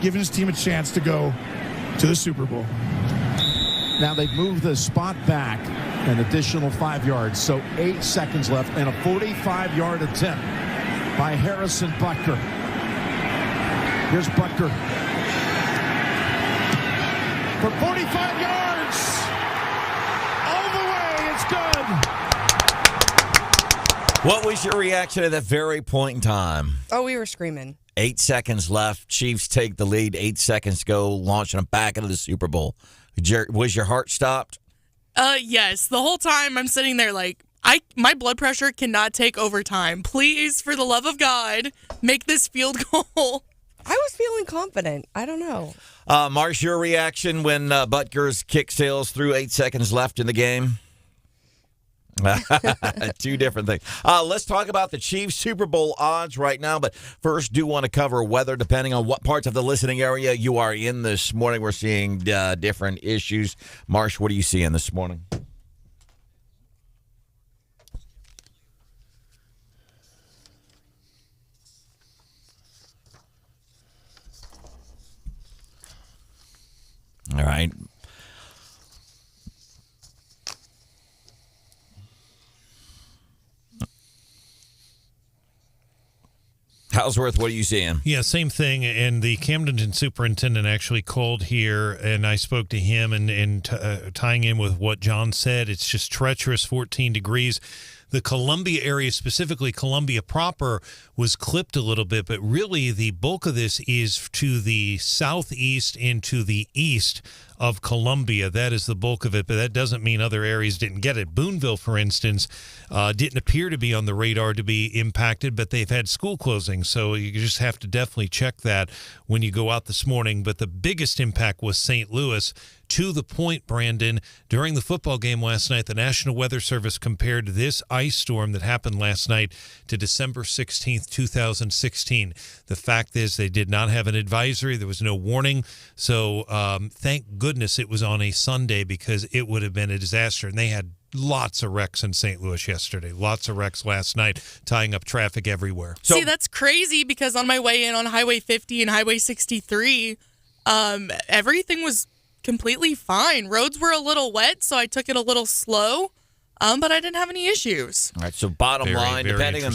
giving his team a chance to go to the Super Bowl. Now they've moved the spot back an additional 5 yards, so 8 seconds left, and a 45-yard attempt by Harrison Butker. Here's Butker for 45 yards. All the way, it's good. What was your reaction at that very point in time? Oh, we were screaming. 8 seconds left. Chiefs take the lead. 8 seconds to go, launching them back into the Super Bowl. Was your heart stopped? Yes. The whole time I'm sitting there like, my blood pressure cannot take overtime. Please, for the love of God, make this field goal. I was feeling confident. I don't know. Marsh, your reaction when Butker's kick sails through 8 seconds left in the game? Two different things. Let's talk about the Chiefs Super Bowl odds right now, but first do want to cover weather depending on what parts of the listening area you are in this morning. We're seeing different issues. Marsh, what are you seeing this morning? All right. Houseworth, what are you seeing? Yeah, same thing. And the Camden superintendent actually called here, and I spoke to him, and tying in with what John said, it's just treacherous, 14 degrees. The Columbia area, specifically Columbia proper, was clipped a little bit, but really the bulk of this is to the southeast and to the east of Columbia. That is the bulk of it, but that doesn't mean other areas didn't get it. Boonville, for instance, didn't appear to be on the radar to be impacted, but they've had school closings, so you just have to definitely check that when you go out this morning. But the biggest impact was St. Louis. To the point, Brandon, during the football game last night, the National Weather Service compared this ice storm that happened last night to December 16th, 2016. The fact is they did not have an advisory. There was no warning. So thank goodness it was on a Sunday, because it would have been a disaster. And they had lots of wrecks in St. Louis yesterday. Lots of wrecks last night, tying up traffic everywhere. So, see, that's crazy, because on my way in on Highway 50 and Highway 63, everything was completely fine. Roads were a little wet, so I took it a little slow, but I didn't have any issues. All right, so bottom line, depending on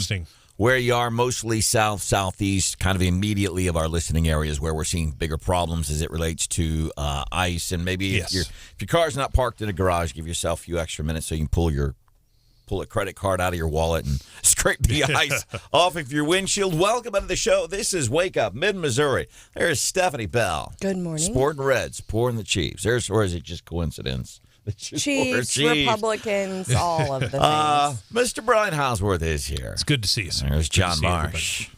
where you are, mostly south, southeast, kind of immediately of our listening areas where we're seeing bigger problems as it relates to ice. And maybe if your car's not parked in a garage, give yourself a few extra minutes so you can pull a credit card out of your wallet and scrape the ice off of your windshield. Welcome to the show. This is Wake Up Mid-Missouri. There's Stephanie Bell. Good morning. Sporting Reds, supporting the Chiefs. Or is it just coincidence? Chiefs, Republicans, all of the things. Mr. Brian Houseworth is here. It's good to see you, sir. There's John Marsh.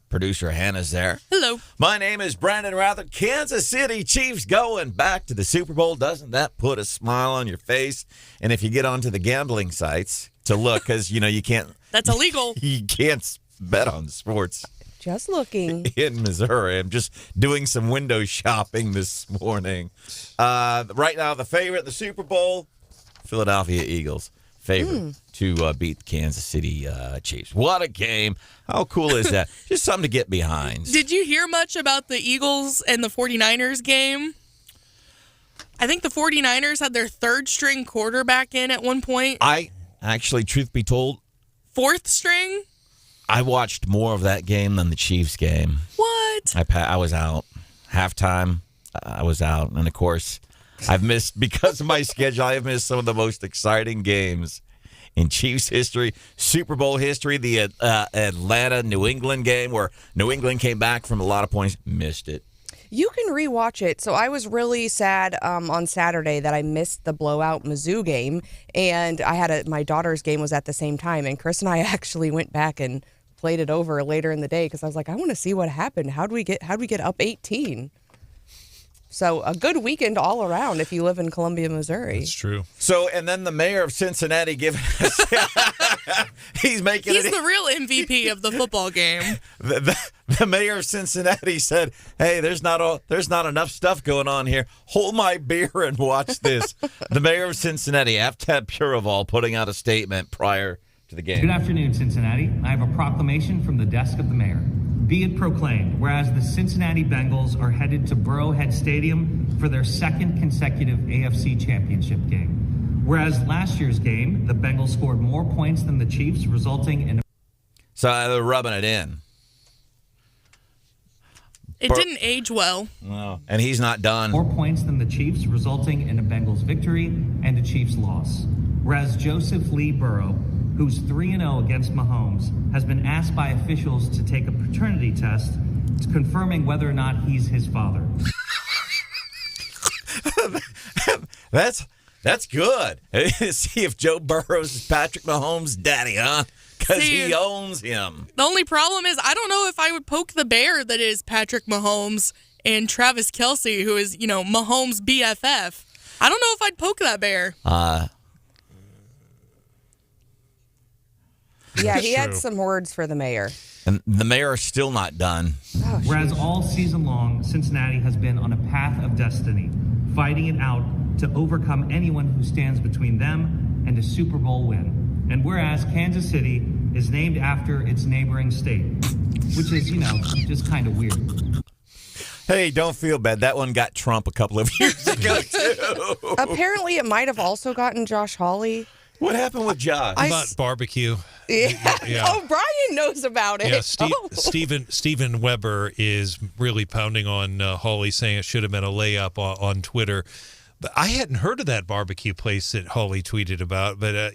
Producer Hannah's there. Hello. My name is Branden Rathert. Kansas City Chiefs going back to the Super Bowl. Doesn't that put a smile on your face? And if you get onto the gambling sites to look, because, you can't. That's illegal. You can't bet on sports. Just looking. In Missouri. I'm just doing some window shopping this morning. Right now, the favorite in the Super Bowl, Philadelphia Eagles. Favorite to beat the Kansas City Chiefs. What a game. How cool is that? Just something to get behind. Did you hear much about the Eagles and the 49ers game? I think the 49ers had their third-string quarterback in at one point. I actually, truth be told, fourth string? I watched more of that game than the Chiefs game. What? I was out. Halftime, I was out. And, of course, I've missed, because of my schedule, I have missed some of the most exciting games in Chiefs history, Super Bowl history, the Atlanta-New England game where New England came back from a lot of points, missed it. You can rewatch it. So I was really sad on Saturday that I missed the blowout Mizzou game, and I had my daughter's game was at the same time, and Chris and I actually went back and played it over later in the day because I was like, I want to see what happened. How'd we get up 18? So a good weekend all around if you live in Columbia, Missouri. That's true. So, and then the mayor of Cincinnati giving us, he's the real MVP of the football game. The mayor of Cincinnati said, hey, there's not enough stuff going on here. Hold my beer and watch this. The mayor of Cincinnati, Aftab Puraval, putting out a statement prior to the game. Good afternoon, Cincinnati. I have a proclamation from the desk of the mayor. Be it proclaimed, whereas the Cincinnati Bengals are headed to Burrowhead Stadium for their second consecutive AFC Championship game. Whereas last year's game, the Bengals scored more points than the Chiefs, resulting in... So they're rubbing it in. It didn't age well. No. And he's not done. More points than the Chiefs, resulting in a Bengals victory and a Chiefs loss. Whereas Joseph Lee Burrow, who's 3-0 against Mahomes, has been asked by officials to take a paternity test confirming whether or not he's his father. That's good. See if Joe Burrow is Patrick Mahomes' daddy, huh? Because he owns him. The only problem is I don't know if I would poke the bear that is Patrick Mahomes and Travis Kelce, who is, Mahomes' BFF. I don't know if I'd poke that bear. Yeah, he had some words for the mayor. And the mayor is still not done. Oh, whereas all season long, Cincinnati has been on a path of destiny, fighting it out to overcome anyone who stands between them and a Super Bowl win. And whereas Kansas City is named after its neighboring state, which is, just kind of weird. Hey, don't feel bad. That one got Trump a couple of years ago, too. Apparently, it might have also gotten Josh Hawley. What happened with Josh? About barbecue. Yeah. Oh, Brian knows about it. Yeah, Stephen Weber is really pounding on Hawley, saying it should have been a layup on Twitter. But I hadn't heard of that barbecue place that Hawley tweeted about. But I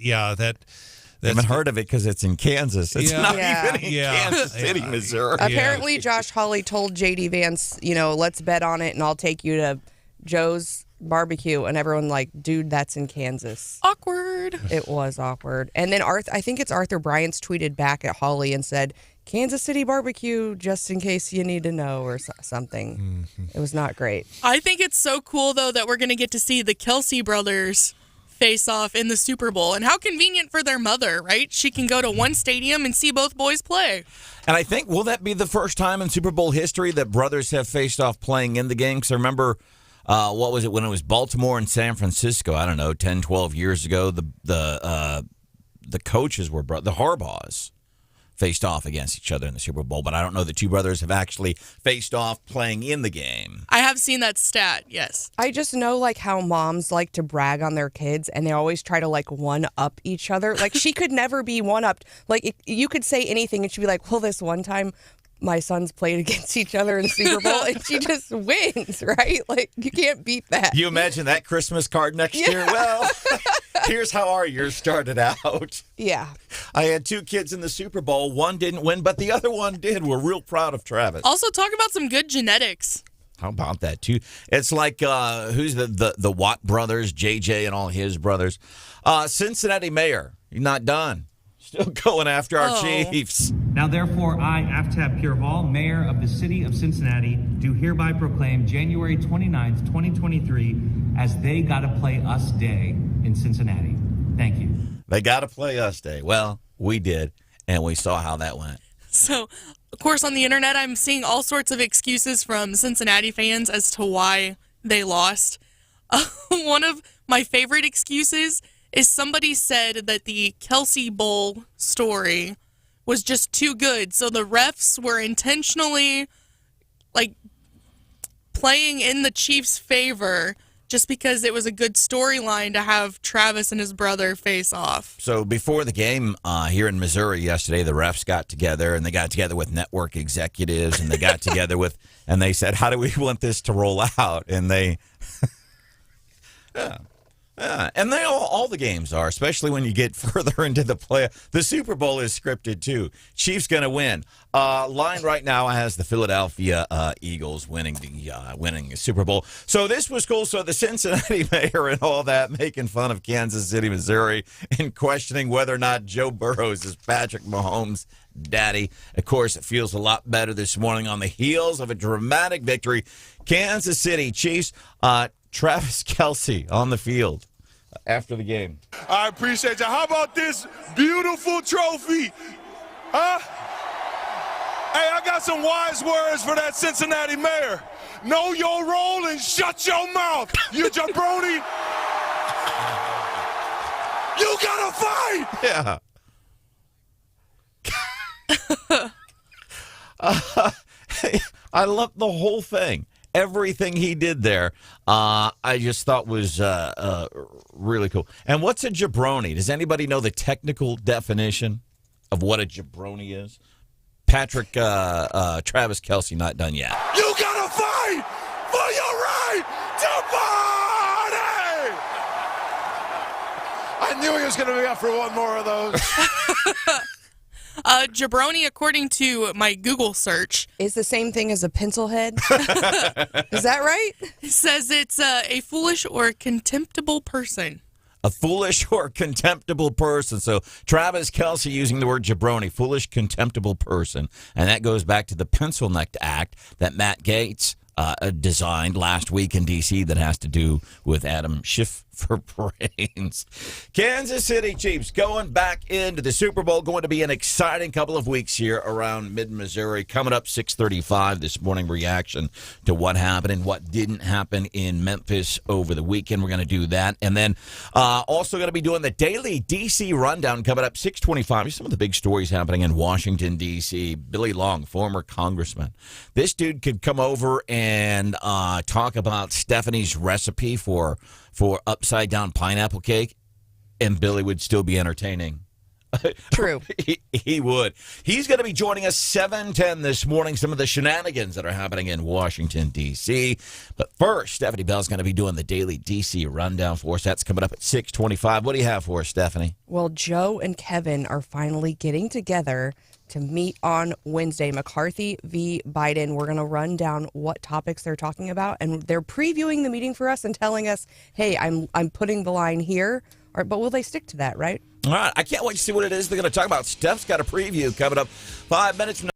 haven't heard of it because it's in Kansas. It's not even in Kansas City, Missouri. Apparently, Josh Hawley told J.D. Vance, let's bet on it, and I'll take you to Joe's barbecue, and everyone dude, that's in Kansas. Awkward. It was awkward. And then I think it's Arthur Bryant's tweeted back at Hawley and said, Kansas City barbecue, just in case you need to know, or something. Mm-hmm. It was not great. I think it's so cool, though, that we're going to get to see the Kelce brothers face off in the Super Bowl. And how convenient for their mother, right? She can go to one stadium and see both boys play. And I think, will that be the first time in Super Bowl history that brothers have faced off playing in the game? Because I remember... what was it when it was Baltimore and San Francisco? I don't know, 10, 12 years ago. The coaches were the Harbaughs faced off against each other in the Super Bowl, but I don't know the two brothers have actually faced off playing in the game. I have seen that stat, yes. I just know how moms like to brag on their kids, and they always try to one up each other. She could never be one upped. You could say anything, and she'd be like, well, this one time my sons played against each other in the Super Bowl, and she just wins, right? You can't beat that. You imagine that Christmas card next year? Well, here's how our year started out. Yeah. I had two kids in the Super Bowl. One didn't win, but the other one did. We're real proud of Travis. Also, talk about some good genetics. How about that, too? It's like, who's the Watt brothers, JJ and all his brothers. Cincinnati mayor, you're not done. Still going after our Chiefs. Now, therefore, I, Aftab Purval, mayor of the city of Cincinnati, do hereby proclaim January 29th, 2023 as They Gotta Play Us Day in Cincinnati. Thank you. They gotta play us day. Well, we did, and we saw how that went. So, of course, on the internet, I'm seeing all sorts of excuses from Cincinnati fans as to why they lost. One of my favorite excuses is somebody said that the Kelce Bowl story was just too good, so the refs were intentionally playing in the Chiefs' favor just because it was a good storyline to have Travis and his brother face off. So before the game here in Missouri yesterday, the refs got together, and they got together with network executives, and they got together and they said, how do we want this to roll out? And they... and they all the games are, especially when you get further into the play. The Super Bowl is scripted, too. Chiefs going to win. Line right now has the Philadelphia Eagles winning the Super Bowl. So this was cool. So the Cincinnati mayor and all that making fun of Kansas City, Missouri, and questioning whether or not Joe Burrows is Patrick Mahomes' daddy. Of course, it feels a lot better this morning on the heels of a dramatic victory. Kansas City Chiefs, Travis Kelce on the field after the game. I appreciate you. How about this beautiful trophy? Huh? Hey, I got some wise words for that Cincinnati mayor. Know your role and shut your mouth, you jabroni. You gotta fight. Yeah. I love the whole thing. Everything he did there, I just thought was really cool. And what's a jabroni? Does anybody know the technical definition of what a jabroni is? Patrick, Travis Kelce, not done yet. You gotta fight for your right to party! I knew he was going to be up for one more of those. Jabroni, according to my Google search, is the same thing as a pencil head. Is that right? It says it's a foolish or contemptible person. A foolish or contemptible person. So Travis Kelce using the word jabroni, foolish, contemptible person. And that goes back to the Pencil Neck Act that Matt Gaetz designed last week in D.C. that has to do with Adam Schiff for brains. Kansas City Chiefs going back into the Super Bowl. Going to be an exciting couple of weeks here around mid-Missouri. Coming up 6:35 this morning, reaction to what happened and what didn't happen in Memphis over the weekend. We're going to do that. And then also going to be doing the daily D.C. rundown coming up 6:25. Some of the big stories happening in Washington, D.C. Billy Long, former congressman. This dude could come over and talk about Stephanie's recipe for upside-down pineapple cake, and Billy would still be entertaining. True. He would. He's going to be joining us 7:10 this morning, some of the shenanigans that are happening in Washington, D.C. But first, Stephanie Bell's going to be doing the daily D.C. rundown for us. That's coming up at 6:25. What do you have for us, Stephanie? Well, Joe and Kevin are finally getting together to meet on Wednesday. McCarthy v. Biden. We're going to run down what topics they're talking about, and they're previewing the meeting for us and telling us, hey, I'm putting the line here. But will they stick to that, right? All right. I can't wait to see what it is they're going to talk about. Steph's got a preview coming up 5 minutes from now.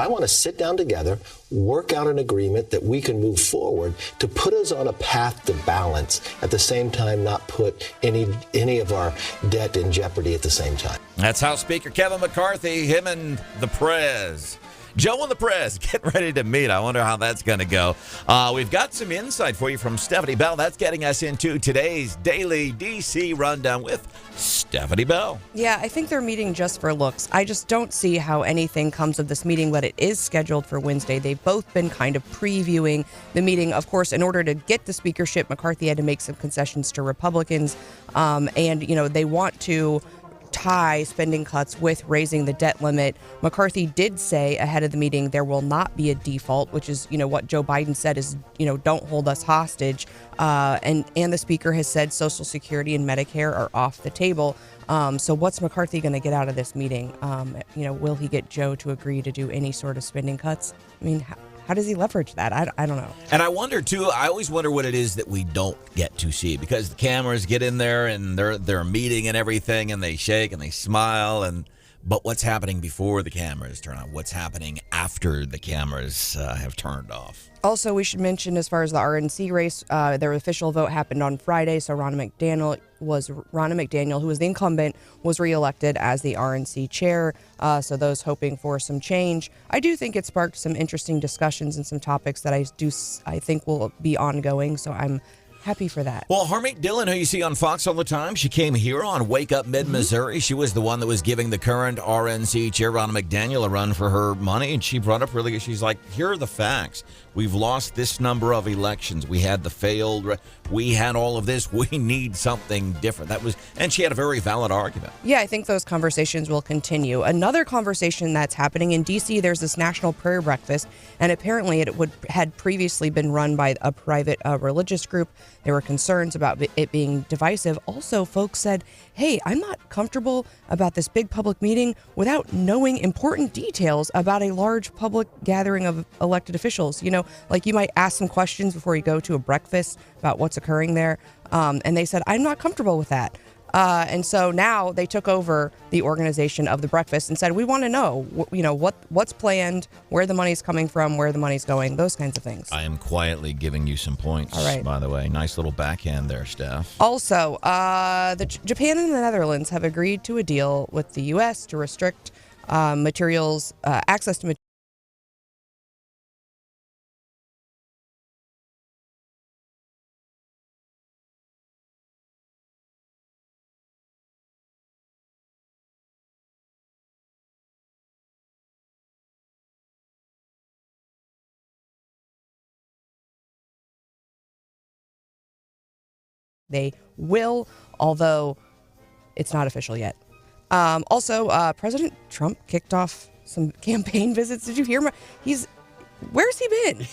I want to sit down together, work out an agreement that we can move forward to put us on a path to balance, at the same time not put any of our debt in jeopardy at the same time. That's House Speaker Kevin McCarthy, him and the Prez. Joe and the Prez getting ready to meet. I wonder how that's going to go. We've got some insight for you from Stephanie Bell. That's getting us into today's Daily DC Rundown with Stephanie Bell. Yeah, I think they're meeting just for looks. I just don't see how anything comes of this meeting, but it is scheduled for Wednesday. They've both been kind of previewing the meeting. Of course, in order to get the speakership, McCarthy had to make some concessions to Republicans. And, they want to tie spending cuts with raising the debt limit. McCarthy did say ahead of the meeting there will not be a default, which is, what Joe Biden said is, don't hold us hostage. And the speaker has said Social Security and Medicare are off the table. So what's McCarthy going to get out of this meeting? Will he get Joe to agree to do any sort of spending cuts? I mean, how does he leverage that? I don't know. And I wonder, too, I always wonder what it is that we don't get to see, because the cameras get in there and they're meeting and everything, and they shake and they smile, but what's happening before the cameras turn on? What's happening after the cameras have turned off? Also, we should mention, as far as the RNC race, their official vote happened on Friday, so Ronna McDaniel, who was the incumbent, was reelected as the RNC chair. So those hoping for some change. I do think it sparked some interesting discussions and some topics that I think will be ongoing. So I'm happy for that. Well, Harmeet Dillon, who you see on Fox all the time, she came here on Wake Up Mid-Missouri. She was the one that was giving the current RNC chair, Ronna McDaniel, a run for her money. And she brought up she's like, here are the facts. We've lost this number of elections. We had the failed. We had all of this. We need something different. And she had a very valid argument. Yeah, I think those conversations will continue. Another conversation that's happening in D.C., there's this National Prayer Breakfast, and apparently it had previously been run by a private religious group. There were concerns about it being divisive. Also, folks said, hey, I'm not comfortable about this big public meeting without knowing important details about a large public gathering of elected officials. Like you might ask some questions before you go to a breakfast about what's occurring there. And they said, I'm not comfortable with that. And so now they took over the organization of the breakfast and said, we want to know, what's planned, where the money's coming from, where the money's going, those kinds of things. I am quietly giving you some points, all right, by the way. Nice little backhand there, Steph. Also, Japan and the Netherlands have agreed to a deal with the U.S. to restrict access to materials. They will, although it's not official yet. Also, President Trump kicked off some campaign visits. Did you hear? Where's he been?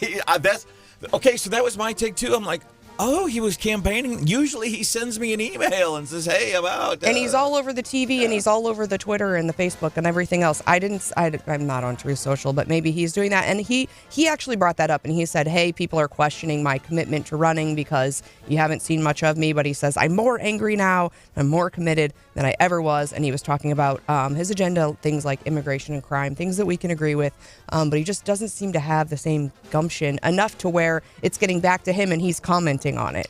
Okay, so that was my take, too. I'm like, oh, he was campaigning. Usually he sends me an email and says, hey, I'm out. And he's all over the TV and he's all over the Twitter and the Facebook and everything else. I'm not on Truth Social, but maybe he's doing that. And he actually brought that up and he said, hey, people are questioning my commitment to running because you haven't seen much of me. But he says, I'm more angry now. I'm more committed than I ever was. And he was talking about his agenda, things like immigration and crime, things that we can agree with. But he just doesn't seem to have the same gumption enough to where it's getting back to him and he's commenting on it.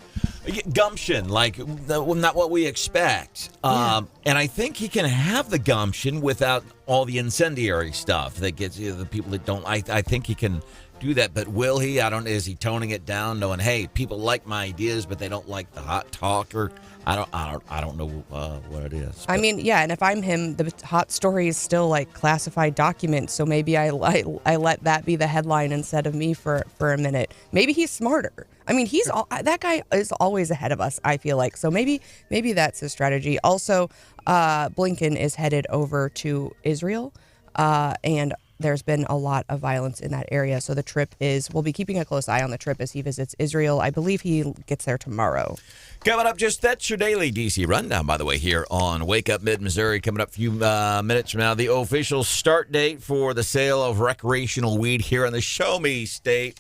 Gumption, like not what we expect. And I think he can have the gumption without all the incendiary stuff that gets the people that don't. I think he can do that, but will he? Is he toning it down, knowing, hey, people like my ideas, but they don't like the hot talk? Or I don't know what it is. But. I mean, yeah, and if I'm him, the hot story is still like classified documents, so maybe I let that be the headline instead of me for a minute. Maybe he's smarter. I mean, that guy is always ahead of us, I feel like. So maybe that's his strategy. Also, Blinken is headed over to Israel, and there's been a lot of violence in that area. So we'll be keeping a close eye on the trip as he visits Israel. I believe he gets there tomorrow. Coming up, that's your daily DC rundown, by the way, here on Wake Up Mid-Missouri. Coming up a few minutes from now, the official start date for the sale of recreational weed here in the Show Me State.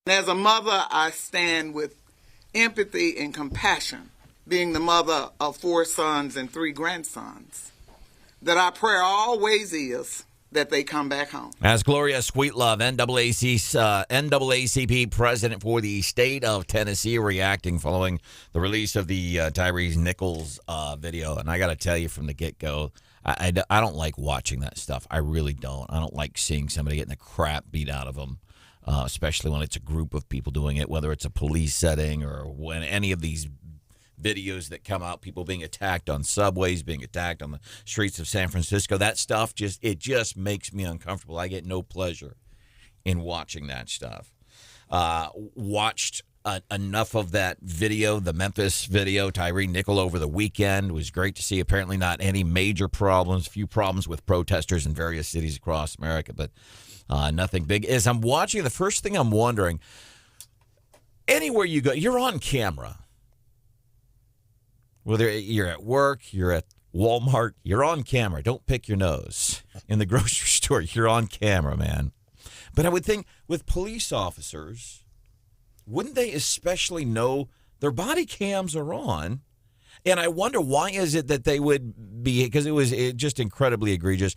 As a mother, I stand with empathy and compassion, being the mother of 4 sons and 3 grandsons, that our prayer always is that they come back home. As Gloria Sweetlove, NAACP president for the state of Tennessee, reacting following the release of the Tyrese Nichols video. And I got to tell you from the get-go, I don't like watching that stuff. I really don't. I don't like seeing somebody getting the crap beat out of them, especially when it's a group of people doing it, whether it's a police setting or when any of these videos that come out, people being attacked on subways, being attacked on the streets of San Francisco. That stuff just makes me uncomfortable. I get no pleasure in watching that stuff. Watched enough of that video, the Memphis video, Tyree Nichol over the weekend. It was great to see. Apparently not any major problems, few problems with protesters in various cities across America, but nothing big. As I'm watching, the first thing I'm wondering, anywhere you go, you're on camera. Whether you're at work, you're at Walmart, you're on camera. Don't pick your nose. In the grocery store, you're on camera, man. But I would think with police officers, wouldn't they especially know their body cams are on? And I wonder why is it that they would be, because it was just incredibly egregious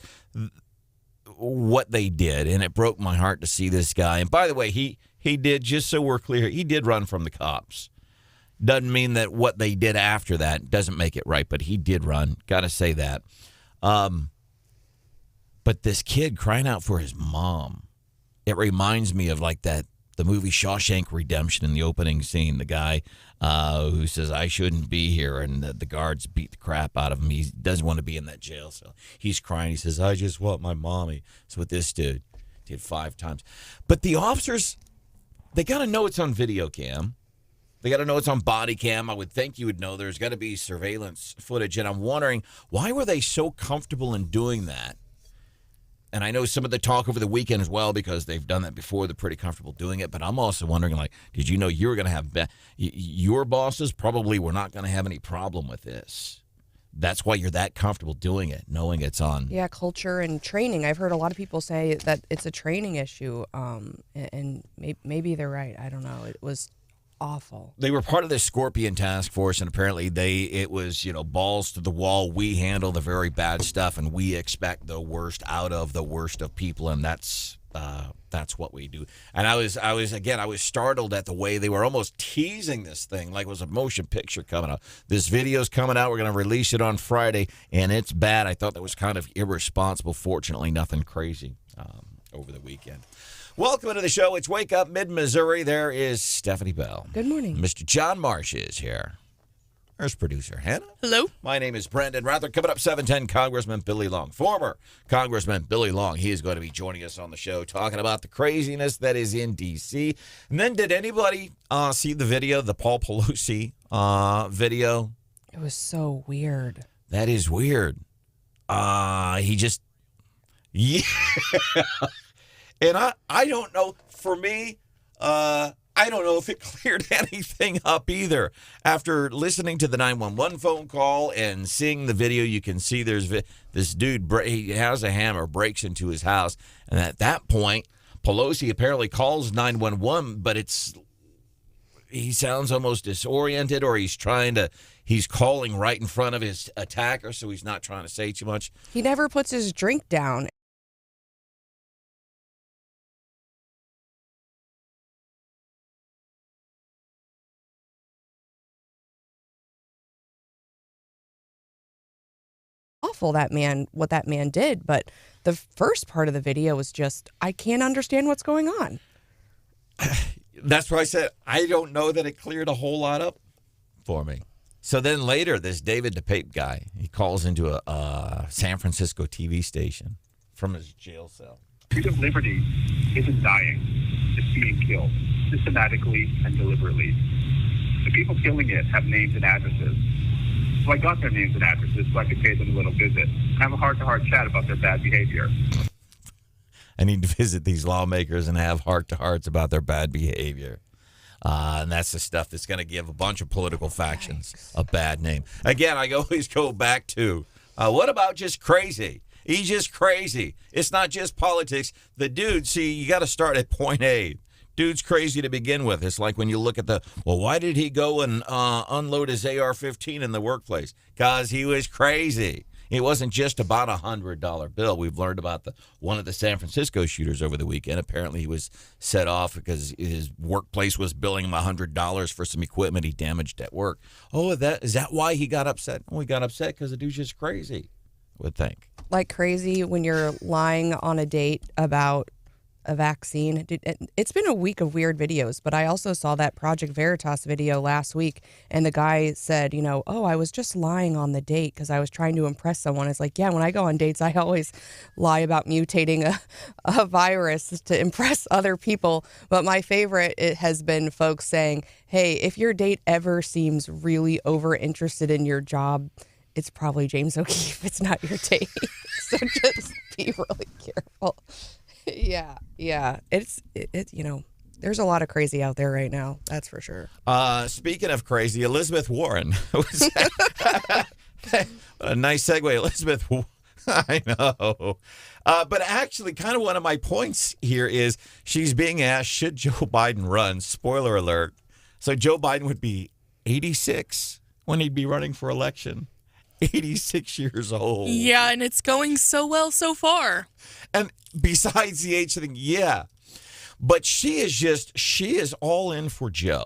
what they did. And it broke my heart to see this guy. And by the way, he did, just so we're clear, he did run from the cops. Doesn't mean that what they did after that doesn't make it right, but he did run. Got to say that. But this kid crying out for his mom, it reminds me of like the movie Shawshank Redemption in the opening scene. The guy who says, I shouldn't be here, and the guards beat the crap out of him. He doesn't want to be in that jail cell. He's crying. He says, I just want my mommy. That's what this dude did 5 times. But the officers, they got to know it's on video cam. They got to know it's on body cam. I would think you would know there's got to be surveillance footage. And I'm wondering, why were they so comfortable in doing that? And I know some of the talk over the weekend as well, because they've done that before. They're pretty comfortable doing it. But I'm also wondering, like, did you know you were going to have your bosses probably were not going to have any problem with this? That's why you're that comfortable doing it, knowing it's on. Yeah, culture and training. I've heard a lot of people say that it's a training issue. And maybe they're right. I don't know. It was awful. They were part of the Scorpion task force, and apparently it was, balls to the wall. We handle the very bad stuff, and we expect the worst out of the worst of people, and that's what we do. And I was startled at the way they were almost teasing this thing like it was a motion picture coming out. This video's coming out. We're going to release it on Friday, and it's bad. I thought that was kind of irresponsible. Fortunately, nothing crazy over the weekend. Welcome to the show. It's Wake Up Mid-Missouri. There is Stephanie Bell. Good morning. Mr. John Marsh is here. There's producer Hannah. Hello. My name is Branden Rathert. Coming up 7:10, Congressman Billy Long. Former Congressman Billy Long. He is going to be joining us on the show talking about the craziness that is in D.C. And then did anybody see the video, the Paul Pelosi video? It was so weird. That is weird. He just... Yeah. And I don't know, for me, I don't know if it cleared anything up either. After listening to the 911 phone call and seeing the video, you can see there's this dude, he has a hammer, breaks into his house. And at that point, Pelosi apparently calls 911, but he sounds almost disoriented, or he's calling right in front of his attacker, so he's not trying to say too much. He never puts his drink down. Awful what that man did, but the first part of the video was just, I can't understand what's going on. That's why I said I don't know that it cleared a whole lot up for me. So then later, this David DePape guy, he calls into a San Francisco TV station from his jail cell. Freedom of liberty isn't dying, it's being killed systematically and deliberately. The people killing it have names and addresses. So I got their names and addresses so I could pay them a little visit. Have a heart-to-heart chat about their bad behavior. I need to visit these lawmakers and have heart-to-hearts about their bad behavior. And that's the stuff that's going to give a bunch of political factions a bad name. Again, I always go back to, what about just crazy? He's just crazy. It's not just politics. The dude, see, you got to start at point A. Dude's crazy to begin with. It's like when you look at why did he go and unload his AR-15 in the workplace? Because he was crazy. It wasn't just about a $100 bill. We've learned about one of the San Francisco shooters over the weekend. Apparently he was set off because his workplace was billing him $100 for some equipment he damaged at work. Oh, is that why he got upset? Oh, he got upset because the dude's just crazy, I would think. Like crazy when you're lying on a date about a vaccine. It's been a week of weird videos, but I also saw that Project Veritas video last week, and the guy said, I was just lying on the date because I was trying to impress someone. It's like, yeah, when I go on dates, I always lie about mutating a virus to impress other people. But my favorite, it has been folks saying, hey, if your date ever seems really over interested in your job, it's probably James O'Keefe. It's not your date. So just be really careful. Yeah. It's there's a lot of crazy out there right now. That's for sure. Speaking of crazy, Elizabeth Warren. A nice segue, Elizabeth. I know. But actually, kind of one of my points here is she's being asked, should Joe Biden run? Spoiler alert. So Joe Biden would be 86 when he'd be running for election. 86 years old. Yeah, and it's going so well so far. And besides the age thing, yeah. But she is all in for Joe.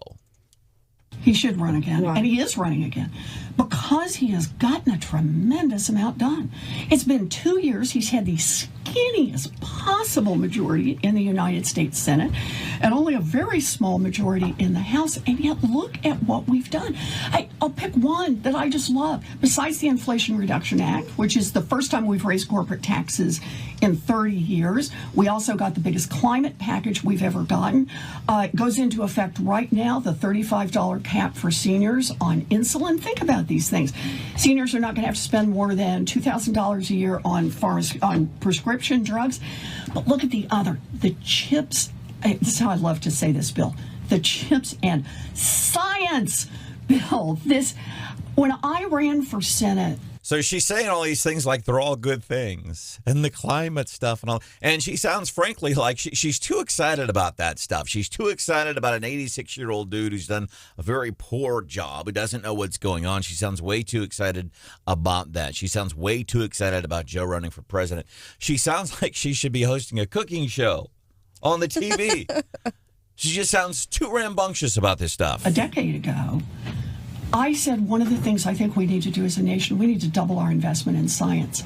He should run again, and he is running again, because he has gotten a tremendous amount done. It's been 2 years. He's had the skinniest possible majority in the United States Senate and only a very small majority in the House, and yet look at what we've done. I'll pick one that I just love. Besides the Inflation Reduction Act, which is the first time we've raised corporate taxes in 30 years, we also got the biggest climate package we've ever gotten. It goes into effect right now, the $35 cap for seniors on insulin. Think about these things. Seniors are not going to have to spend more than $2,000 a year on prescription drugs. But look at the CHIPS. This is how I love to say this, Bill. The CHIPS and Science Bill. When I ran for Senate. So she's saying all these things like they're all good things, and the climate stuff and all. And she sounds, frankly, like she's too excited about that stuff. She's too excited about an 86-year-old dude who's done a very poor job, who doesn't know what's going on. She sounds way too excited about that. She sounds way too excited about Joe running for president. She sounds like she should be hosting a cooking show on the TV. She just sounds too rambunctious about this stuff. A decade ago, I said one of the things I think we need to do as a nation, we need to double our investment in science.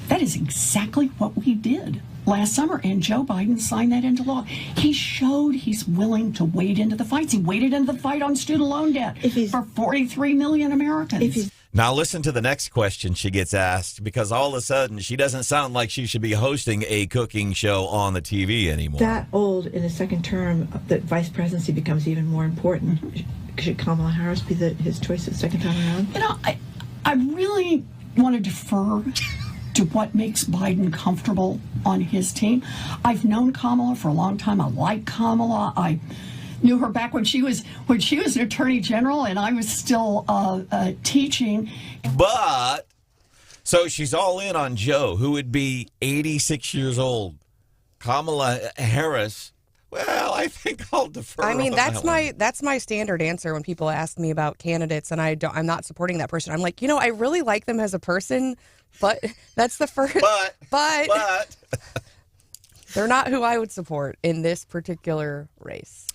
That is exactly what we did last summer, and Joe Biden signed that into law. He showed he's willing to wade into the fights. He waded into the fight on student loan debt for 43 million Americans. Now listen to the next question she gets asked, because all of a sudden she doesn't sound like she should be hosting a cooking show on the TV anymore. That old in a second term, that vice presidency becomes even more important. Should Kamala Harris be his choice the second time around? I really want to defer to what makes Biden comfortable on his team. I've known Kamala for a long time. I like Kamala. I knew her back when she was an attorney general, and I was still teaching. But so she's all in on Joe, who would be 86 years old. Kamala Harris. Well, I think I'll defer. I mean, that's my standard answer when people ask me about candidates, and I'm not supporting that person. I'm like, I really like them as a person, but that's the first. But they're not who I would support in this particular race.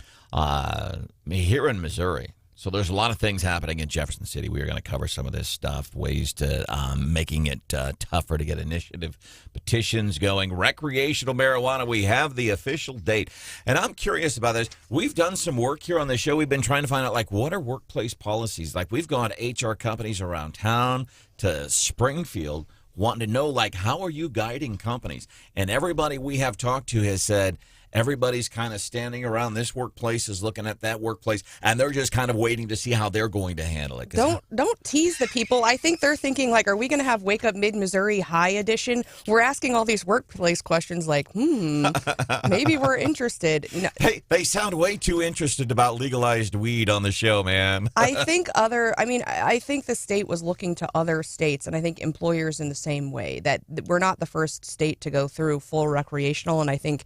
Here in Missouri. So there's a lot of things happening in Jefferson City. We are going to cover some of this stuff, ways to making it tougher to get initiative petitions going. Recreational marijuana, we have the official date. And I'm curious about this. We've done some work here on the show. We've been trying to find out, what are workplace policies? We've gone to HR companies around town, to Springfield, wanting to know, how are you guiding companies? And everybody we have talked to has said, everybody's kind of standing around this workplace, is looking at that workplace, and they're just kind of waiting to see how they're going to handle it. Don't tease the people. I think they're thinking, are we going to have Wake Up Mid-Missouri High Edition? We're asking all these workplace questions maybe we're interested. Hey, they sound way too interested about legalized weed on the show, man. I think the state was looking to other states, and I think employers in the same way, that we're not the first state to go through full recreational, and I think,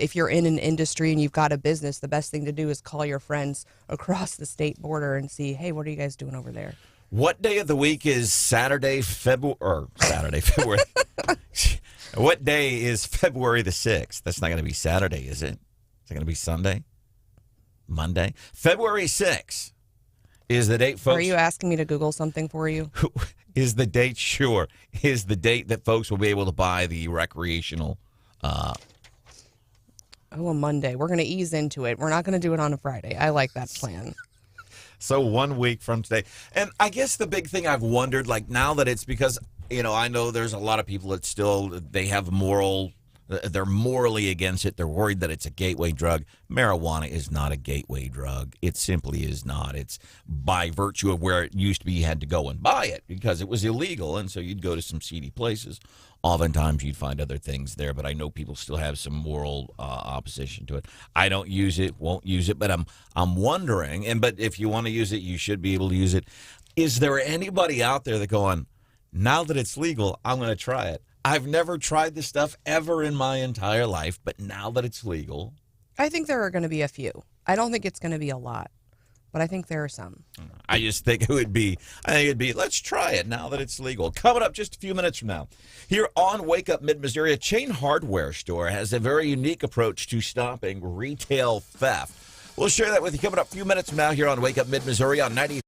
if you're in an industry and you've got a business, the best thing to do is call your friends across the state border and see, hey, what are you guys doing over there? What day of the week is Saturday, February? What day is February the 6th? That's not going to be Saturday, is it? Is it going to be Sunday? Monday? February 6th is the date, folks. Are you asking me to Google something for you? Is the date, sure, is the date that folks will be able to buy the recreational. A Monday. We're going to ease into it. We're not going to do it on a Friday. I like that plan. So 1 week from today. And I guess the big thing I've wondered, like now that it's because, I know there's a lot of people that still, they have they're morally against it. They're worried that it's a gateway drug. Marijuana is not a gateway drug. It simply is not. It's by virtue of where it used to be, you had to go and buy it because it was illegal. And so you'd go to some seedy places. Oftentimes you'd find other things there, but I know people still have some moral opposition to it. I don't use it, won't use it, but I'm wondering, but if you want to use it, you should be able to use it. Is there anybody out there that going, now that it's legal, I'm going to try it? I've never tried this stuff ever in my entire life, but now that it's legal. I think there are going to be a few. I don't think it's going to be a lot, but I think there are some. I just think it'd be, let's try it now that it's legal. Coming up just a few minutes from now. Here on Wake Up Mid-Missouri, a chain hardware store has a very unique approach to stopping retail theft. We'll share that with you coming up a few minutes from now here on Wake Up Mid-Missouri on 90.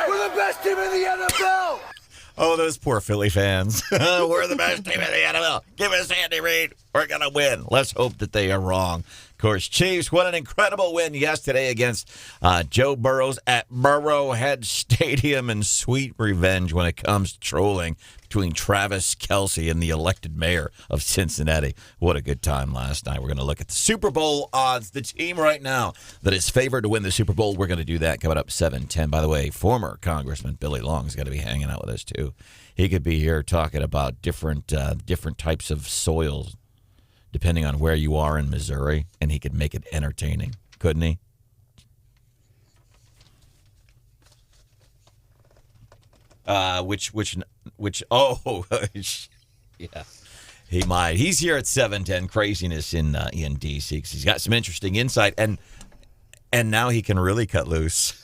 We're the best team in the NFL. Oh, those poor Philly fans. We're the best team in the NFL. Give us Andy Reid. We're going to win. Let's hope that they are wrong. Of course, Chiefs, what an incredible win yesterday against Joe Burrows at Burrowhead Stadium, and sweet revenge when it comes to trolling between Travis Kelce and the elected mayor of Cincinnati. What a good time last night. We're going to look at the Super Bowl odds. The team right now that is favored to win the Super Bowl, we're going to do that coming up 7:10. By the way, former Congressman Billy Long is going to be hanging out with us, too. He could be here talking about different types of soils, depending on where you are in Missouri, and he could make it entertaining, couldn't he? Oh, yeah, he might. He's here at 7:10. Craziness in D.C. because he's got some interesting insight, and now he can really cut loose.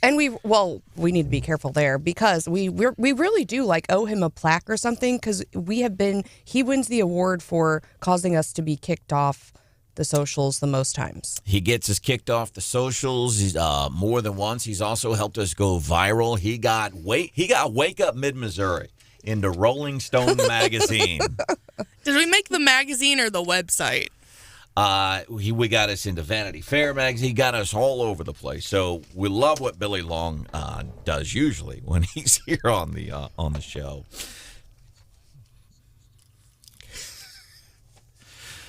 And we need to be careful there because we really do owe him a plaque or something because he wins the award for causing us to be kicked off the socials the most times. He gets us kicked off the socials more than once. He's also helped us go viral. He got Wake Up Mid-Missouri into Rolling Stone magazine. Did we make the magazine or the website? We got us into Vanity Fair magazine. He got us all over the place. So we love what Billy Long does usually when he's here on the show.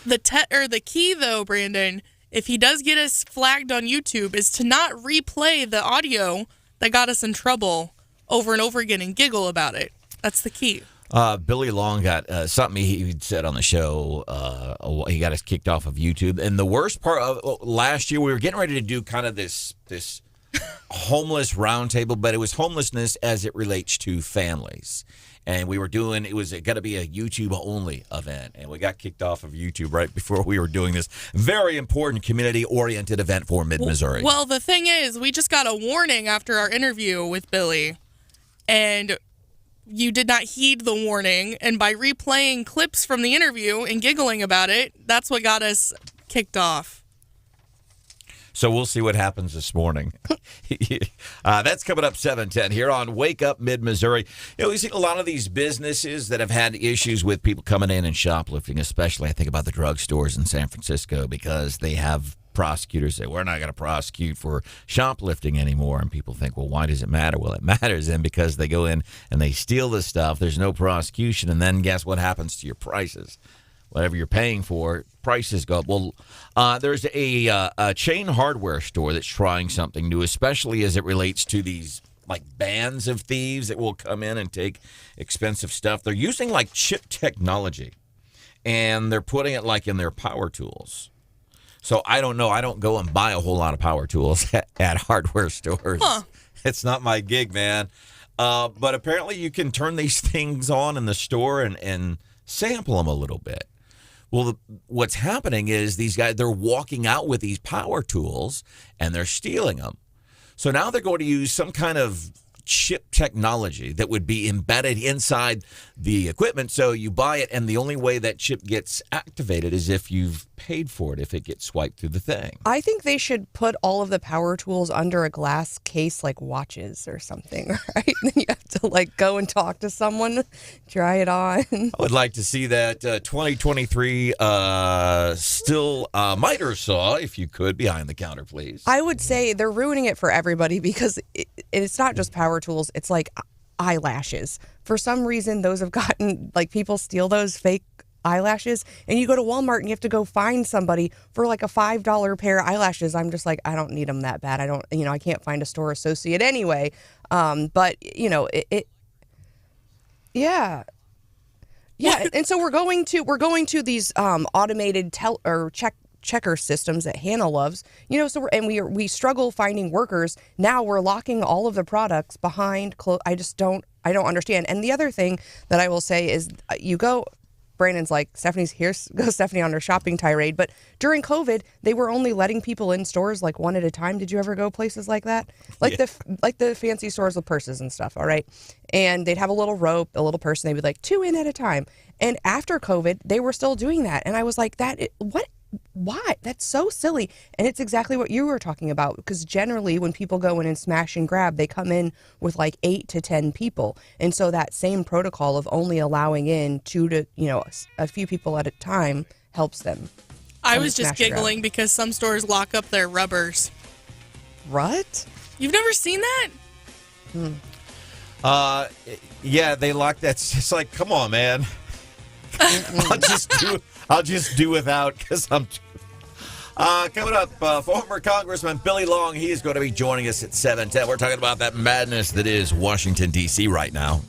The key though, Brandon, if he does get us flagged on YouTube, is to not replay the audio that got us in trouble over and over again and giggle about it. That's the key. Billy Long got something he said on the show. He got us kicked off of YouTube. And the worst part of last year, we were getting ready to do kind of this homeless roundtable, but it was homelessness as it relates to families. And we were doing, it was going to be a YouTube-only event. And we got kicked off of YouTube right before we were doing this very important community-oriented event for Mid-Missouri. Well, the thing is, we just got a warning after our interview with Billy. And you did not heed the warning, and by replaying clips from the interview and giggling about it, that's what got us kicked off. So we'll see what happens this morning. That's coming up 7:10 here on Wake Up Mid-Missouri. We've seen a lot of these businesses that have had issues with people coming in and shoplifting, especially I think about the drugstores in San Francisco because they have prosecutors say, we're not going to prosecute for shoplifting anymore. And people think, well, why does it matter? Well, it matters then because they go in and they steal the stuff. There's no prosecution. And then guess what happens to your prices? Whatever you're paying for, prices go up. Well, there's a chain hardware store that's trying something new, especially as it relates to these like bands of thieves that will come in and take expensive stuff. They're using like chip technology, and they're putting it like in their power tools. So I don't know. I don't go and buy a whole lot of power tools at hardware stores. Huh. It's not my gig, man. But apparently you can turn these things on in the store and sample them a little bit. Well, what's happening is these guys, they're walking out with these power tools and they're stealing them. So now they're going to use some kind of chip technology that would be embedded inside the equipment. So you buy it, and the only way that chip gets activated is if you've paid for it, if it gets swiped through the thing. I think they should put all of the power tools under a glass case like watches or something, right? Then you have to like go and talk to someone, try it on. I would like to see that 2023 still miter saw, if you could, behind the counter, please. I would say they're ruining it for everybody because it's not just power tools, it's like eyelashes. For some reason, those have gotten, like, people steal those fake eyelashes, and you go to Walmart and you have to go find somebody for like a $5 pair of eyelashes. I'm just like, I don't need them that bad. I can't find a store associate anyway. But yeah. And so we're going to these automated checker systems that Hannah loves, we struggle finding workers. Now we're locking all of the products behind I don't understand. And the other thing that I will say is Brandon's like, here's Stephanie on her shopping tirade. But during COVID, they were only letting people in stores like one at a time. Did you ever go places like that? Like the fancy stores with purses and stuff, all right? And they'd have a little rope, a little person. They'd be like 2 in at a time. And after COVID, they were still doing that. And I was like, what why? That's so silly. And it's exactly what you were talking about, because generally when people go in and smash and grab, they come in with like 8 to 10 people. And so that same protocol of only allowing in 2 to, a few people at a time helps them. I was just giggling because some stores lock up their rubbers. What? You've never seen that? Yeah, they lock that. It's just like, come on, man. I'll just do without, because I'm. Coming up, former Congressman Billy Long. He is going to be joining us at 7:10. We're talking about that madness that is Washington, D.C. right now.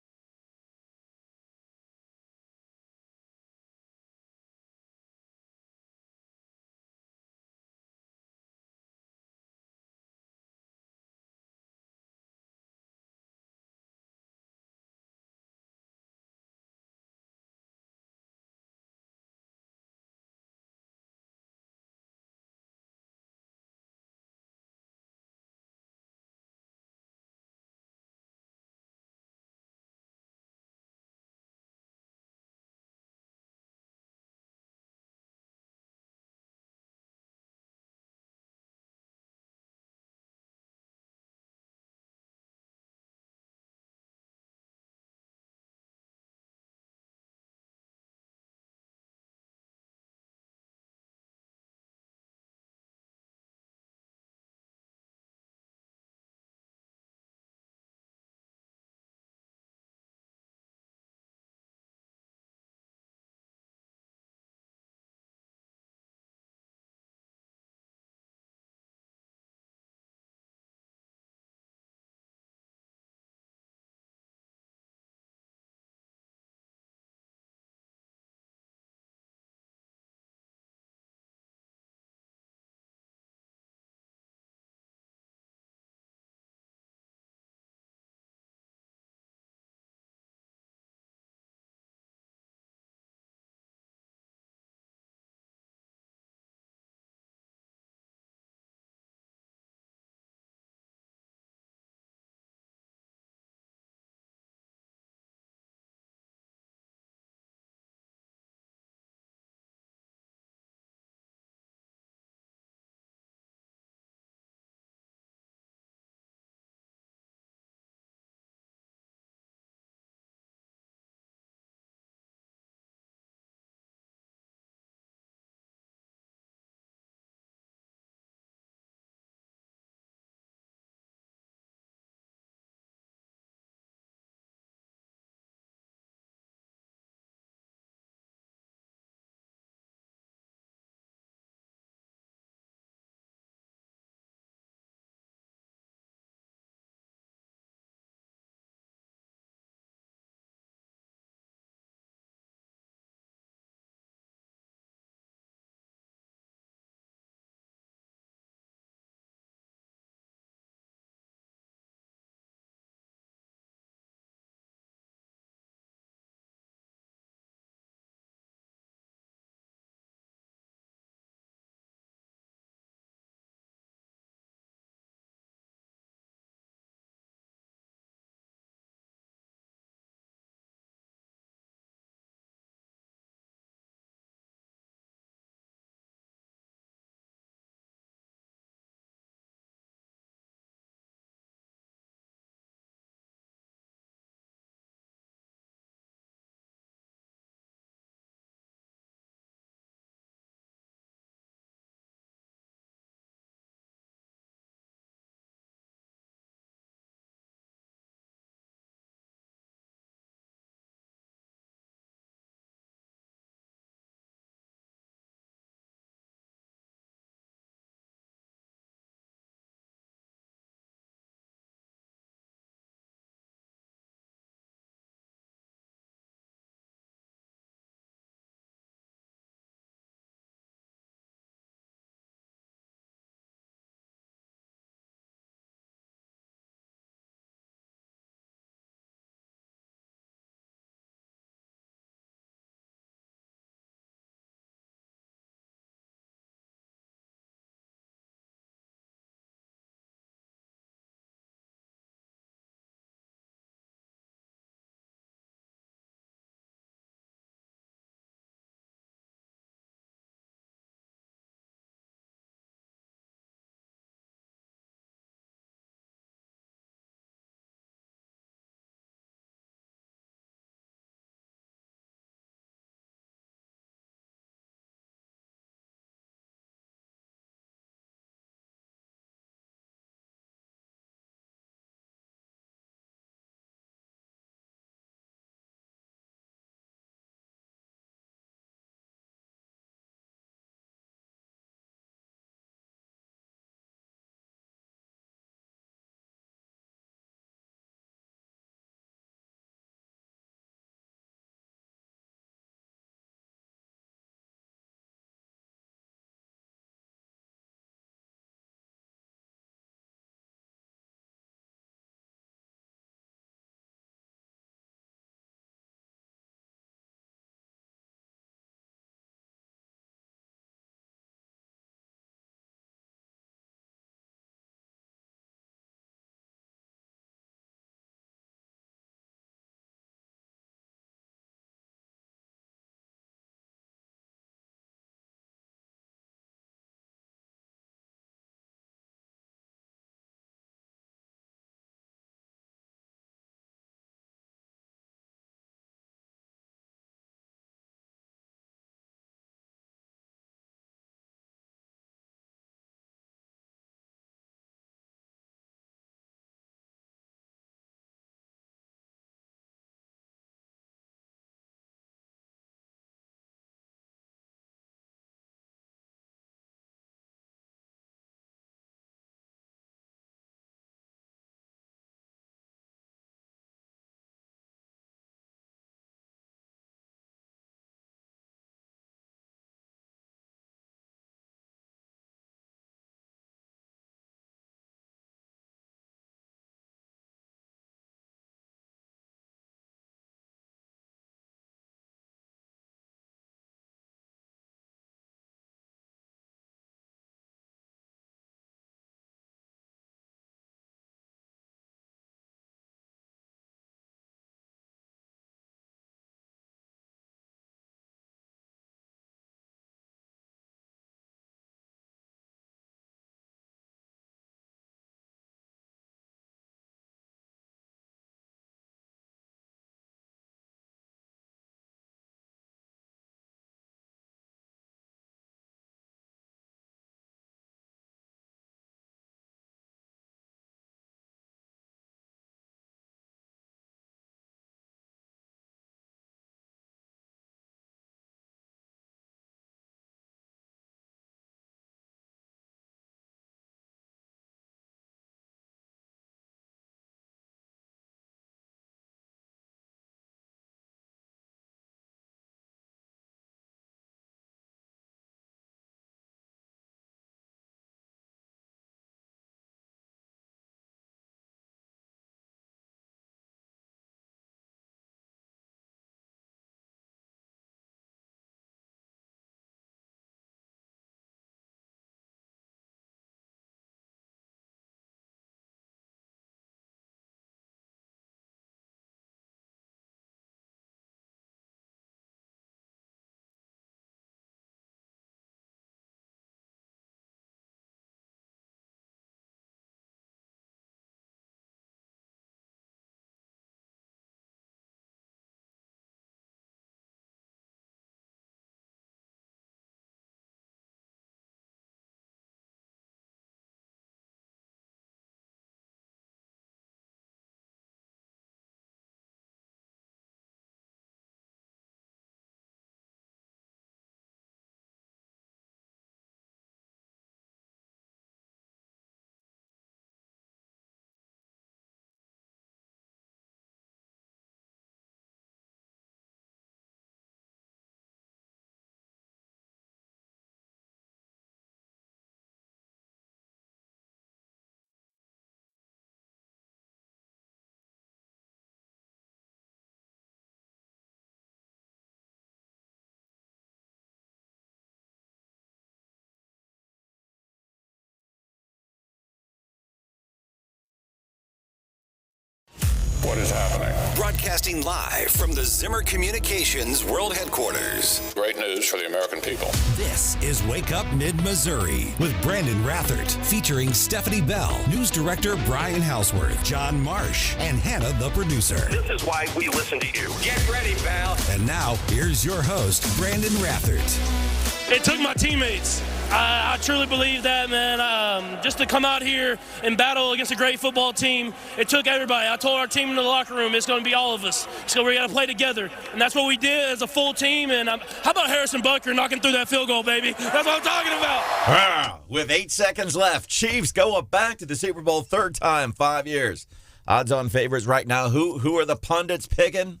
Broadcasting live from the Zimmer Communications World Headquarters. Great news for the American people. This is Wake Up Mid-Missouri with Branden Rathert, featuring Stephanie Bell, News Director Brian Houseworth, John Marsh, and Hannah, the producer. This is why we listen to you. Get ready, pal. And now, here's your host, Branden Rathert. It took my teammates. I truly believe that, man. Just to come out here and battle against a great football team, it took everybody. I told our team in the locker room, it's going to be all of us. So we got to play together. And that's what we did as a full team. And how about Harrison Butker knocking through that field goal, baby? That's what I'm talking about. With 8 seconds left, Chiefs go up back to the Super Bowl, third time, 5 years. Odds-on favorites right now. Who are the pundits picking?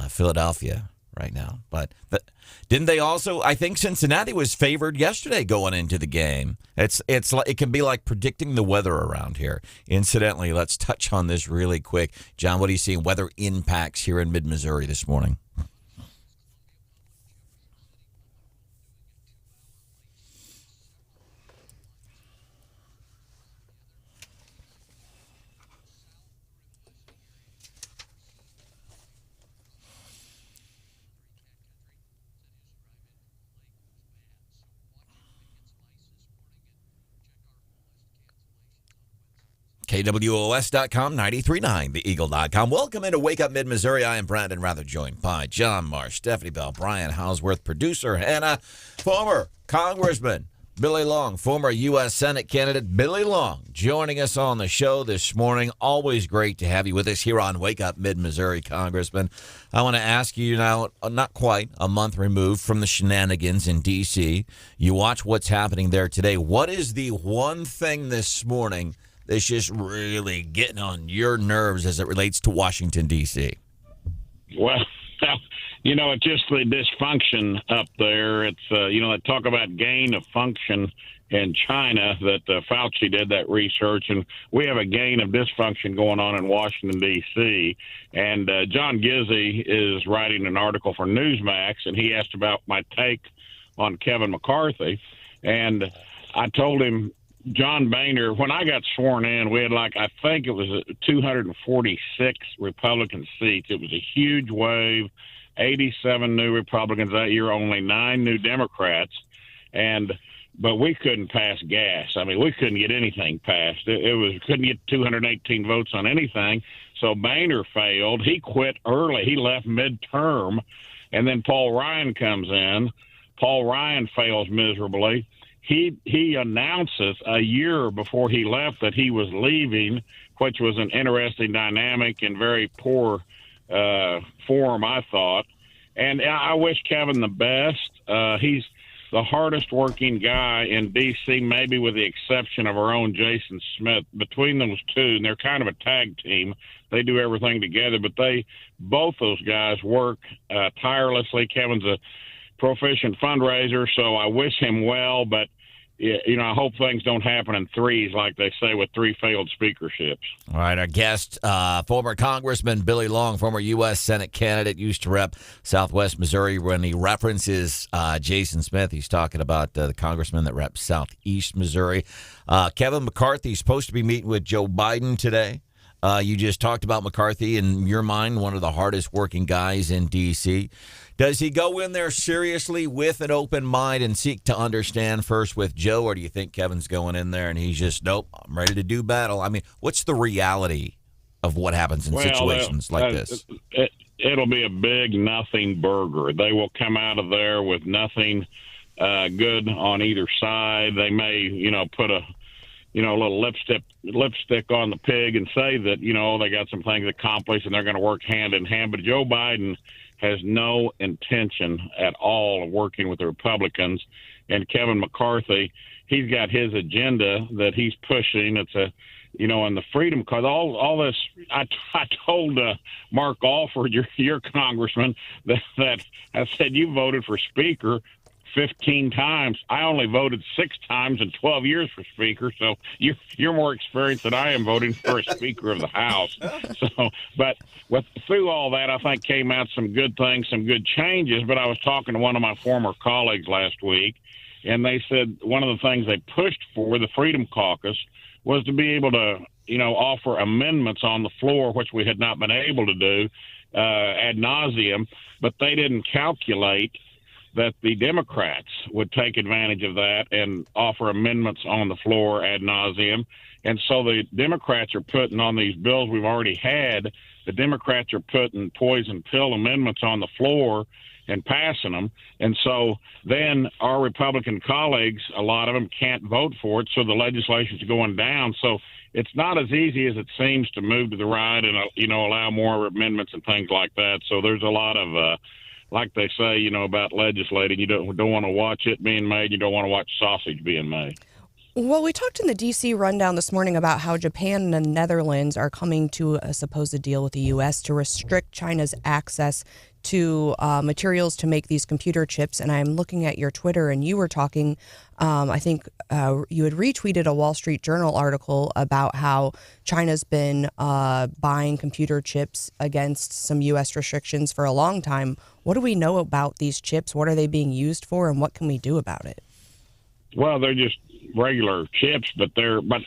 Philadelphia right now. But didn't they also? I think Cincinnati was favored yesterday going into the game. It's like, it can be like predicting the weather around here. Incidentally, let's touch on this really quick. John, what are you seeing weather impacts here in mid-Missouri this morning? KWOS.com, 93.9, TheEagle.com. Welcome into Wake Up Mid-Missouri. I am Branden Rathert, joined by John Marsh, Stephanie Bell, Brian Houseworth, producer Hannah, former Congressman Billy Long, former U.S. Senate candidate Billy Long, joining us on the show this morning. Always great to have you with us here on Wake Up Mid-Missouri, Congressman. I want to ask you now, not quite a month removed from the shenanigans in D.C., you watch what's happening there today. What is the one thing this morning that's just really getting on your nerves as it relates to Washington, D.C.? Well, it's just the dysfunction up there. It's, they talk about gain of function in China, that Fauci did that research, and we have a gain of dysfunction going on in Washington, D.C. And John Gizzi is writing an article for Newsmax, and he asked about my take on Kevin McCarthy. And I told him, John Boehner, when I got sworn in, we had I think it was 246 Republican seats. It was a huge wave, 87 new Republicans that year, only 9 new Democrats. But we couldn't pass gas. I mean, we couldn't get anything passed. Couldn't get 218 votes on anything. So Boehner failed. He quit early. He left midterm. And then Paul Ryan comes in. Paul Ryan fails miserably. He announces a year before he left that he was leaving, which was an interesting dynamic and very poor form, I thought. And I wish Kevin the best. He's the hardest working guy in D.C., maybe with the exception of our own Jason Smith. Between those two, and they're kind of a tag team. They do everything together, but both those guys work tirelessly. Kevin's a proficient fundraiser, so I wish him well, but I hope things don't happen in threes like they say with 3 failed speakerships. All right, our guest, former Congressman Billy Long, former U.S. Senate candidate, used to rep Southwest Missouri. When he references Jason Smith, he's talking about the congressman that reps Southeast Missouri. Kevin McCarthy is supposed to be meeting with Joe Biden today. You just talked about McCarthy, in your mind, one of the hardest working guys in D.C. Does he go in there seriously with an open mind and seek to understand first with Joe, or do you think Kevin's going in there and he's just, nope, I'm ready to do battle? I mean, what's the reality of what happens in situations like this? It'll be a big nothing burger. They will come out of there with nothing good on either side. They may, put a little lipstick on the pig and say that, they got some things accomplished and they're going to work hand in hand. But Joe Biden has no intention at all of working with the Republicans. And Kevin McCarthy, he's got his agenda that he's pushing. It's and the freedom cause, all this. I told Mark Alford, your congressman, that I said, you voted for speaker 15 times. I only voted 6 times in 12 years for speaker, so you're more experienced than I am voting for a speaker of the House. But through all that, I think came out some good things, some good changes. But I was talking to one of my former colleagues last week, and they said one of the things they pushed for, the Freedom Caucus, was to be able to offer amendments on the floor, which we had not been able to do ad nauseum, but they didn't calculate that the Democrats would take advantage of that and offer amendments on the floor ad nauseum. And so the Democrats are putting on these bills we've already had, the Democrats are putting poison pill amendments on the floor and passing them. And so then our Republican colleagues, a lot of them can't vote for it, so the legislation's going down. So it's not as easy as it seems to move to the right and, allow more amendments and things like that. So there's a lot of, like they say, about legislating, you don't want to watch it being made, you don't want to watch sausage being made. Well, we talked in the D.C. rundown this morning about how Japan and the Netherlands are coming to a supposed deal with the U.S. to restrict China's access to materials to make these computer chips. And I'm looking at your Twitter, and you were talking, I think you had retweeted a Wall Street Journal article about how China's been buying computer chips against some U.S. restrictions for a long time. What do we know about these chips? What are they being used for, and what can we do about it? Well, they're just regular chips, but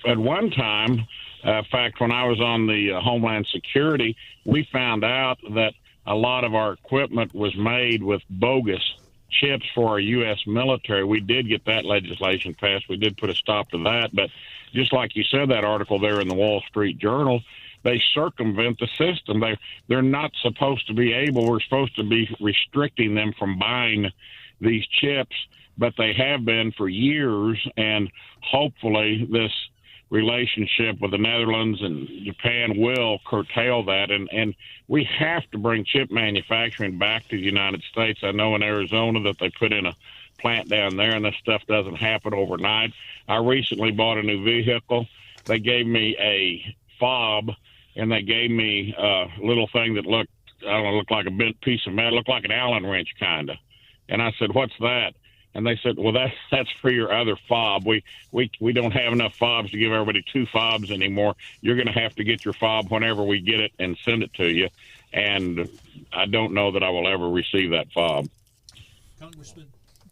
at one time, in fact, when I was on the Homeland Security, we found out that a lot of our equipment was made with bogus chips for our U.S. military. We did get that legislation passed. We did put a stop to that. But just like you said, that article there in the Wall Street Journal, they circumvent the system. They're not supposed to be able. We're supposed to be restricting them from buying these chips, but they have been for years, and hopefully this relationship with the Netherlands and Japan will curtail that. And we have to bring chip manufacturing back to the United States. I know in Arizona that they put in a plant down there, and this stuff doesn't happen overnight. I recently bought a new vehicle. They gave me a fob, and they gave me a little thing that looked like a bent piece of metal, looked like an Allen wrench kind of. And I said, "What's that?" And they said, "Well, that's for your other fob. We don't have enough fobs to give everybody 2 fobs anymore. You're going to have to get your fob whenever we get it and send it to you." And I don't know that I will ever receive that fob.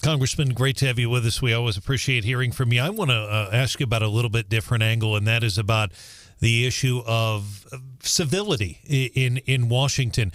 Congressman, great to have you with us. We always appreciate hearing from you. I want to ask you about a little bit different angle, and that is about the issue of civility in Washington.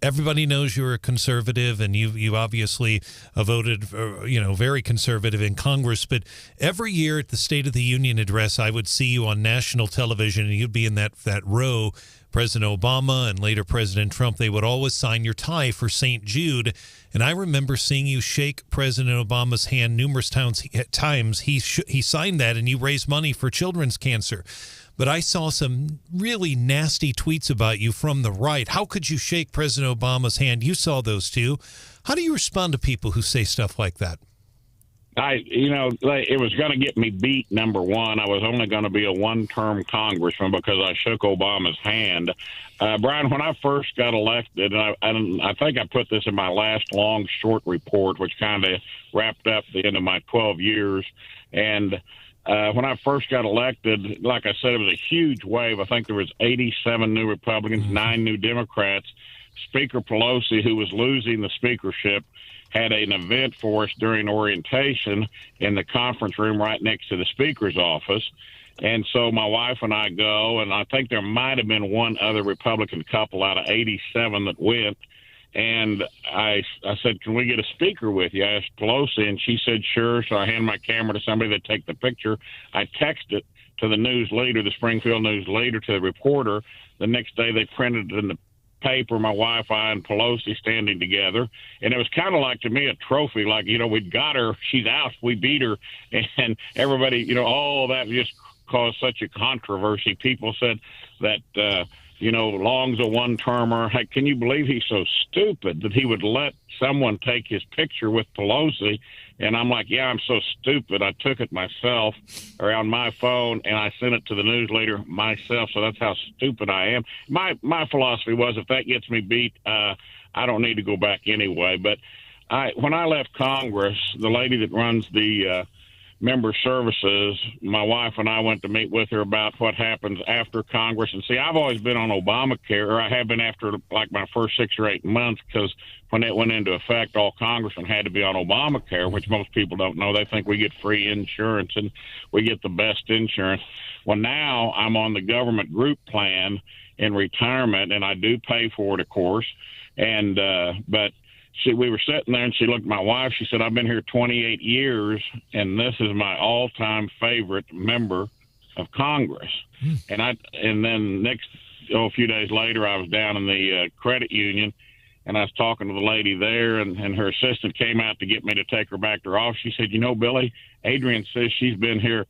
Everybody knows you're a conservative, and you obviously voted, very conservative in Congress. But every year at the State of the Union address, I would see you on national television, and you'd be in that row. President Obama and later President Trump, they would always sign your tie for St. Jude. And I remember seeing you shake President Obama's hand numerous times. He signed that, and you raised money for children's cancer. But I saw some really nasty tweets about you from the right. How could you shake President Obama's hand? You saw those too. How do you respond to people who say stuff like that? It was going to get me beat, number one. I was only going to be a one-term congressman because I shook Obama's hand. Brian, when I first got elected, and I think I put this in my last long, short report, which kind of wrapped up the end of my 12 years, and when I first got elected, like I said, it was a huge wave. I think there was 87 new Republicans, 9 new Democrats. Speaker Pelosi, who was losing the speakership, had an event for us during orientation in the conference room right next to the speaker's office. And so my wife and I go, and I think there might have been one other Republican couple out of 87 that went. And I said, "Can we get a speaker with you?" I asked Pelosi, and she said, "Sure." So I handed my camera to somebody to take the picture. I texted it to the news leader, the Springfield news leader, to the reporter. The next day they printed it in the paper, my wife, I, and Pelosi standing together. And it was kind of like, to me, a trophy. Like, we'd got her. She's out. We beat her. And everybody, that just caused such a controversy. People said that, Long's a one-termer. Heck, can you believe he's so stupid that he would let someone take his picture with Pelosi? And I'm like, yeah, I'm so stupid. I took it myself on my phone, and I sent it to the news leader myself. So that's how stupid I am. My philosophy was, if that gets me beat, I don't need to go back anyway. But when I left Congress, the lady that runs the member services, my wife and I went to meet with her about what happens after Congress. And see, I've always been on Obamacare, or I have been after like my first 6 or 8 months, because when it went into effect, all congressmen had to be on Obamacare, which most people don't know. They think we get free insurance and we get the best insurance. Well, now I'm on the government group plan in retirement, and I do pay for it, of course. And but we were sitting there, and she looked at my wife. She said, "I've been here 28 years, and this is my all-time favorite member of Congress." And then a few days later, I was down in the credit union, and I was talking to the lady there, and her assistant came out to get me to take her back to her office. She said, "You know, Billy, Adrian says she's been here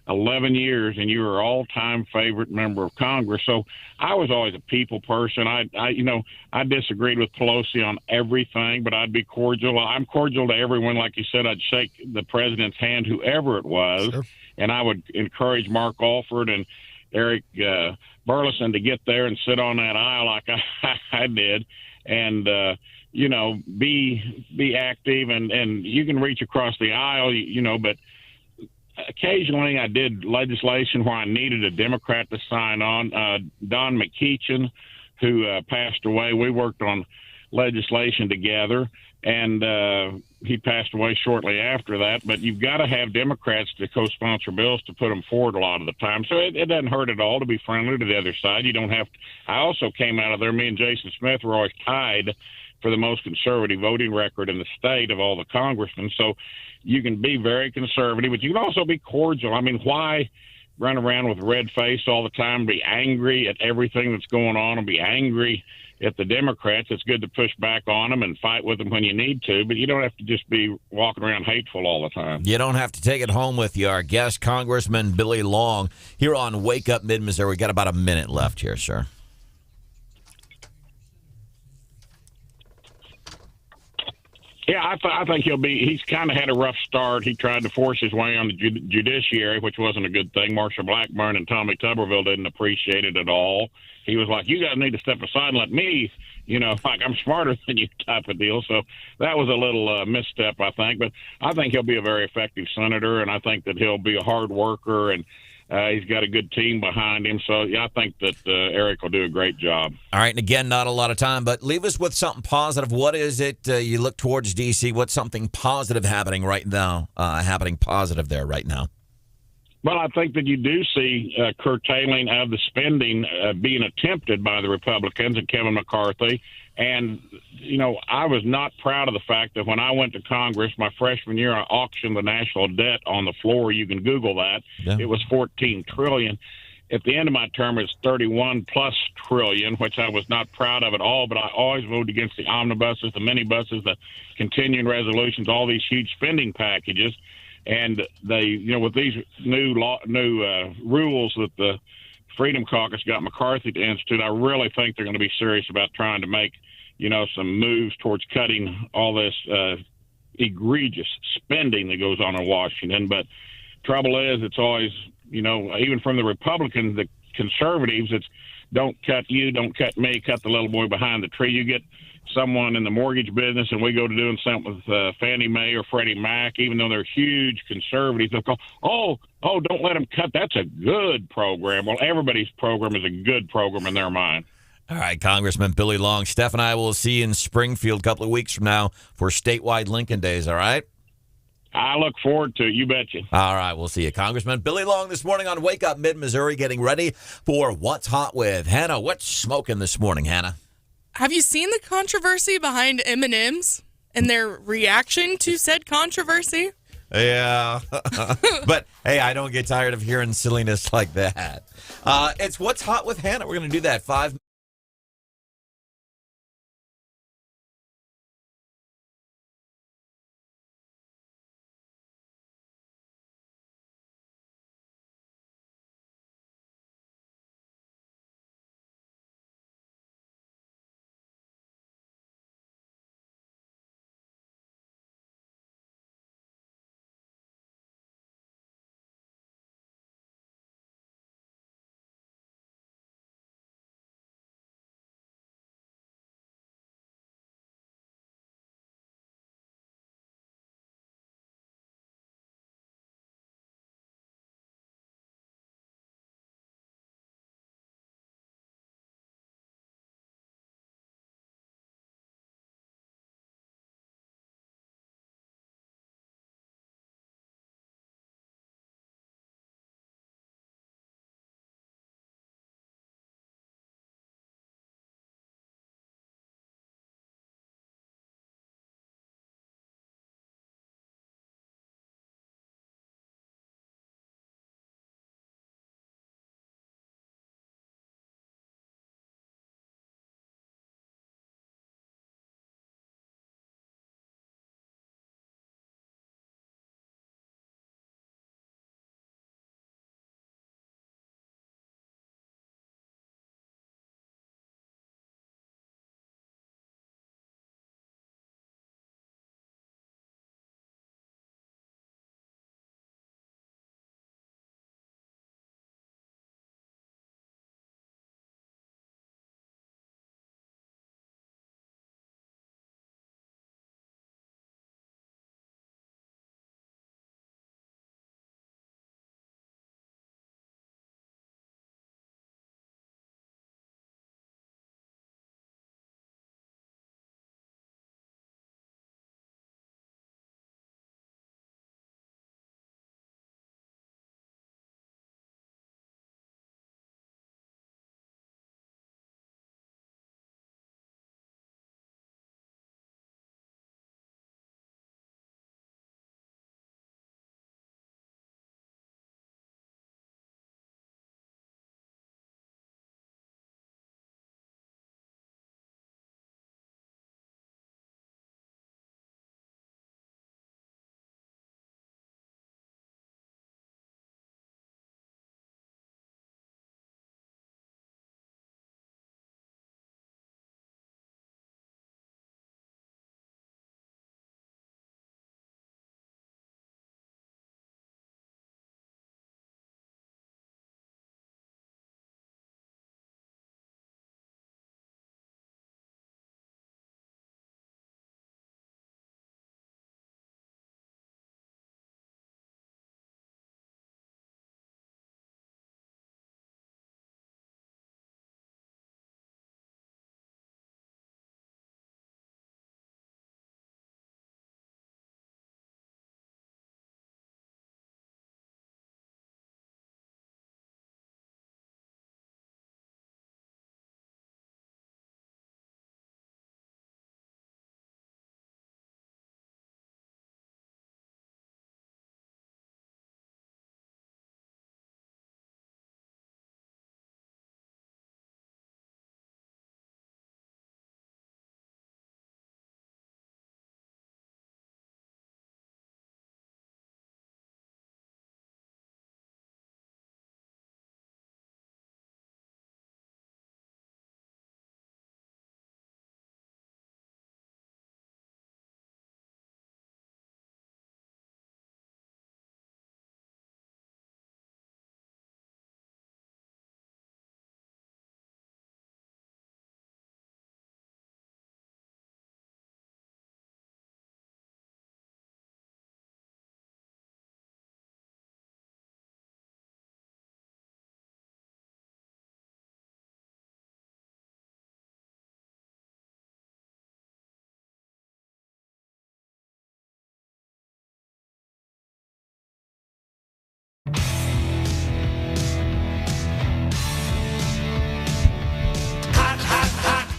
11 years, and you're her all-time favorite member of Congress." So I was always a people person. I disagreed with Pelosi on everything, but I'd be cordial. I'm cordial to everyone. Like you said, I'd shake the president's hand, whoever it was, and I would encourage Mark Alford and Eric Burleson to get there and sit on that aisle like I did, and be active, and you can reach across the aisle, but occasionally I did legislation where I needed a Democrat to sign on. Don McKeechin, who passed away, we worked on legislation together, and he passed away shortly after that. But you've got to have Democrats to co-sponsor bills to put them forward a lot of the time. So it doesn't hurt at all to be friendly to the other side. You don't have to. I also came out of there, me and Jason Smith were always tied for the most conservative voting record in the state of all the congressmen. So you can be very conservative, but you can also be cordial. I mean, why run around with a red face all the time, be angry at everything that's going on, and be angry at the Democrats? It's good to push back on them and fight with them when you need to, but you don't have to just be walking around hateful all the time. You don't have to take it home with you. Our guest, Congressman Billy Long, here on Wake Up Mid-Missouri. We got about a minute left here, sir. Yeah, I think he's kind of had a rough start. He tried to force his way on the judiciary, which wasn't a good thing. Marshall Blackburn and Tommy Tuberville didn't appreciate it at all. He was like, "You guys need to step aside and let me, like I'm smarter than you," type of deal. So that was a little misstep, I think. But I think he'll be a very effective senator, and I think that he'll be a hard worker, and he's got a good team behind him. So, yeah, I think that Eric will do a great job. All right, and again, not a lot of time, but leave us with something positive. What is it you look towards D.C.? What's something positive happening right now, positive there right now? Well, I think that you do see curtailing of the spending being attempted by the Republicans and Kevin McCarthy. And, I was not proud of the fact that when I went to Congress my freshman year, I auctioned the national debt on the floor. You can Google that. Yeah. It was $14 trillion. At the end of my term, it's $31+ trillion, which I was not proud of at all. But I always voted against the omnibuses, the minibuses, the continuing resolutions, all these huge spending packages. And they, with these new rules that the Freedom Caucus got McCarthy to institute, I really think they're going to be serious about trying to make, some moves towards cutting all this egregious spending that goes on in Washington. But trouble is, it's always, even from the Republicans, the conservatives, it's don't cut you, don't cut me, cut the little boy behind the tree. You get someone in the mortgage business and we go to doing something with Fannie Mae or Freddie Mac, even though they're huge conservatives, they'll go, oh, don't let them cut. That's a good program. Well, everybody's program is a good program in their mind. All right, Congressman Billy Long. Steph and I will see you in Springfield a couple of weeks from now for statewide Lincoln Days, all right? I look forward to it. You betcha. All right, we'll see you. Congressman Billy Long this morning on Wake Up Mid-Missouri, getting ready for What's Hot with Hannah. What's smoking this morning, Hannah? Have you seen the controversy behind M&M's and their reaction to said controversy? Yeah. But, hey, I don't get tired of hearing silliness like that. It's What's Hot with Hannah. We're going to do that 5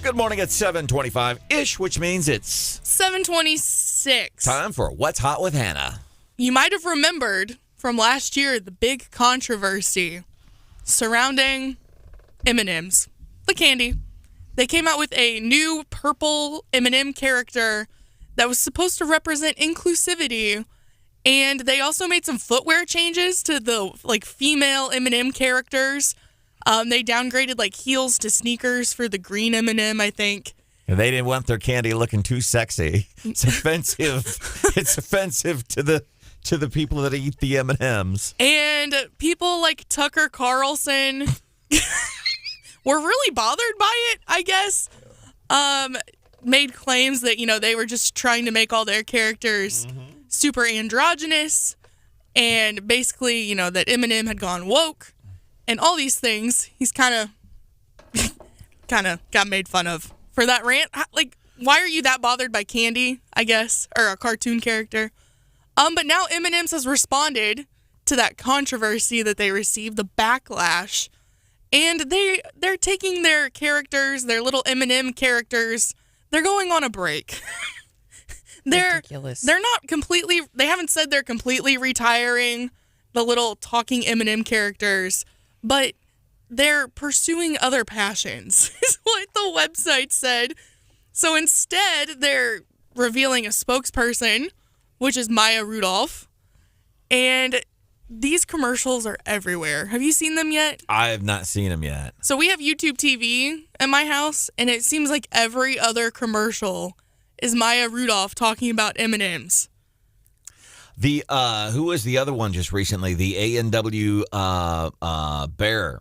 Good morning at 7:25-ish, which means it's 7:26. Time for What's Hot with Hannah. You might have remembered from last year the big controversy surrounding M&Ms, the candy. They came out with a new purple M&M character that was supposed to represent inclusivity, and they also made some footwear changes to the female M&M characters. They downgraded heels to sneakers for the green M&M, I think. And they didn't want their candy looking too sexy. It's offensive. It's offensive to the people that eat the M&Ms. And people like Tucker Carlson were really bothered by it, I guess. Made claims that, they were just trying to make all their characters super androgynous. And basically, that Eminem had gone woke and all these things. He's kind of got made fun of for that rant. Why are you that bothered by candy, I guess, or a cartoon character? But now M&M's has responded to that controversy that they received, the backlash. And they're taking their characters, their little M&M characters, they're going on a break. Ridiculous. They're not completely, they haven't said they're completely retiring the little talking M&M characters, but they're pursuing other passions, is what the website said. So instead, they're revealing a spokesperson, which is Maya Rudolph, and these commercials are everywhere. Have you seen them yet? I have not seen them yet. So we have YouTube TV at my house, and it seems like every other commercial is Maya Rudolph talking about M&Ms. The who was the other one just recently? The A&W Bear.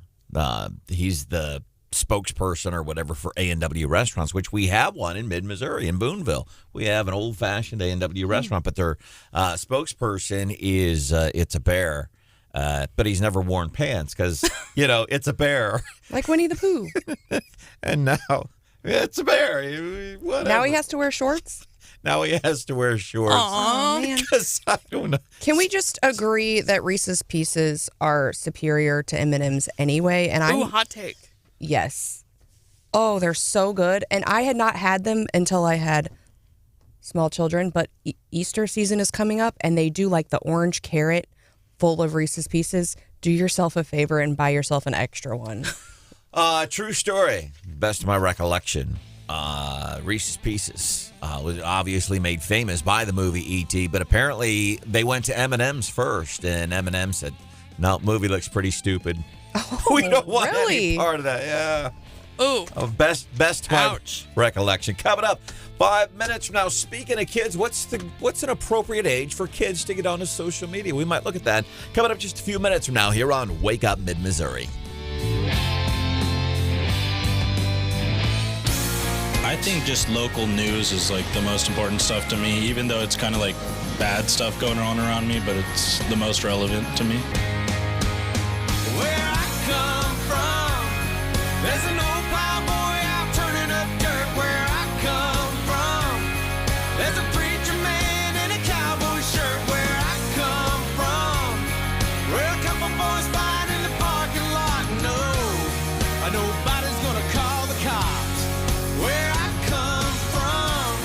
He's the spokesperson or whatever for A&W restaurants, which we have one in mid-Missouri in Boonville. We have an old-fashioned A&W restaurant, but their spokesperson is it's a bear, but he's never worn pants because, it's a bear. Like Winnie the Pooh. And now it's a bear. Whatever. Now he has to wear shorts? Now he has to wear shorts. Aw, man. Because I don't know. Can we just agree that Reese's Pieces are superior to M&M's anyway? And Ooh, hot take. Yes. Oh, they're so good. And I had not had them until I had small children, but Easter season is coming up, and they do the orange carrot full of Reese's Pieces. Do yourself a favor and buy yourself an extra one. True story. Best of my recollection. Reese's Pieces was obviously made famous by the movie E.T., but apparently they went to M&M's first, and M&M said, no, movie looks pretty stupid. Oh, we don't want really? any part of that. Yeah. Ooh. Best of my recollection. Coming up 5 minutes from now, speaking of kids, what's an appropriate age for kids to get onto social media? We might look at that. Coming up just a few minutes from now here on Wake Up Mid-Missouri. I think just local news is the most important stuff to me, even though it's kind of bad stuff going on around me, but it's the most relevant to me. Where I come from, there's an old plowboy out turning up dirt. Where I come from, there's a preacher man in a cowboy shirt. Where I come from, where a couple boys fight in the parking lot. No, nobody's gonna call the cops. Where I come from,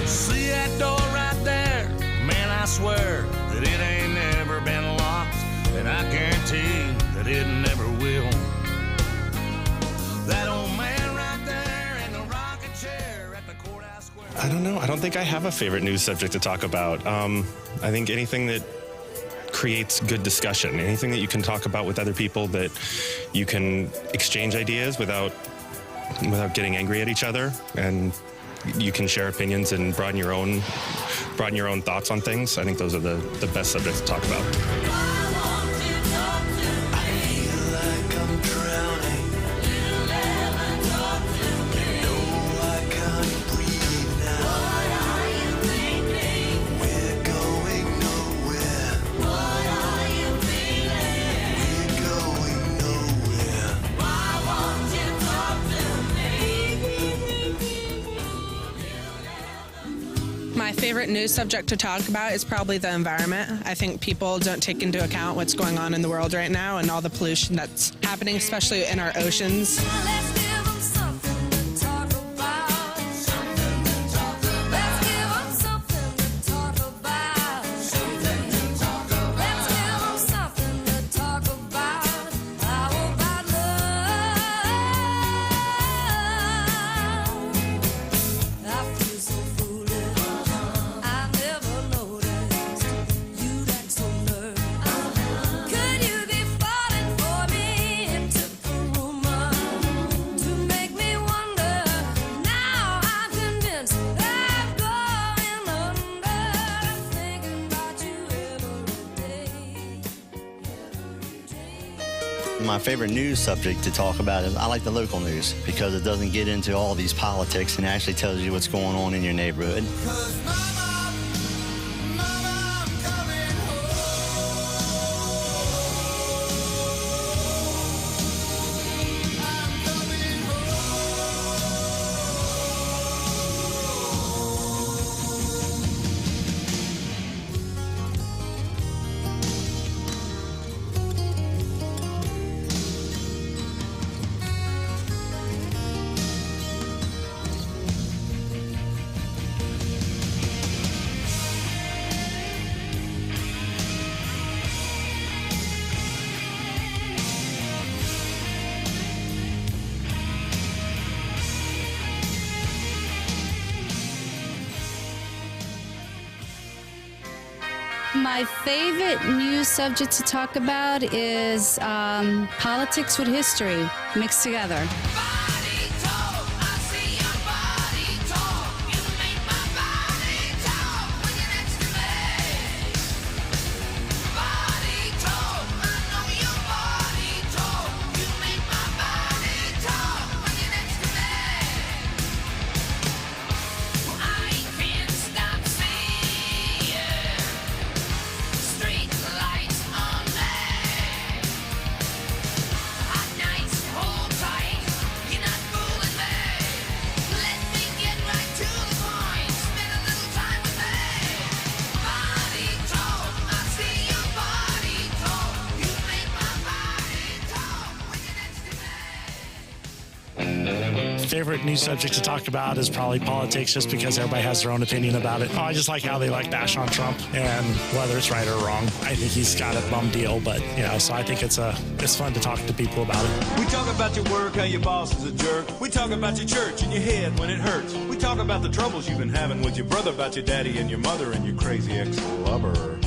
see that door right there? Man, I swear that it ain't never been locked, and I guarantee that it never will. That old man right there in the rocking chair at the courthouse square. I don't know. I don't think I have a favorite news subject to talk about. I think anything that creates good discussion, anything that you can talk about with other people, that you can exchange ideas without getting angry at each other, and you can share opinions and broaden your own thoughts on things. I think those are the best subjects to talk about. My favorite news subject to talk about is probably the environment. I think people don't take into account what's going on in the world right now and all the pollution that's happening, especially in our oceans. My favorite news subject to talk about is I like the local news because it doesn't get into all these politics and actually tells you what's going on in your neighborhood. My favorite news subject to talk about is politics with history mixed together. Favorite news subject to talk about is probably politics, just because everybody has their own opinion about it. I just like how they like bash on Trump, and whether it's right or wrong, I think he's got a bum deal. But so I think it's fun to talk to people about it. We talk about your work, how your boss is a jerk. We talk about your church and your head when it hurts. We talk about the troubles you've been having with your brother, about your daddy and your mother and your crazy ex-lover.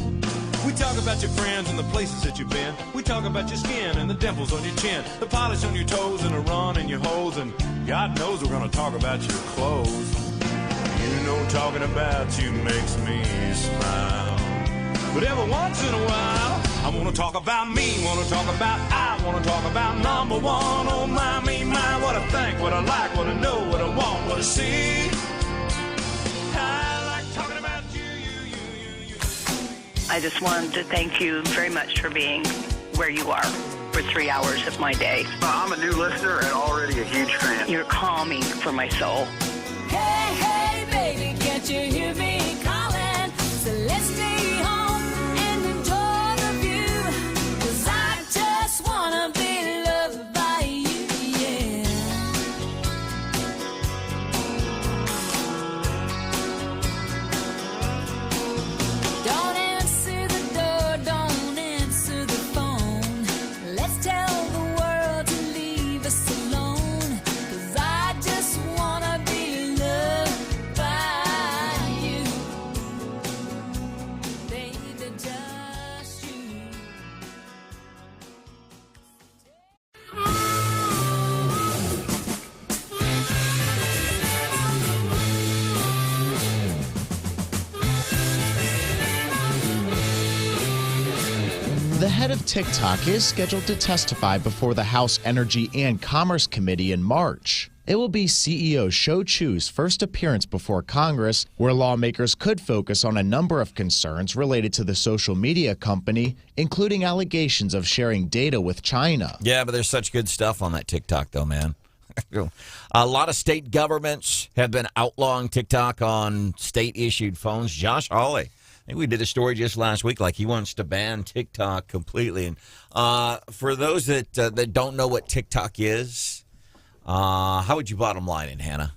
We talk about your friends and the places that you've been. We talk about your skin and the dimples on your chin, the polish on your toes and the run in your hose, and God knows we're gonna talk about your clothes. You know talking about you makes me smile. But every once in a while, I wanna talk about me, I wanna talk about number one. Oh my, me, my, what I think, what I like, what I know, what I want, what I see. I like talking about you. I just wanted to thank you very much for being where you are for 3 hours of my day. I'm a new listener and already a huge fan. You're calming for my soul. Hey, hey, baby, can't you hear me calling? So let's stay home and enjoy the view. 'Cause I just wanna be loved by you, yeah. Don't answer the door, don't answer the phone. Let's tell the world to leave us alone. 'Cause I just wanna be loved by you. Baby, just you. The head of TikTok is scheduled to testify before the House Energy and Commerce Committee in March. It will be CEO Shou Chu's first appearance before Congress, where lawmakers could focus on a number of concerns related to the social media company, including allegations of sharing data with China. Yeah, but there's such good stuff on that TikTok, though, man. A lot of state governments have been outlawing TikTok on state-issued phones. Josh Hawley, I think we did a story just last week, like he wants to ban TikTok completely. And for those that don't know what TikTok is, how would you bottom line it, Hannah?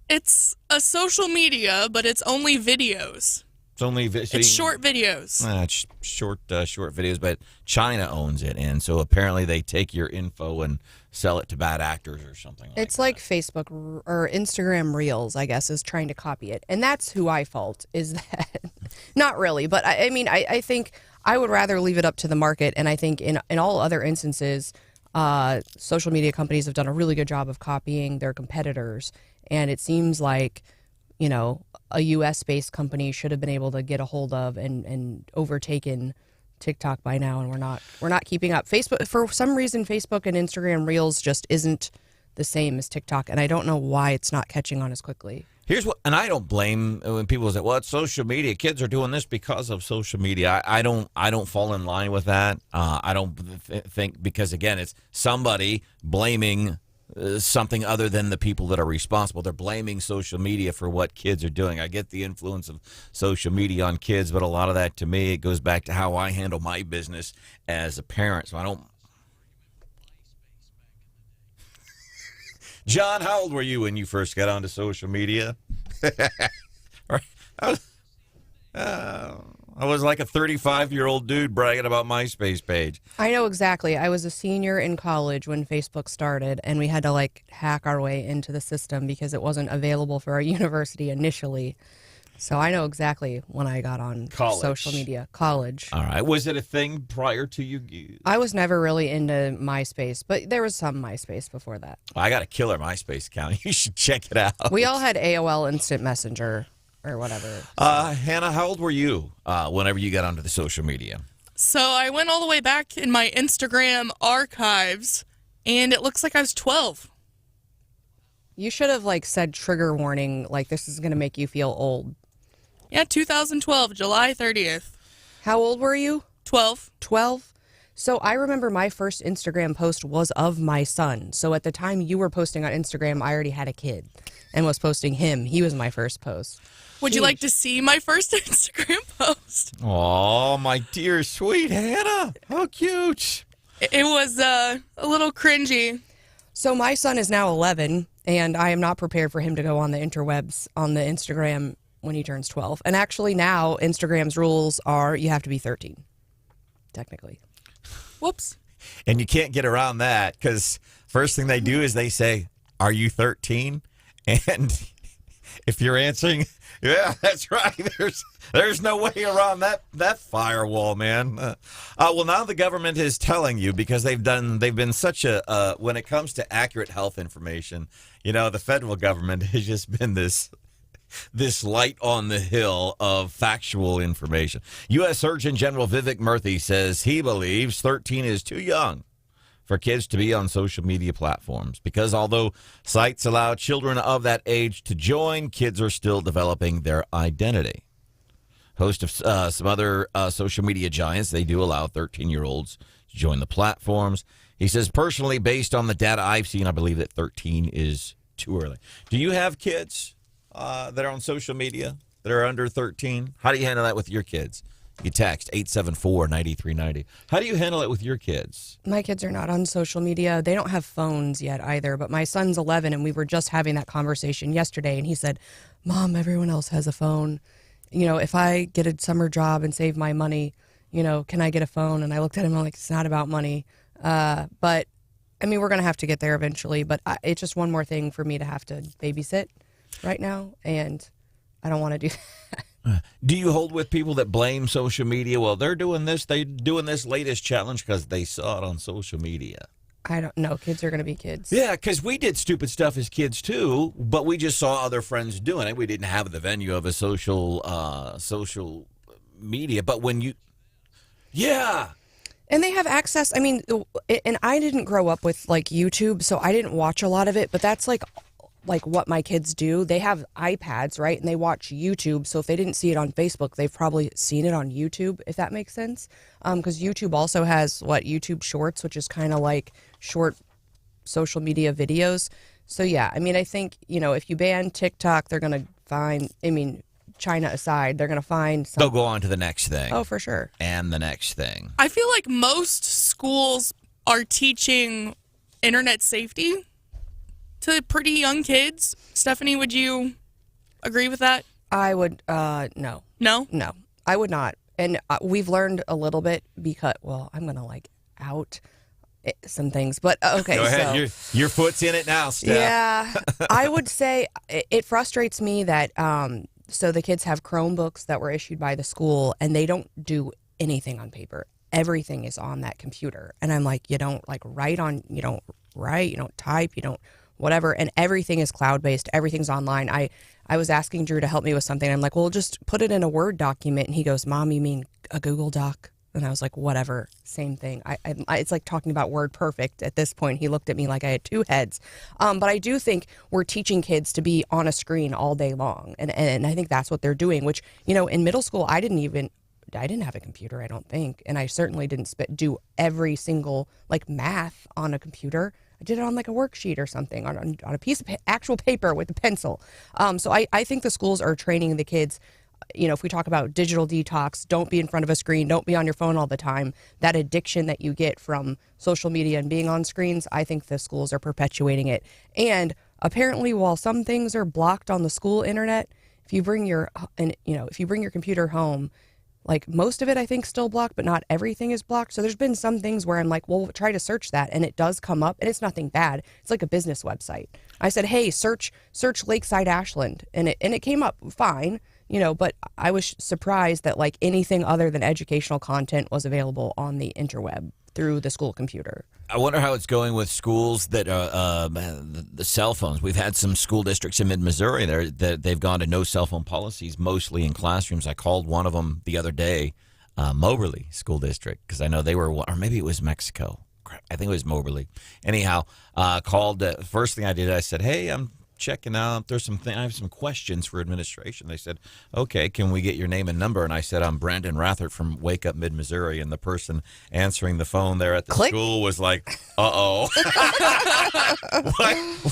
It's a social media, but it's only videos. It's short videos. It's short videos, but China owns it, and so apparently they take your info and sell it to bad actors or something. It's like Facebook or Instagram Reels, I guess, is trying to copy it, and that's who I fault. Is that not really? But I mean, I think I would rather leave it up to the market, and I think in all other instances, social media companies have done a really good job of copying their competitors, and it seems like, you know, a U.S.-based company should have been able to get a hold of and overtaken TikTok by now, and we're not keeping up. Facebook, for some reason, Facebook and Instagram Reels just isn't the same as TikTok, and I don't know why it's not catching on as quickly. Here's what, and I don't blame when people say, "Well, it's social media. Kids are doing this because of social media." I don't fall in line with that. I don't think, because again, it's somebody blaming something other than the people that are responsible. They're blaming social media for what kids are doing. I get the influence of social media on kids, but a lot of that, to me, it goes back to how I handle my business as a parent. So I don't. John, how old were you when you first got onto social media? I was like a 35-year-old dude bragging about MySpace page. I know exactly. I was a senior in college when Facebook started, and we had to like hack our way into the system because it wasn't available for our university initially. So I know exactly when I got on social media. College. All right. Was it a thing prior to you? I was never really into MySpace, but there was some MySpace before that. I got a killer MySpace account. You should check it out. We all had AOL Instant Messenger or whatever. Hannah, how old were you whenever you got onto the social media? So I went all the way back in my Instagram archives, and it looks like I was 12. You should have like said trigger warning, like this is going to make you feel old. Yeah, 2012, July 30th. How old were you? 12. 12? So I remember my first Instagram post was of my son. So at the time you were posting on Instagram, I already had a kid and was posting him. He was my first post. Would you like to see my first Instagram post? Oh, my dear sweet Hannah. How cute. It was a little cringy. So my son is now 11, and I am not prepared for him to go on the interwebs on the Instagram when he turns 12. And actually now Instagram's rules are you have to be 13, technically. Whoops. And you can't get around that because first thing they do is they say, "Are you 13?" And if you're answering, yeah, that's right. There's no way around that firewall, man. Well, now the government is telling you, because they've been such a when it comes to accurate health information, you know, the federal government has just been this light on the hill of factual information. U.S. Surgeon General Vivek Murthy says he believes 13 is too young for kids to be on social media platforms because although sites allow children of that age to join, kids are still developing their identity. Host of some other social media giants, they do allow 13-year-olds to join the platforms. He says, personally, based on the data I've seen, I believe that 13 is too early. Do you have kids that are on social media that are under 13? How do you handle that with your kids? You text 874-9390. How do you handle it with your kids? My kids are not on social media. They don't have phones yet either, but my son's 11, and we were just having that conversation yesterday, and he said, Mom, everyone else has a phone. You know, if I get a summer job and save my money, you know, can I get a phone? And I looked at him, I'm like, it's not about money. But, I mean, we're going to have to get there eventually, but it's just one more thing for me to have to babysit right now, and I don't want to do that. Do you hold with people that blame social media? Well, they're doing this latest challenge because they saw it on social media. I don't know. Kids are going to be kids. Yeah, because we did stupid stuff as kids too, but we just saw other friends doing it. We didn't have the venue of a social media, but when you, yeah. And they have access. I mean, and I didn't grow up with like YouTube, so I didn't watch a lot of it, but that's like what my kids do. They have iPads, right? And they watch YouTube. So if they didn't see it on Facebook, they've probably seen it on YouTube, if that makes sense. Because YouTube also has YouTube Shorts, which is kind of like short social media videos. So, yeah, I mean, I think, if you ban TikTok, they're going to find, China aside, they're going to find They'll go on to the next thing. Oh, for sure. And the next thing. I feel like most schools are teaching internet safety to pretty young kids. Stephanie, would you agree with that? I would, no. No? No, I would not. And we've learned a little bit because, I'm going to out some things, but okay. Go ahead. So, your foot's in it now, Steph. Yeah, I would say it frustrates me that, so the kids have Chromebooks that were issued by the school and they don't do anything on paper. Everything is on that computer. And I'm like, you don't write, you don't type, you don't whatever. And everything is cloud-based. Everything's online. I was asking Drew to help me with something. I'm like, well, just put it in a Word document. And he goes, Mom, you mean a Google Doc? And I was like, whatever, same thing. It's like talking about WordPerfect at this point. He looked at me like I had two heads. But I do think we're teaching kids to be on a screen all day long. And I think that's what they're doing, which, in middle school, I didn't have a computer, I don't think. And I certainly didn't do every single math on a computer. I did it on a worksheet or something on a piece of actual paper with a pencil. So I think the schools are training the kids. If we talk about digital detox, don't be in front of a screen, don't be on your phone all the time. That addiction that you get from social media and being on screens, I think the schools are perpetuating it. And apparently, while some things are blocked on the school internet, if you bring your computer home, most of it I think still blocked, but not everything is blocked. So there's been some things where I'm like, well, try to search that, and it does come up, and it's nothing bad. It's like a business website. I said, hey, search Lakeside Ashland, and it came up fine. But I was surprised that anything other than educational content was available on the interweb through the school computer. I wonder how it's going with schools that are the cell phones. We've had some school districts in mid-Missouri that they've gone to no cell phone policies, mostly in classrooms. I called one of them the other day, Moberly School District, because I know they were, or maybe it was Mexico. I think it was Moberly. Anyhow, called. First thing I did, I said, hey, I'm checking out. I have some questions for administration. They said, okay, can we get your name and number? And I said, I'm Branden Rathert from Wake Up Mid-Missouri. And the person answering the phone there at the school was like, uh-oh.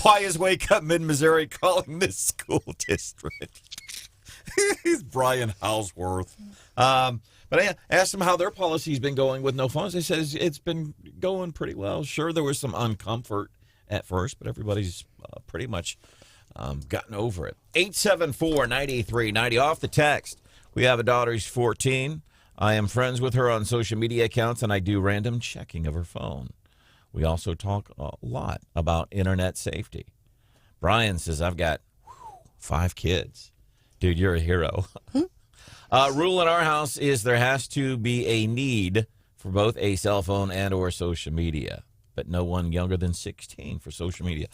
Why is Wake Up Mid-Missouri calling this school district? He's Brian Houseworth. But I asked them how their policy's been going with no phones. They said it's been going pretty well. Sure, there was some uncomfort at first, but everybody's pretty much gotten over it. 874-9390 off the text. We have a daughter who's 14. I am friends with her on social media accounts, and I do random checking of her phone. We also talk a lot about internet safety. Brian says, I've got 5 kids. Dude, you're a hero. Rule in our house is there has to be a need for both a cell phone and or social media, but no one younger than 16 for social media.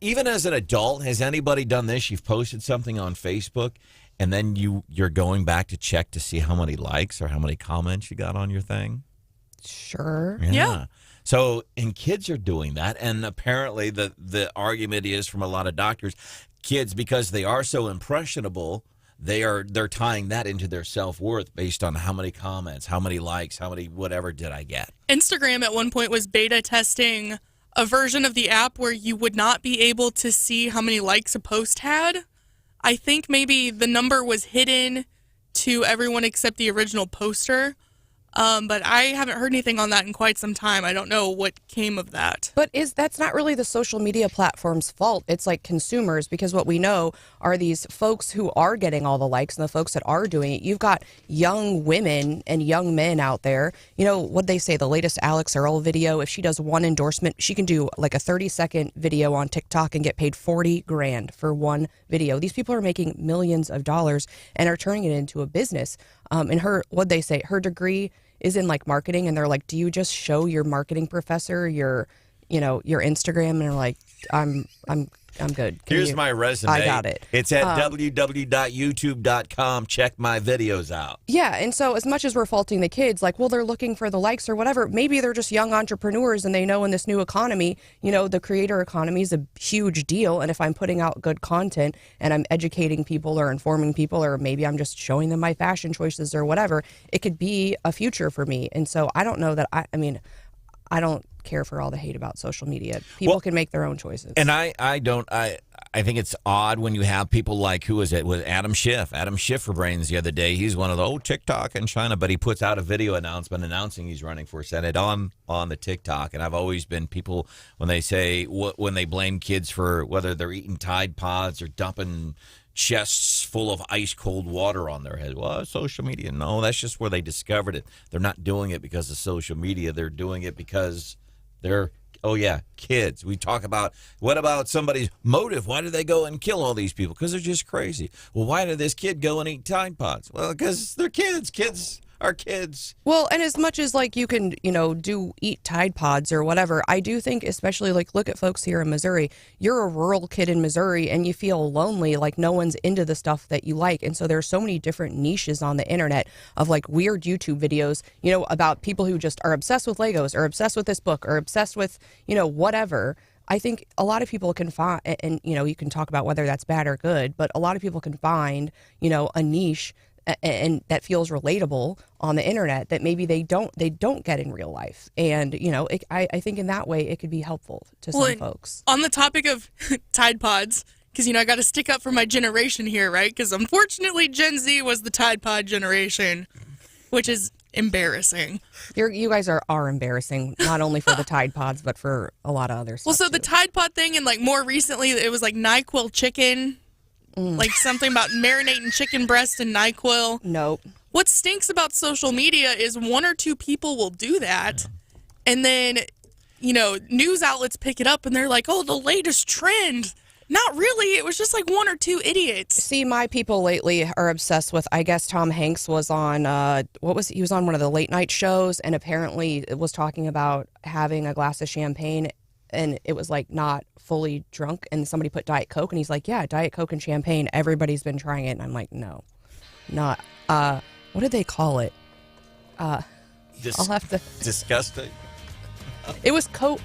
Even as an adult, has anybody done this? You've posted something on Facebook, and then you're going back to check to see how many likes or how many comments you got on your thing? Sure. Yeah. So, and kids are doing that, and apparently the argument is from a lot of doctors, kids, because they are so impressionable, they're tying that into their self-worth based on how many comments, how many likes, how many whatever did I get. Instagram at one point was beta testing a version of the app where you would not be able to see how many likes a post had. I think maybe the number was hidden to everyone except the original poster. But I haven't heard anything on that in quite some time. I don't know what came of that. But that's not really the social media platform's fault. It's like consumers, because what we know are these folks who are getting all the likes and the folks that are doing it. You've got young women and young men out there. What they say, the latest Alex Earl video, if she does one endorsement, she can do like a 30-second video on TikTok and get paid $40,000 for one video. These people are making millions of dollars and are turning it into a business. And what'd they say? Her degree is in marketing, and they're like, do you just show your marketing professor your Instagram? And they're like, I'm good. Here's my resume. I got it. It's at www.youtube.com. Check my videos out. Yeah, and so as much as we're faulting the kids, they're looking for the likes or whatever, maybe they're just young entrepreneurs and they know in this new economy, the creator economy is a huge deal. And if I'm putting out good content and I'm educating people or informing people, or maybe I'm just showing them my fashion choices or whatever, it could be a future for me. And so I don't know that I don't care for all the hate about social media. People can make their own choices. And I think it's odd when you have people like, who was it? Was Adam Schiff? Adam Schiff for Brains the other day. He's one of the TikTok in China, but he puts out a video announcement announcing he's running for Senate on the TikTok. And I've always been people when they say when they blame kids for whether they're eating Tide Pods or dumping chests full of ice cold water on their head. Well, social media. No, that's just where they discovered it. They're not doing it because of social media. They're doing it because they're kids. We talk about, what about somebody's motive? Why did they go and kill all these people? Because they're just crazy. Well, why did this kid go and eat Tide Pods? Well, because they're kids. Kids are kids. Well, and as much as like you can, eat Tide Pods or whatever, I do think, especially like look at folks here in Missouri. You're a rural kid in Missouri and you feel lonely, like no one's into the stuff that you like. And so there's so many different niches on the internet of like weird YouTube videos, about people who just are obsessed with Legos or obsessed with this book or obsessed with, whatever. I think a lot of people can find, and you can talk about whether that's bad or good, but a lot of people can find, a niche and that feels relatable on the internet that maybe they don't get in real life. And, I think in that way it could be helpful to some folks. On the topic of Tide Pods, because, I got to stick up for my generation here, right? Because unfortunately Gen Z was the Tide Pod generation, which is embarrassing. You guys are embarrassing, not only for the Tide Pods, but for a lot of other stuff. Well, so the Tide Pod thing, and like more recently it was like NyQuil chicken. Like something about marinating chicken breast in NyQuil. Nope. What stinks about social media is one or two people will do that, and then, news outlets pick it up and they're like, oh, the latest trend. Not really. It was just like one or two idiots. See, my people lately are obsessed with, I guess Tom Hanks was on, he was on one of the late night shows and apparently was talking about having a glass of champagne and it was like not fully drunk and somebody put Diet Coke and he's like, yeah, Diet Coke and champagne. Everybody's been trying it. And I'm like, no, not, what did they call it? I'll have to. Disgusting. It was Coke.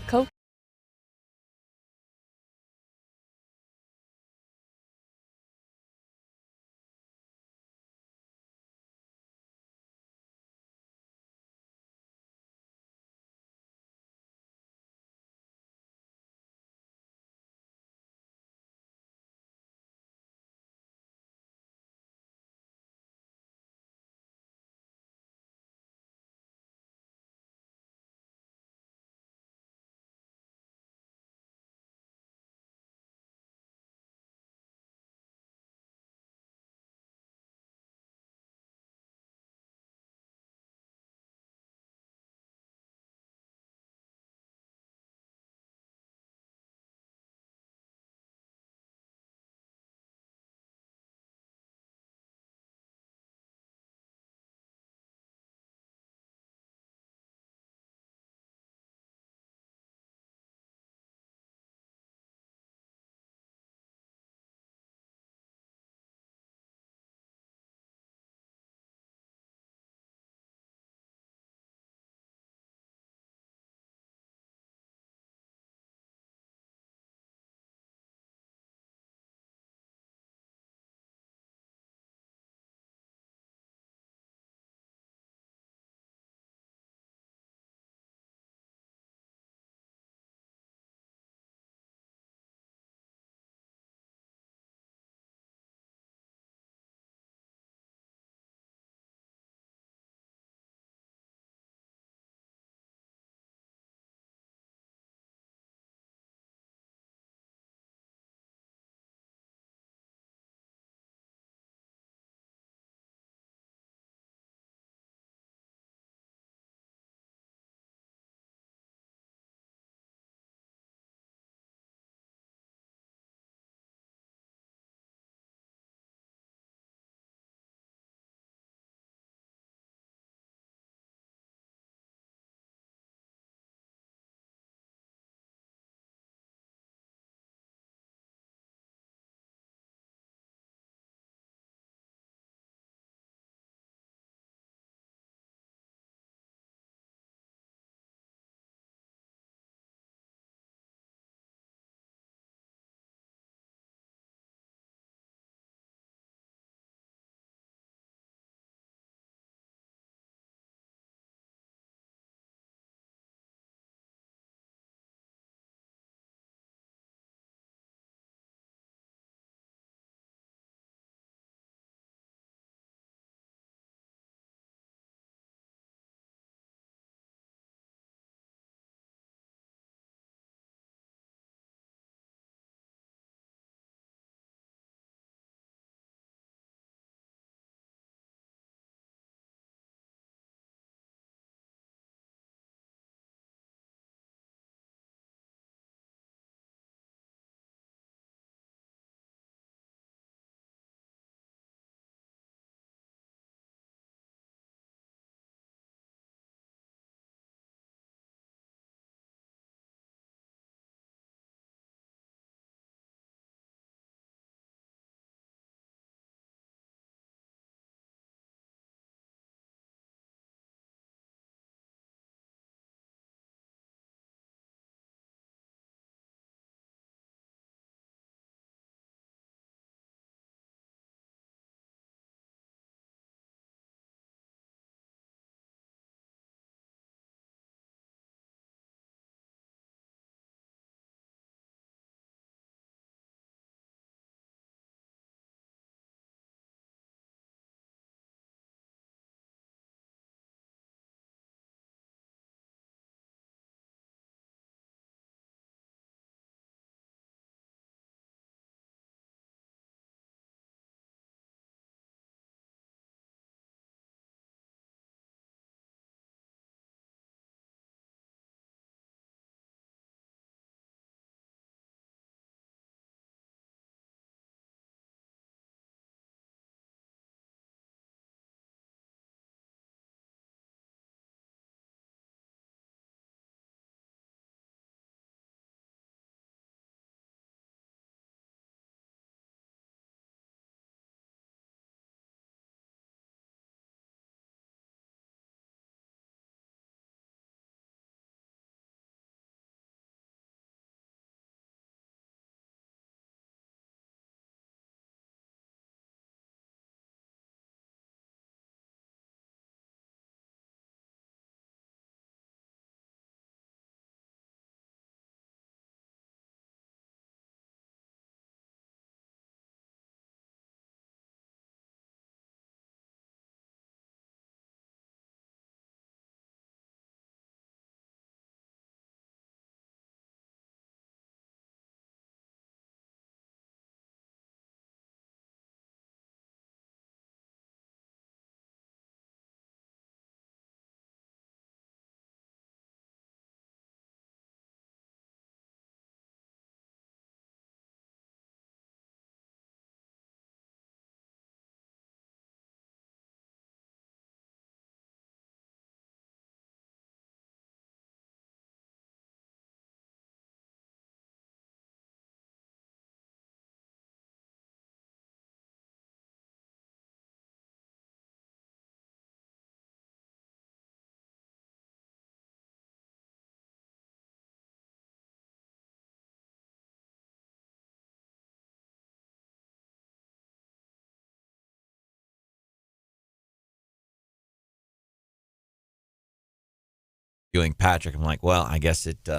interviewing Patrick. I'm like, well, I guess it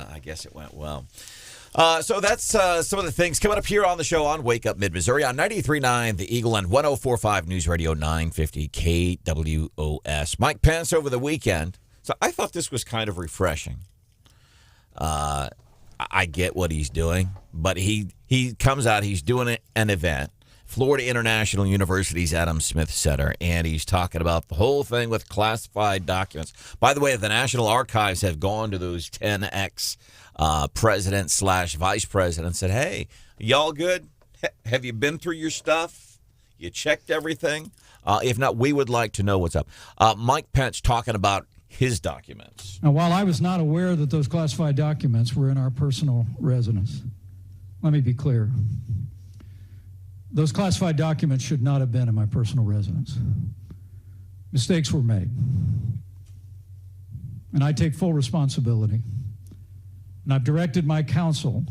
went well. So that's some of the things coming up here on the show on Wake Up Mid-Missouri on 93.9 The Eagle and 104.5 News Radio 950 KWOS. Mike Pence over the weekend. So I thought this was kind of refreshing. I get what he's doing, but he comes out, he's doing an event, Florida International University's Adam Smith Center, and he's talking about the whole thing with classified documents. By the way, the National Archives have gone to those 10X president/vice president and said, hey, y'all good? Have you been through your stuff? You checked everything? If not, we would like to know what's up. Mike Pence talking about his documents. Now, while I was not aware that those classified documents were in our personal residence, let me be clear. Those classified documents should not have been in my personal residence. Mistakes were made. And I take full responsibility. And I've directed my counsel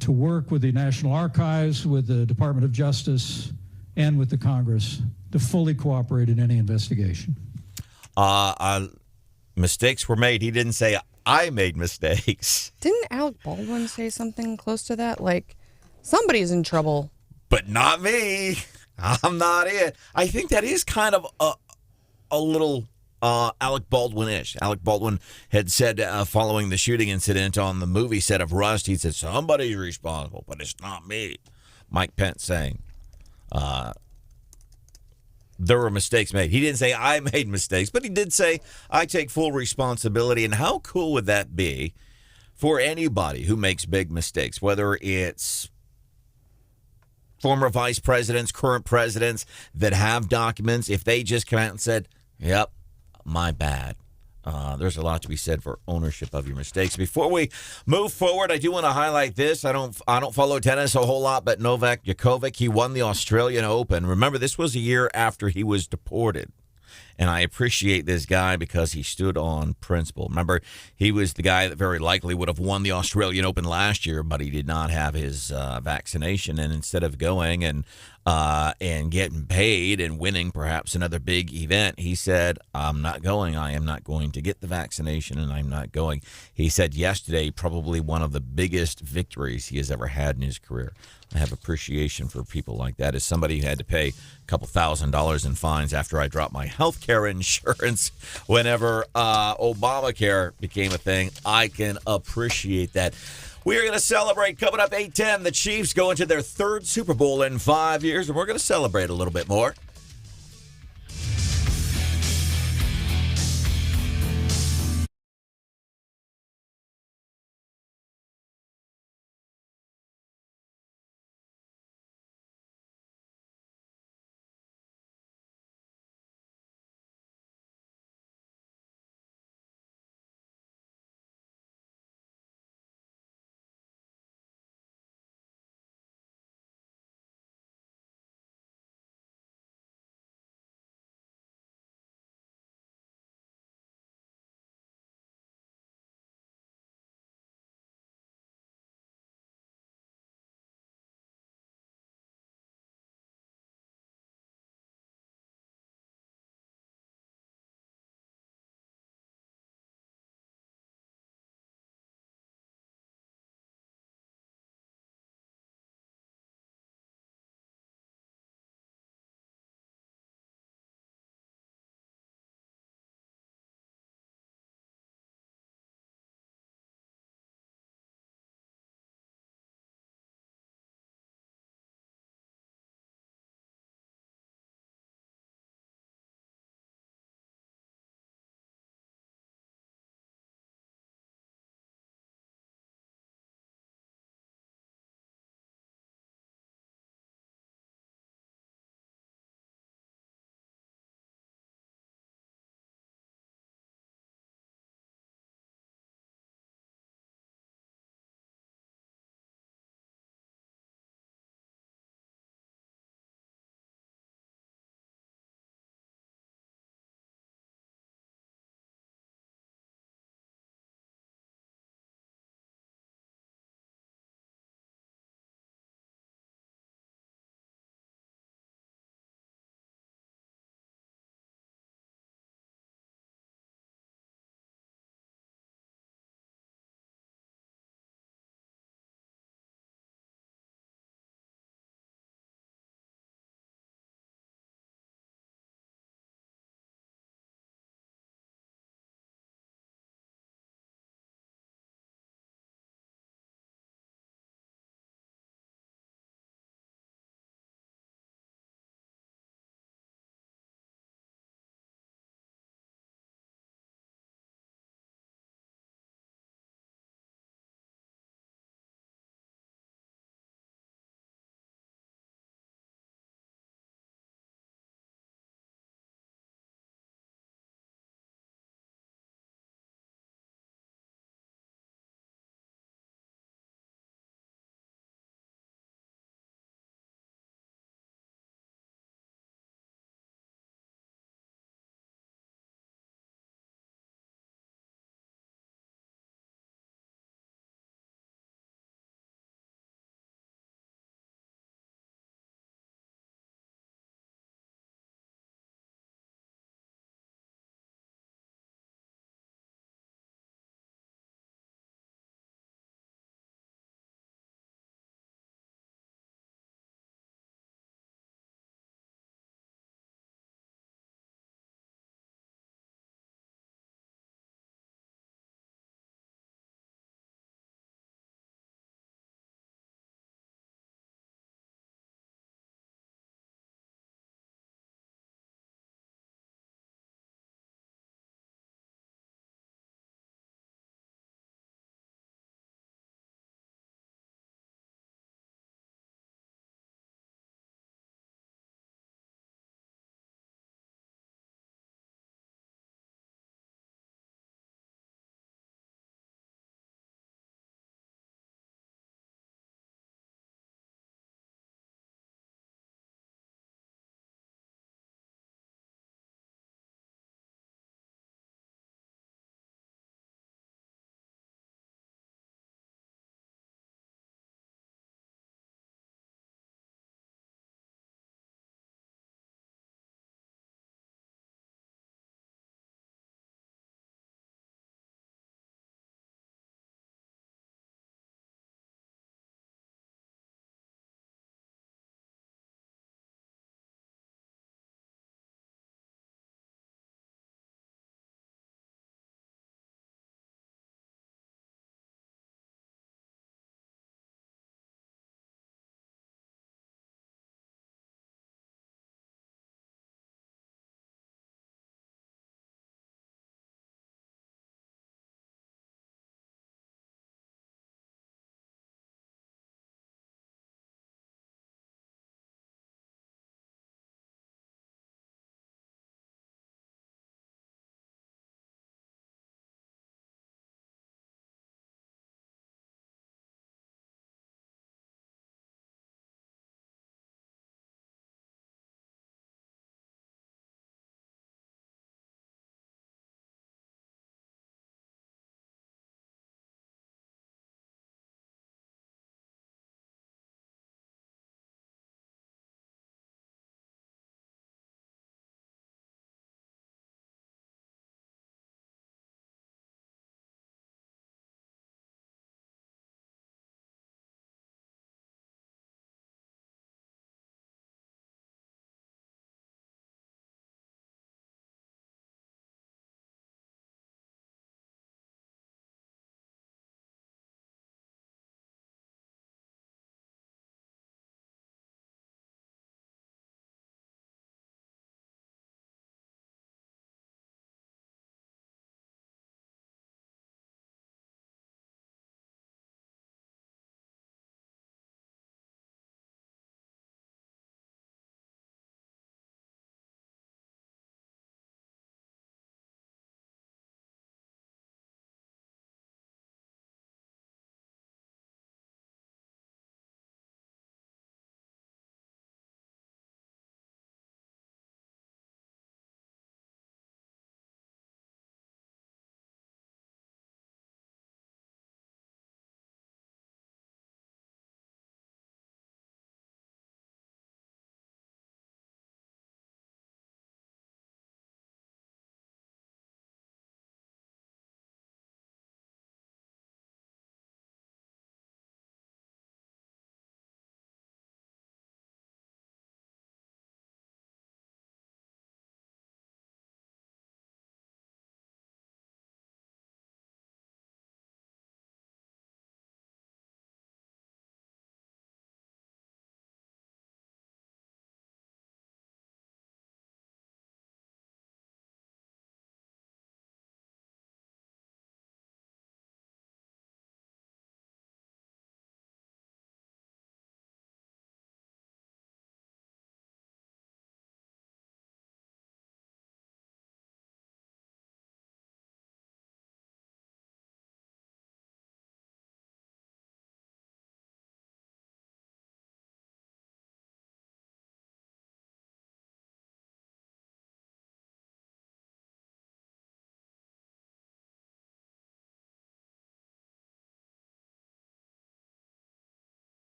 to work with the National Archives, with the Department of Justice, and with the Congress to fully cooperate in any investigation. Mistakes were made. He didn't say, I made mistakes. Didn't Alec Baldwin say something close to that? Like, somebody's in trouble. But not me. I'm not it. I think that is kind of a little Alec Baldwin-ish. Alec Baldwin had said following the shooting incident on the movie set of Rust, he said, somebody's responsible, but it's not me. Mike Pence saying there were mistakes made. He didn't say I made mistakes, but he did say I take full responsibility. And how cool would that be for anybody who makes big mistakes, whether it's former vice presidents, current presidents that have documents, if they just come out and said, yep, my bad. There's a lot to be said for ownership of your mistakes. Before we move forward, I do want to highlight this. I don't follow tennis a whole lot, but Novak Djokovic, he won the Australian Open. Remember, this was a year after he was deported. And I appreciate this guy because he stood on principle. Remember, he was the guy that very likely would have won the Australian Open last year, but he did not have his vaccination. And instead of going and getting paid and winning perhaps another big event, he said, I'm not going. I am not going to get the vaccination, and I'm not going. He said yesterday probably one of the biggest victories he has ever had in his career. I have appreciation for people like that. As somebody who had to pay a couple $1,000s in fines after I dropped my health care insurance whenever Obamacare became a thing, I can appreciate that. We are going to celebrate coming up 8:10. The Chiefs go into their third Super Bowl in 5 years, and we're going to celebrate a little bit more.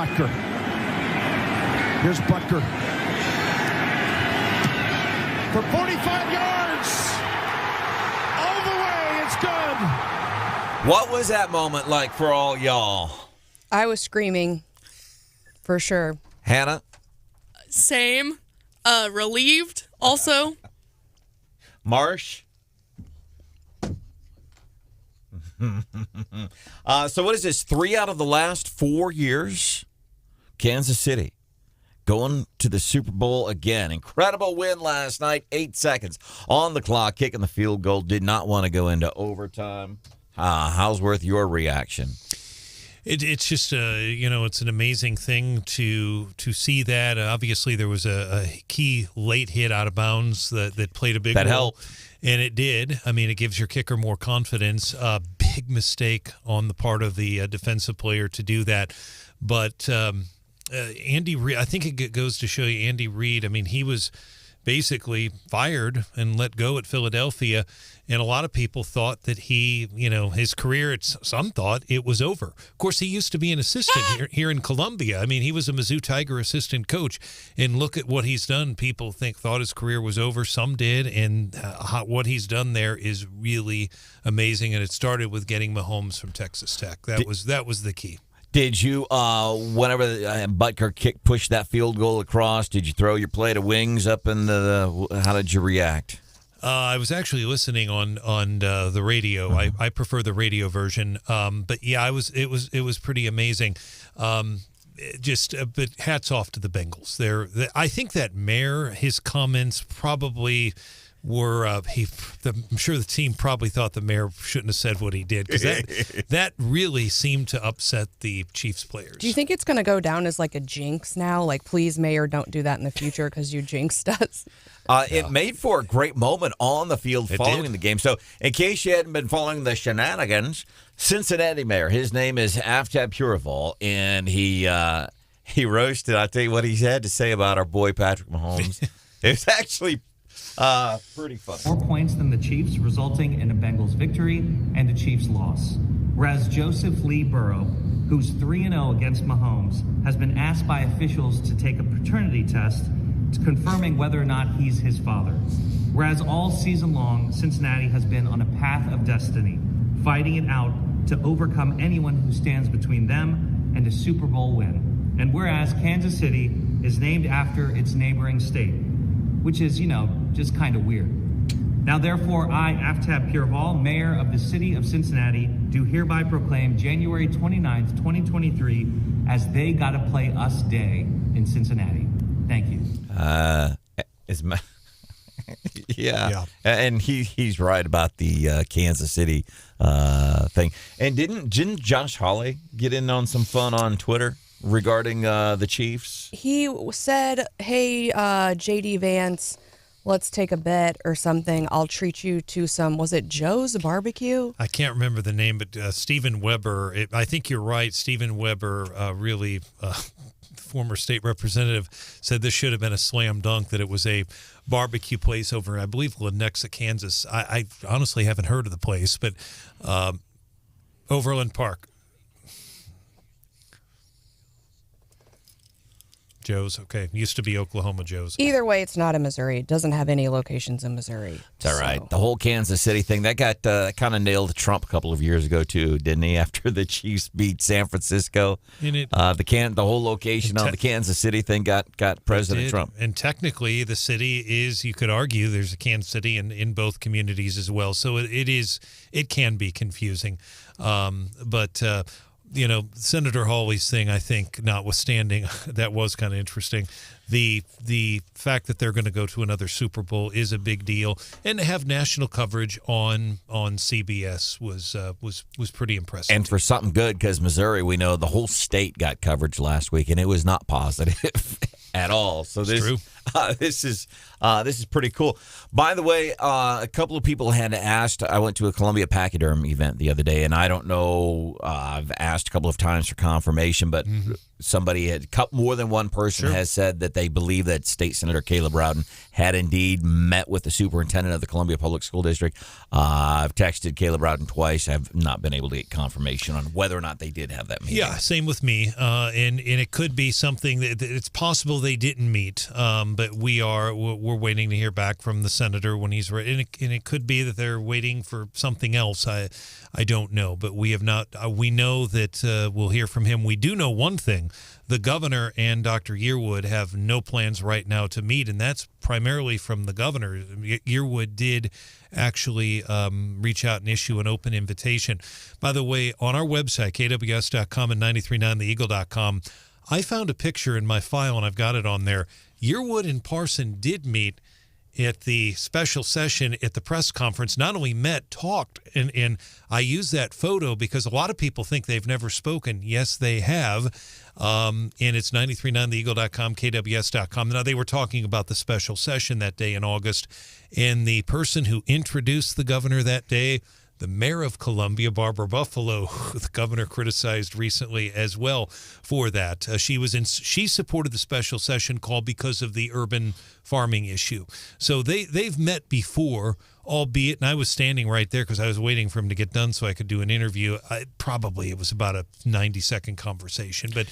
Butker. Here's Butker. For 45 yards. All the way. It's good. What was that moment like for all y'all? I was screaming, for sure. Hannah? Same. Relieved, also. Marsh? So what is this, 3 out of the last 4 years? Kansas City going to the Super Bowl again. Incredible win last night, 8 seconds on the clock, kicking the field goal. Did not want to go into overtime. Howsworth, your reaction? It's just, it's an amazing thing to see that. Obviously, there was a key late hit out of bounds that played a big role. That helped. And it did. I mean, it gives your kicker more confidence. Big mistake on the part of the defensive player to do that. But Andy Reid, I think it goes to show you Andy Reid. I mean, he was basically fired and let go at Philadelphia. And a lot of people thought that his career, some thought it was over. Of course, he used to be an assistant here in Columbia. I mean, he was a Mizzou Tiger assistant coach. And look at what he's done. People thought his career was over. Some did. And what he's done there is really amazing. And it started with getting Mahomes from Texas Tech. That was the key. Did you, whenever Butker pushed that field goal across, did you throw your plate of wings up in how did you react? I was actually listening on the radio. I prefer the radio version. But yeah, it was pretty amazing. But hats off to the Bengals. I think that Mayer, his comments probably were I'm sure the team probably thought the Mayor shouldn't have said what he did, because that really seemed to upset the Chiefs players. Do you think it's going to go down as like a jinx now? Like, please, Mayor, don't do that in the future because you jinxed us. It made for a great moment on the field following the game. So, in case you hadn't been following the shenanigans, Cincinnati Mayor, his name is Aftab Purival, and he roasted. I'll tell you what he had to say about our boy Patrick Mahomes. It was actually pretty funny. More points than the Chiefs, resulting in a Bengals victory and a Chiefs loss. Whereas Joseph Lee Burrow, who's 3-0 against Mahomes, has been asked by officials to take a paternity test confirming whether or not he's his father. Whereas all season long, Cincinnati has been on a path of destiny, fighting it out to overcome anyone who stands between them and a Super Bowl win. And whereas Kansas City is named after its neighboring state, which is, just kind of weird. Now, therefore, I, Aftab Purival, Mayor of the City of Cincinnati, do hereby proclaim January 29th, 2023 as They Gotta Play Us Day in Cincinnati. Thank you. Yeah. And he's right about the Kansas City thing. And didn't Josh Hawley get in on some fun on Twitter regarding the Chiefs? He said, hey, J.D. Vance, let's take a bet or something. I'll treat you to some, was it Joe's Barbecue? I can't remember the name, but Stephen Weber, I think you're right. Stephen Weber, really former state representative, said this should have been a slam dunk, that it was a barbecue place over, I believe, Lenexa, Kansas. I honestly haven't heard of the place, but Overland Park. Joe's, okay. Used to be Oklahoma Joe's. Either way, it's not in Missouri. It doesn't have any locations in Missouri. It's all right. The whole Kansas City thing, that got kind of nailed Trump a couple of years ago, too, didn't he? After the Chiefs beat San Francisco. The whole location on the Kansas City thing got President Trump. And technically, the city is, you could argue, there's a Kansas City in both communities as well. So it can be confusing. But Senator Hawley's thing, I think, notwithstanding, that was kind of interesting. The fact that they're going to go to another Super Bowl is a big deal, and to have national coverage on CBS was pretty impressive. And for something good, because Missouri, we know the whole state got coverage last week, and it was not positive at all. So this, true. This is pretty cool. By the way, a couple of people had asked. I went to a Columbia Pachyderm event the other day, and I don't know. I've asked a couple of times for confirmation, but somebody had more than one person has said that they believe that State Senator Caleb Rowden had indeed met with the superintendent of the Columbia Public School District. I've texted Caleb Rowden twice. I have not been able to get confirmation on whether or not they did have that meeting. Yeah, same with me. And it could be something that it's possible they didn't meet, but we're waiting to hear back from the senator when he's ready. And it could be that they're waiting for something else. I don't know, but we have not. We know that we'll hear from him. We do know one thing. The governor and Dr. Yearwood have no plans right now to meet, and that's primarily from the governor. Yearwood did actually reach out and issue an open invitation. By the way, on our website, kws.com and 939theeagle.com, I found a picture in my file, and I've got it on there. Yearwood and Parson did meet at the special session at the press conference. Not only met, talked, and I use that photo because a lot of people think they've never spoken. Yes, they have, and it's 939theeagle.com, kws.com. Now, they were talking about the special session that day in August, and the person who introduced the governor that day, the mayor of Columbia, Barbara Buffalo, who the governor criticized recently as well for that. She supported the special session call because of the urban farming issue. So they've met before, albeit, and I was standing right there because I was waiting for him to get done so I could do an interview. It was about a 90-second conversation, but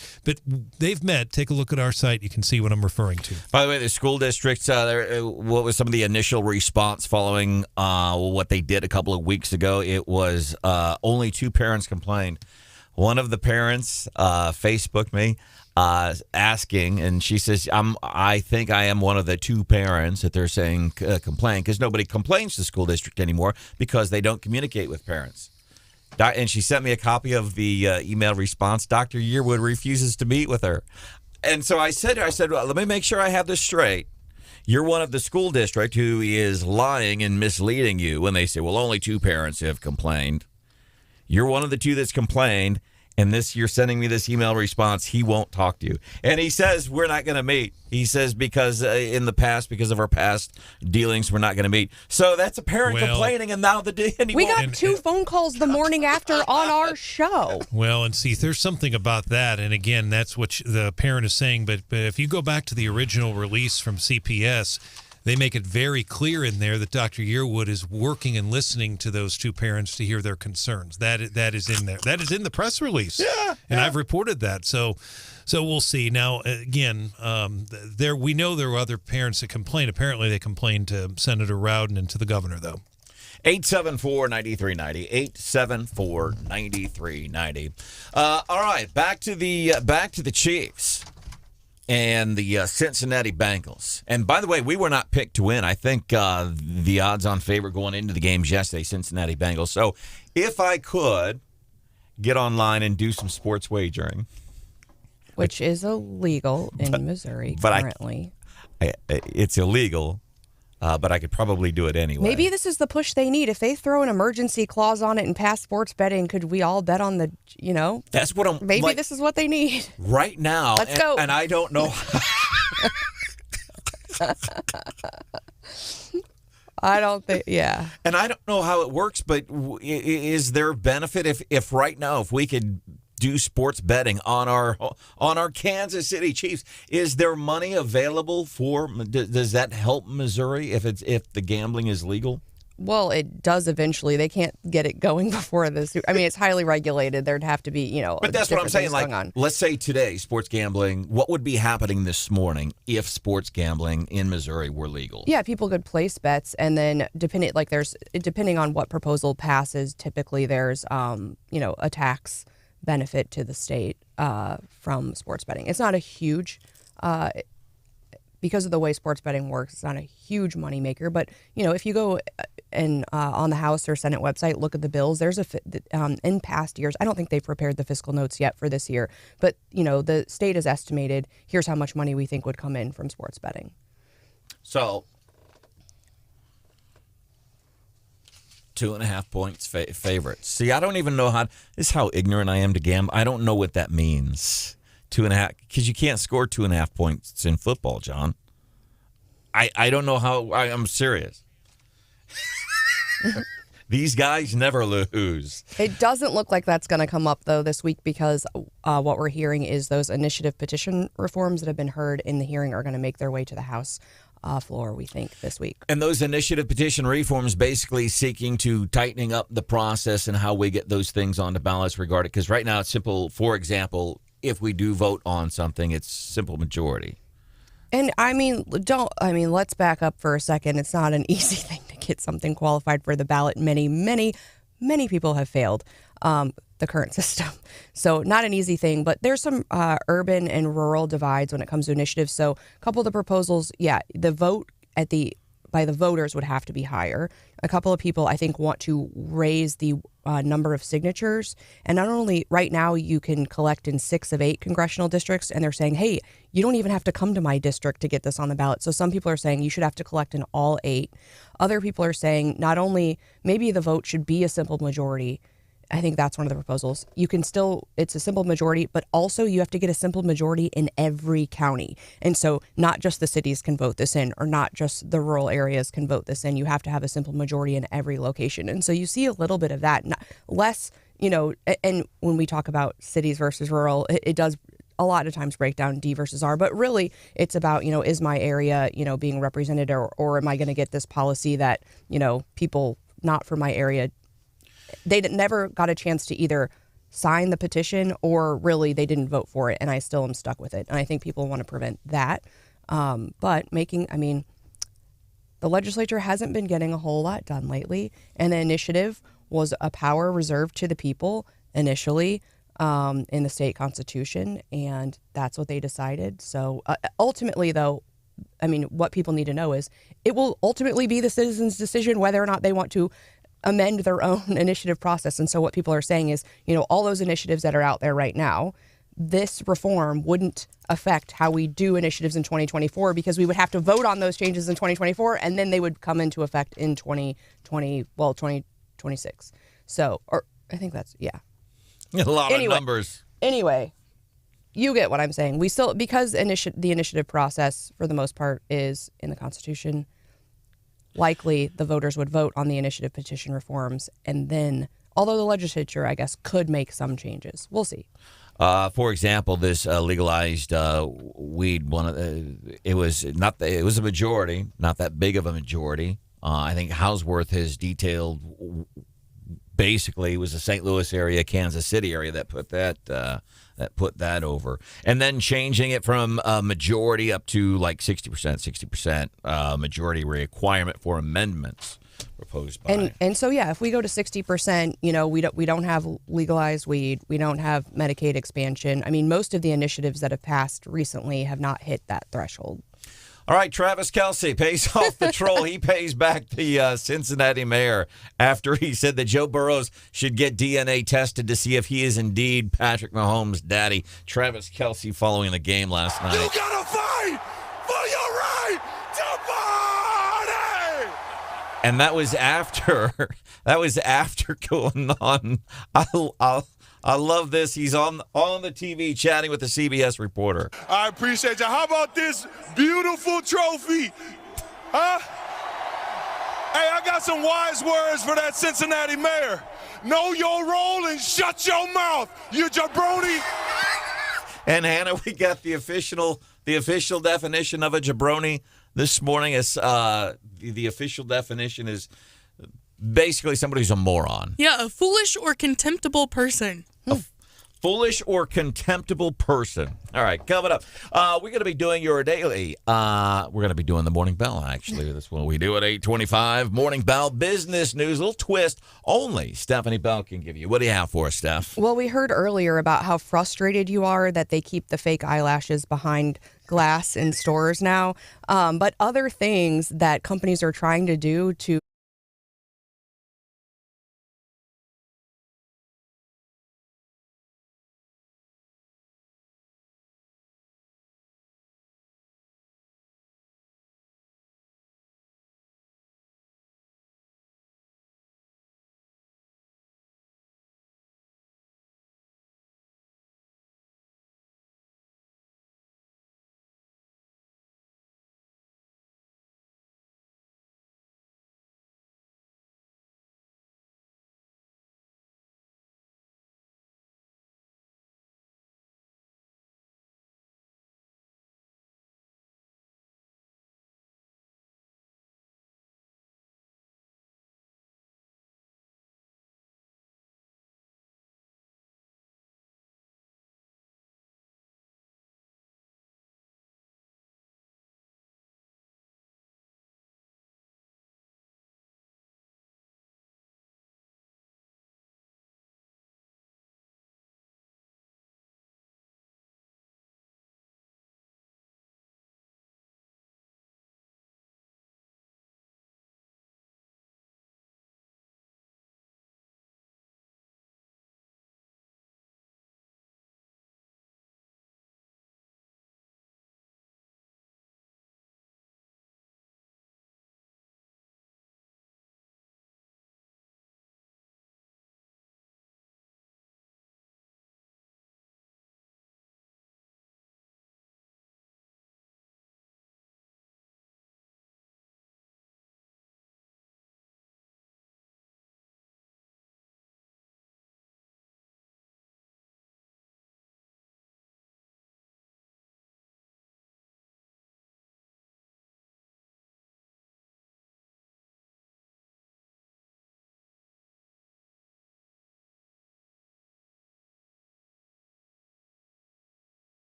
they've met. Take a look at our site. You can see what I'm referring to. By the way, the school districts, what was some of the initial response following what they did a couple of weeks ago? It was only 2 parents complained. One of the parents Facebooked me asking, and she says, I think I am one of the 2 parents that they're saying complain, because nobody complains to the school district anymore because they don't communicate with parents. And she sent me a copy of the email response. Dr. Yearwood refuses to meet with her. And so I said to her, well, let me make sure I have this straight. You're one of the school district who is lying and misleading you when they say, well, only 2 parents have complained. You're one of the 2 that's complained, and you're sending me this email response. He won't talk to you. And he says, we're not going to meet. He says, because in the past, because of our past dealings, we're not going to meet. So that's a parent complaining, and now we got 2 phone calls the morning after on our show. Well, and see, there's something about that. And again, that's what the parent is saying. But if you go back to the original release from CPS, they make it very clear in there that Dr. Yearwood is working and listening to those 2 parents to hear their concerns. That is in there. That is in the press release. And I've reported that. So we'll see. Now, again, we know there were other parents that complained. Apparently, they complained to Senator Rowden and to the governor, though. 874-9390. 874-9390. All right, back to the Chiefs and the Cincinnati Bengals. And by the way, we were not picked to win. I think the odds-on favorite going into the games yesterday, Cincinnati Bengals. So if I could get online and do some sports wagering. Which is illegal in Missouri currently. It's illegal, but I could probably do it anyway. Maybe this is the push they need. If they throw an emergency clause on it and pass sports betting, could we all bet on the, That's what I'm... Maybe this is what they need. Right now. Let's go. And I don't know... I don't think, yeah. And I don't know how it works, but is there benefit if right now, if we could do sports betting on our Kansas City Chiefs, is there money available for? Does that help Missouri if the gambling is legal? Well, it does eventually. They can't get it going before this. I mean, it's highly regulated. There'd have to be, But that's what I'm saying. Like, let's say today, sports gambling, what would be happening this morning if sports gambling in Missouri were legal? Yeah, people could place bets, and then depending on what proposal passes, typically there's, a tax benefit to the state from sports betting. It's not a huge, because of the way sports betting works, it's not a huge moneymaker. But, if you go and on the House or Senate website, look at the bills, there's in past years, I don't think they've prepared the fiscal notes yet for this year, but, the state has estimated, here's how much money we think would come in from sports betting. So 2.5 points favorites. See, I don't even know this is how ignorant I am to gamble. I don't know what that means. 2.5, because you can't score 2.5 points in football, John. I don't know how. I'm serious. These guys never lose. It doesn't look like that's going to come up, though, this week because what we're hearing is those initiative petition reforms that have been heard in the hearing are going to make their way to the House floor, we think, this week. And those initiative petition reforms basically seeking to tightening up the process and how we get those things on the ballots regarding, because right now it's simple. For example, if we do vote on something, it's simple majority. And let's back up for a second. It's not an easy thing to get something qualified for the ballot. Many people have failed the current system. So not an easy thing, but there's some urban and rural divides when it comes to initiatives. So a couple of the proposals, the vote by the voters would have to be higher. A couple of people, I think, want to raise the number of signatures. And not only right now you can collect in 6 of 8 congressional districts, and they're saying, hey, you don't even have to come to my district to get this on the ballot. So some people are saying you should have to collect in all 8. Other people are saying not only maybe the vote should be a simple majority. I think that's one of the proposals. You can still, it's a simple majority, but also you have to get a simple majority in every county. And so not just the cities can vote this in, or not just the rural areas can vote this in. You have to have a simple majority in every location. And so you see a little bit of that, less, and when we talk about cities versus rural, it does a lot of times break down D versus R, but really it's about, is my area, being represented, or am I going to get this policy that, people not from my area, they never got a chance to either sign the petition or really they didn't vote for it, and I still am stuck with it. And I think people want to prevent that. But the legislature hasn't been getting a whole lot done lately, and the initiative was a power reserved to the people initially in the state constitution, and that's what they decided. So ultimately, though, what people need to know is it will ultimately be the citizens' decision whether or not they want to amend their own initiative process. And so what people are saying is, all those initiatives that are out there right now, this reform wouldn't affect how we do initiatives in 2024 because we would have to vote on those changes in 2024 and then they would come into effect in 2026. So, or I think that's, yeah. A lot of numbers. Anyway, you get what I'm saying. We still, because the initiative process for the most part is in the Constitution, likely the voters would vote on the initiative petition reforms, and then, although the legislature, I guess, could make some changes. We'll see. For example, this legalized weed, it was a majority, not that big of a majority. I think Houseworth has detailed. Basically, it was the St. Louis area, Kansas City area that put that over, and then changing it from a majority up to like 60% majority requirement for amendments proposed by. And so if we go to 60%, we don't have legalized weed, we don't have Medicaid expansion. Most of the initiatives that have passed recently have not hit that threshold. All right, Travis Kelce pays off the troll. He pays back the Cincinnati mayor after he said that Joe Burrow should get DNA tested to see if he is indeed Patrick Mahomes' daddy. Travis Kelce following the game last night. You gotta fight for your right to party! And that was after going on. I love this. He's on the TV chatting with the CBS reporter. I appreciate you. How about this beautiful trophy? Huh? Hey, I got some wise words for that Cincinnati mayor. Know your role and shut your mouth, you jabroni. And Hannah, we got the official definition of a jabroni this morning. Is the official definition is basically somebody who's a moron. Yeah, a foolish or contemptible person. Foolish or contemptible person. All right, coming up, we're going to be doing your daily. We're going to be doing the Morning Bell, actually. That's what we do at 8:25. Morning Bell business news, a little twist only Stephanie Bell can give you. What do you have for us, Steph? Well, we heard earlier about how frustrated you are that they keep the fake eyelashes behind glass in stores now. But other things that companies are trying to do to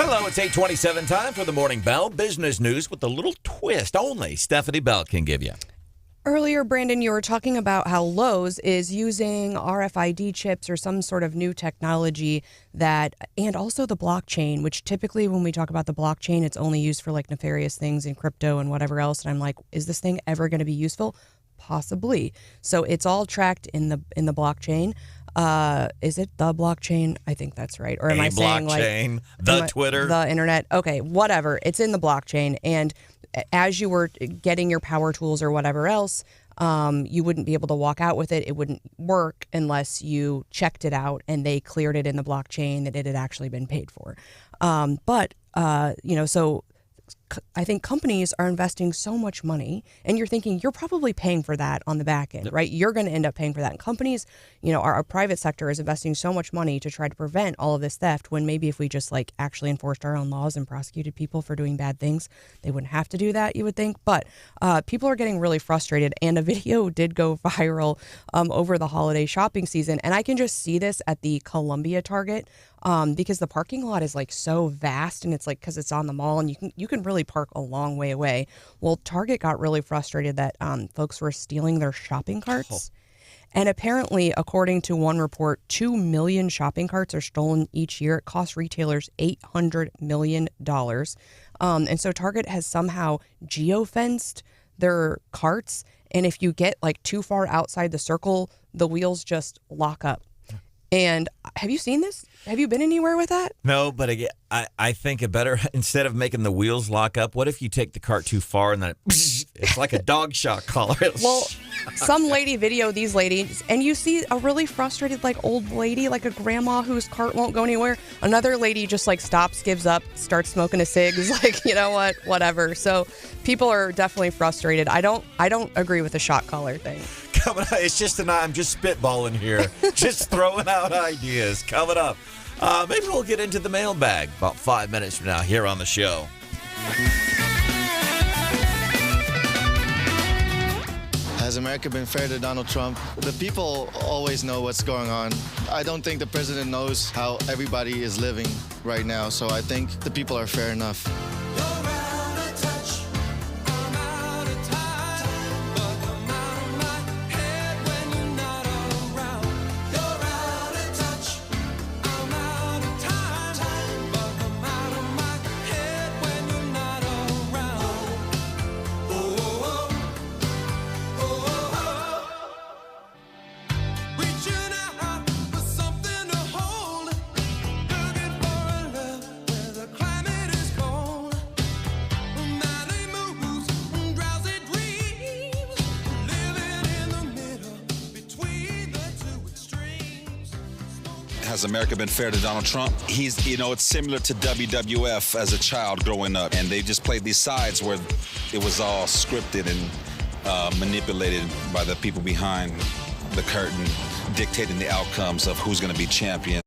Hello, it's 8:27 time for the Morning Bell. Business news with a little twist only Stephanie Bell can give you. Earlier, Brandon, you were talking about how Lowe's is using RFID chips or some sort of new technology and also the blockchain, which typically when we talk about the blockchain, it's only used for like nefarious things in crypto and whatever else. And I'm like, is this thing ever going to be useful? Possibly. So it's all tracked in the blockchain. Is it the blockchain? I think that's right. Or am I saying blockchain, the Twitter, the internet? Okay, whatever. It's in the blockchain, and as you were getting your power tools or whatever else, you wouldn't be able to walk out with it. It wouldn't work unless you checked it out and they cleared it in the blockchain that it had actually been paid for. So I think companies are investing so much money, and you're thinking you're probably paying for that on the back end, right? You're going to end up paying for that. And companies, our private sector is investing so much money to try to prevent all of this theft, when maybe if we just like actually enforced our own laws and prosecuted people for doing bad things, they wouldn't have to do that, you would think. But people are getting really frustrated, and a video did go viral over the holiday shopping season. And I can just see this at the Columbia Target. Because the parking lot is like so vast, and it's like because it's on the mall, and you can really park a long way away. Well, Target got really frustrated that folks were stealing their shopping carts. And apparently, according to one report, 2 million shopping carts are stolen each year. It costs retailers $800 million. And so Target has somehow geofenced their carts. And if you get like too far outside the circle, the wheels just lock up. And have you seen this? Have you been anywhere with that? No, but again, I think it better, instead of making the wheels lock up, what if you take the cart too far and then it's like a dog shock collar? Well, some lady videoed these ladies, and you see a really frustrated like old lady, like a grandma whose cart won't go anywhere. Another lady just like stops, gives up, starts smoking a cig, is like, you know what, whatever. So people are definitely frustrated. I don't agree with the shock collar thing. It's just I'm just spitballing here, just throwing out ideas. Coming up, maybe we'll get into the mailbag about 5 minutes from now here on the show. Has America been fair to Donald Trump? The people always know what's going on. I don't think the president knows how everybody is living right now, so I think the people are fair enough. Has America been fair to Donald Trump? He's, it's similar to WWF as a child growing up, and they just played these sides where it was all scripted and manipulated by the people behind the curtain, dictating the outcomes of who's going to be champion.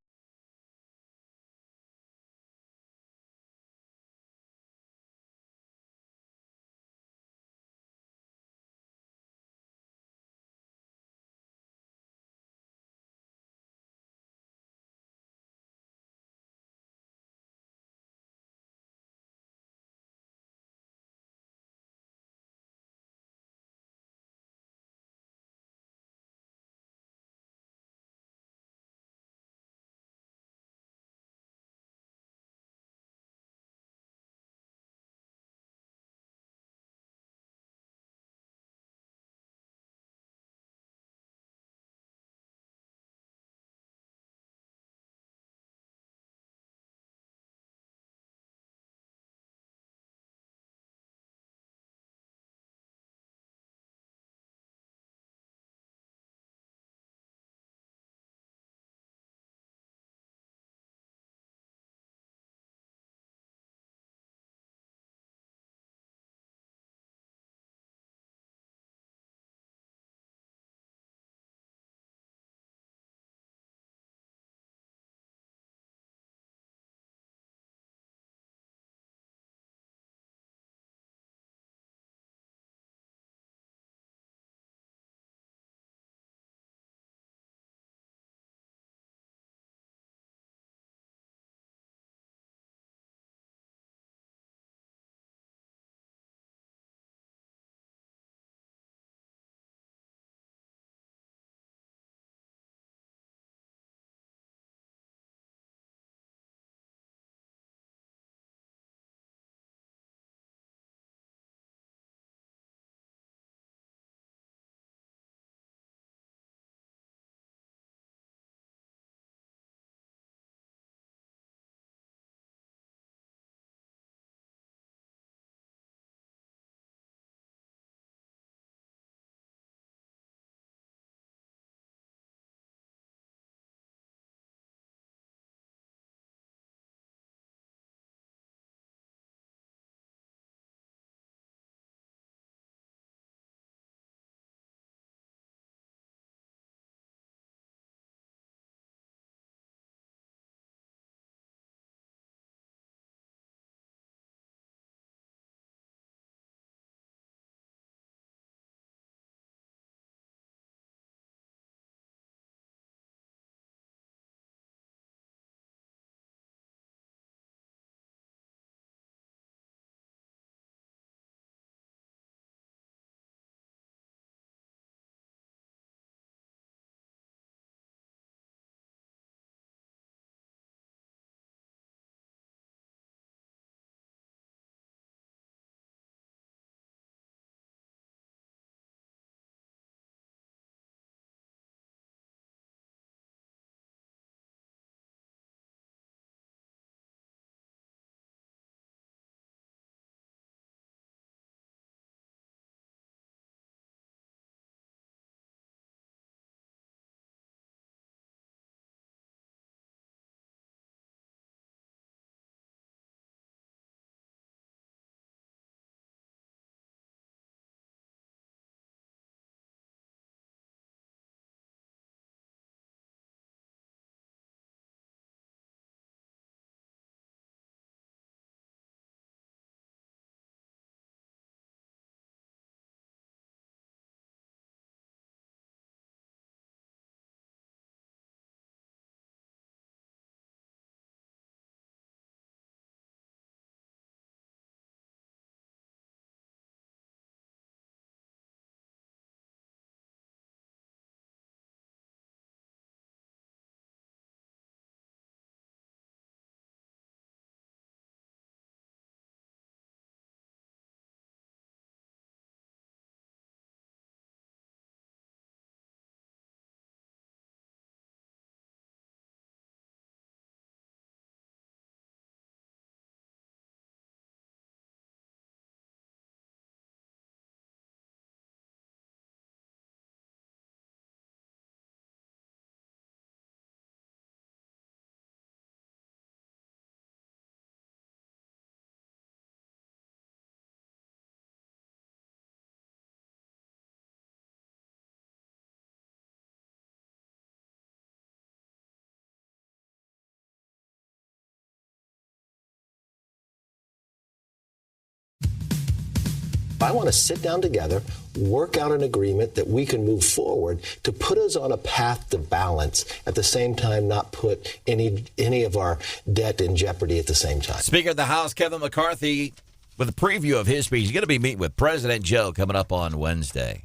I want to sit down together, work out an agreement that we can move forward to put us on a path to balance, at the same time not put any of our debt in jeopardy at the same time. Speaker of the House, Kevin McCarthy, with a preview of his speech. He's going to be meeting with President Joe coming up on Wednesday.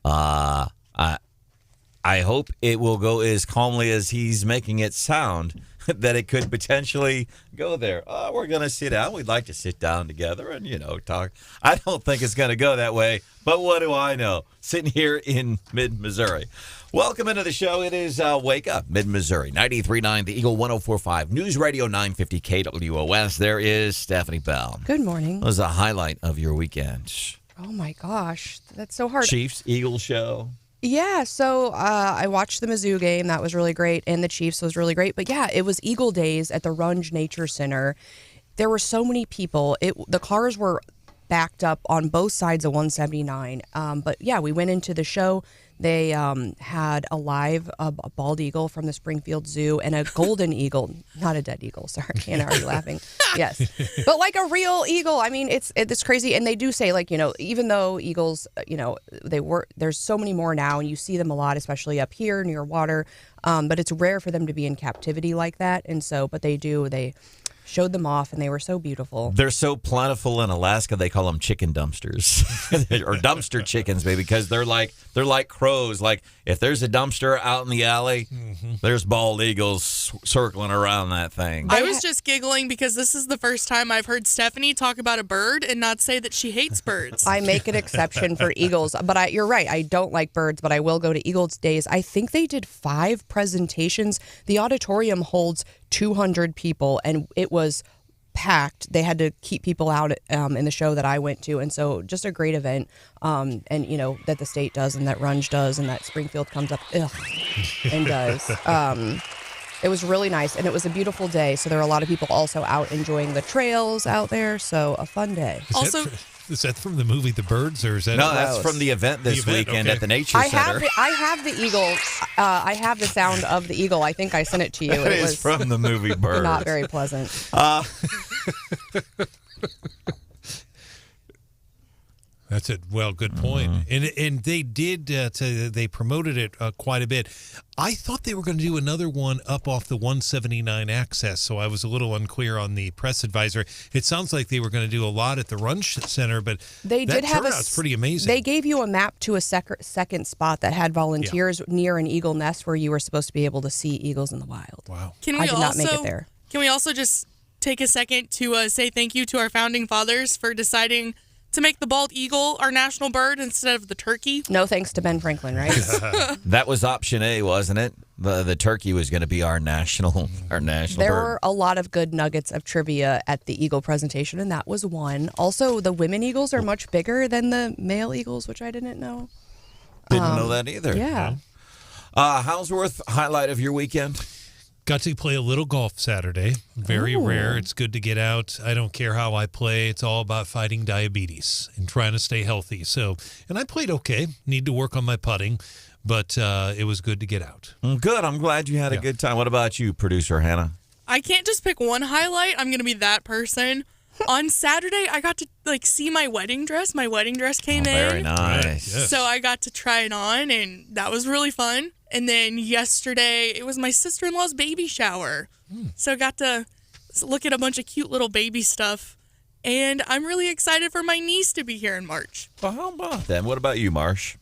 I hope it will go as calmly as he's making it sound, that it could potentially go there. Oh, we're going to sit down. We'd like to sit down together and, talk. I don't think it's going to go that way, but what do I know? Sitting here in mid-Missouri. Welcome into the show. It is Wake Up, Mid-Missouri, 93.9, The Eagle, 104.5, News Radio 950 KWOS. There is Stephanie Bell. Good morning. What was the highlight of your weekend? Oh, my gosh. That's so hard. Chiefs-Eagles show. Yeah, so I watched the Mizzou game. That was really great, and the Chiefs was really great. But, yeah, it was Eagle Days at the Runge Nature Center. There were so many people. The cars were backed up on both sides of 179. But, yeah, we went into the show. They had a bald eagle from the Springfield Zoo and a golden eagle, not a dead eagle. Sorry, Hannah, are you laughing? Yes, but like a real eagle. I mean, it's crazy. And they do say, even though eagles, there's so many more now, and you see them a lot, especially up here near water. But it's rare for them to be in captivity like that. And so, but they showed them off, and they were so beautiful. They're so plentiful in Alaska, they call them chicken dumpsters or dumpster chickens, baby, because they're like crows. Like if there's a dumpster out in the alley, there's bald eagles circling around that thing. I was just giggling because this is the first time I've heard Stephanie talk about a bird and not say that she hates birds. I make an exception for eagles, but you're right. I don't like birds, but I will go to Eagles Days. I think they did 5 presentations. The auditorium holds 200 people, and it was packed. They had to keep people out in the show that I went to, and so just a great event. And that the state does, and that Runge does, and that Springfield comes up and does. It was really nice, and it was a beautiful day. So there were a lot of people also out enjoying the trails out there. So a fun day. Is that from the movie The Birds, or is that? No, that's from the event this weekend at the Nature Center. I have the eagle. I have the sound of the eagle. I think I sent it to you. It was from the movie Birds. Not very pleasant. That's it. Well, good point. And they did they promoted it quite a bit. I thought they were going to do another one up off the 179 access, so I was a little unclear on the press advisor. It sounds like they were going to do a lot at the Runge Center, but they did have turnout's pretty amazing. They gave you a map to a second spot that had volunteers near an eagle nest where you were supposed to be able to see eagles in the wild. Wow. I did not make it there. Can we also just take a second to say thank you to our founding fathers for deciding to make the bald eagle our national bird instead of the turkey? No thanks to Ben Franklin, right? That was option A, wasn't it? The turkey was going to be our national bird. There were a lot of good nuggets of trivia at the eagle presentation, and that was one. Also, the women eagles are much bigger than the male eagles, which I didn't know. Didn't know that either. Yeah. Houseworth, highlight of your weekend? Got to play a little golf Saturday. Very rare. It's good to get out. I don't care how I play. It's all about fighting diabetes and trying to stay healthy. And I played okay. Need to work on my putting, but it was good to get out. Good. I'm glad you had a good time. What about you, producer Hannah? I can't just pick one highlight. I'm going to be that person. On Saturday, I got to see my wedding dress. My wedding dress came in. Very nice. Yes. So I got to try it on, and that was really fun. And then yesterday, it was my sister-in-law's baby shower. So I got to look at a bunch of cute little baby stuff. And I'm really excited for my niece to be here in March. Well, how about that? What about you, Marsh?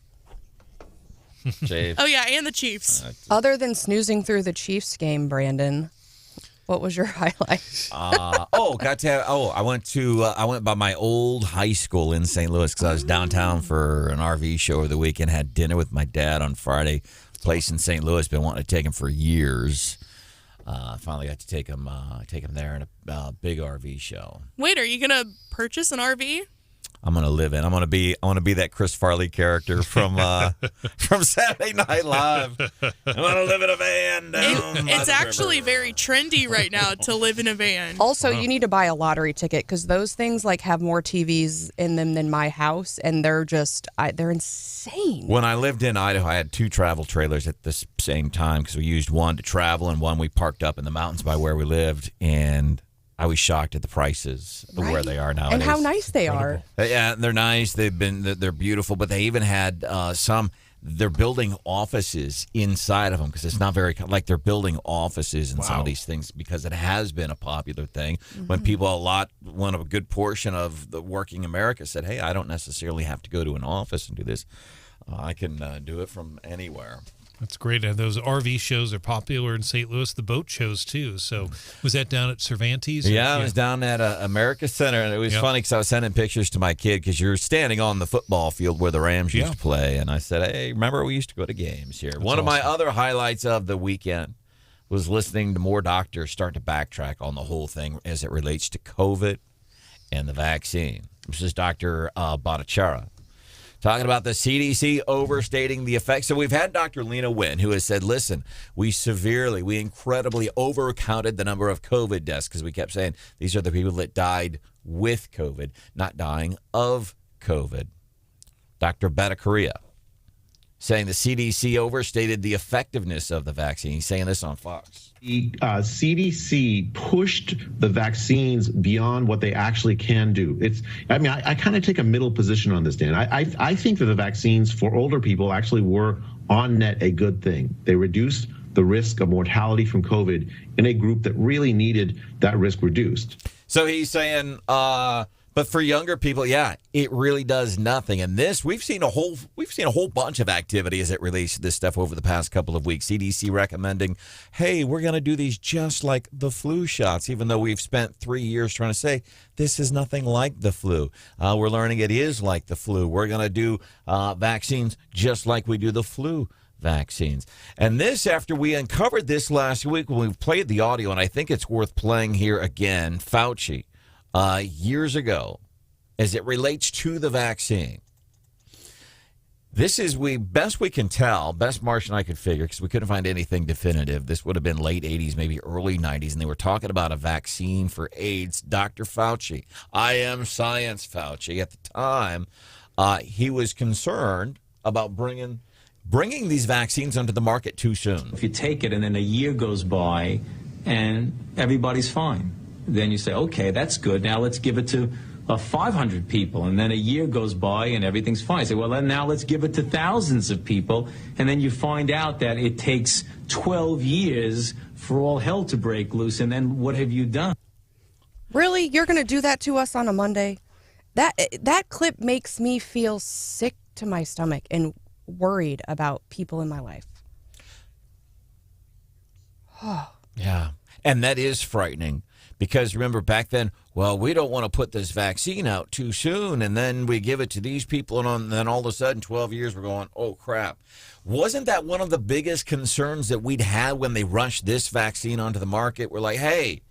Oh, yeah, and the Chiefs. Other than snoozing through the Chiefs game, Brandon, what was your highlight? I went by my old high school in St. Louis because I was downtown for an RV show over the weekend. Had dinner with my dad on Friday. Place in St. Louis, been wanting to take him for years. Finally got to take him there in a big RV show. Wait, are you gonna purchase an RV? I'm gonna live in. I want to be that Chris Farley character from Saturday Night Live. I want to live in a van down. It's actually very trendy right now to live in a van. Also, you need to buy a lottery ticket because those things have more TVs in them than my house, and they're insane. When I lived in Idaho, I had 2 travel trailers at the same time because we used one to travel and one we parked up in the mountains by where we lived, and I was shocked at the prices of where they are now. And how nice they are. Yeah, they're nice. They're beautiful, but they even had some. They're building offices inside of them because it's not very like they're building offices in some of these things because it has been a popular thing when people a good portion of the working America said, "Hey, I don't necessarily have to go to an office and do this. I can do it from anywhere." That's great. Those RV shows are popular in St. Louis. The boat shows, too. So was that down at Cervantes? Yeah, it was down at America Center. And it was funny because I was sending pictures to my kid because you're standing on the football field where the Rams used to play. And I said, hey, remember we used to go to games here. One of my other highlights of the weekend was listening to more doctors start to backtrack on the whole thing as it relates to COVID and the vaccine. This is Dr. Bhattacharya. Talking about the CDC overstating the effects. So we've had Dr. Lena Wynn, who has said, listen, we incredibly overcounted the number of COVID deaths because we kept saying these are the people that died with COVID, not dying of COVID. Dr. Bhattacharya saying the CDC overstated the effectiveness of the vaccine. He's saying this on Fox. The CDC pushed the vaccines beyond what they actually can do. I kind of take a middle position on this, Dan. I think that the vaccines for older people actually were on net a good thing. They reduced the risk of mortality from COVID in a group that really needed that risk reduced. So he's saying, but for younger people, it really does nothing. And this, we've seen a whole bunch of activity as it relates to this stuff over the past couple of weeks. CDC recommending, hey, we're going to do these just like the flu shots, even though we've spent 3 years trying to say this is nothing like the flu. We're learning it is like the flu. We're going to do vaccines just like we do the flu vaccines. And this, after we uncovered this last week when we played the audio, and I think it's worth playing here again, Fauci. Years ago, as it relates to the vaccine. This is, best we can tell, best Marsh and I could figure, because we couldn't find anything definitive. This would have been late 80s, maybe early 90s, and they were talking about a vaccine for AIDS. Dr. Fauci, I am science Fauci, at the time, he was concerned about bringing these vaccines onto the market too soon. If you take it and then a year goes by and everybody's fine, then you say, okay, that's good. Now let's give it to 500 people. And then a year goes by and everything's fine. You say, well, then now let's give it to thousands of people. And then you find out that it takes 12 years for all hell to break loose. And then what have you done? Really? You're going to do that to us on a Monday? That clip makes me feel sick to my stomach and worried about people in my life. Yeah. And that is frightening. Because remember back then, well, we don't want to put this vaccine out too soon, and then we give it to these people, and then all of a sudden, 12 years, we're going, oh, crap. Wasn't that one of the biggest concerns that we'd had when they rushed this vaccine onto the market? We're like, hey,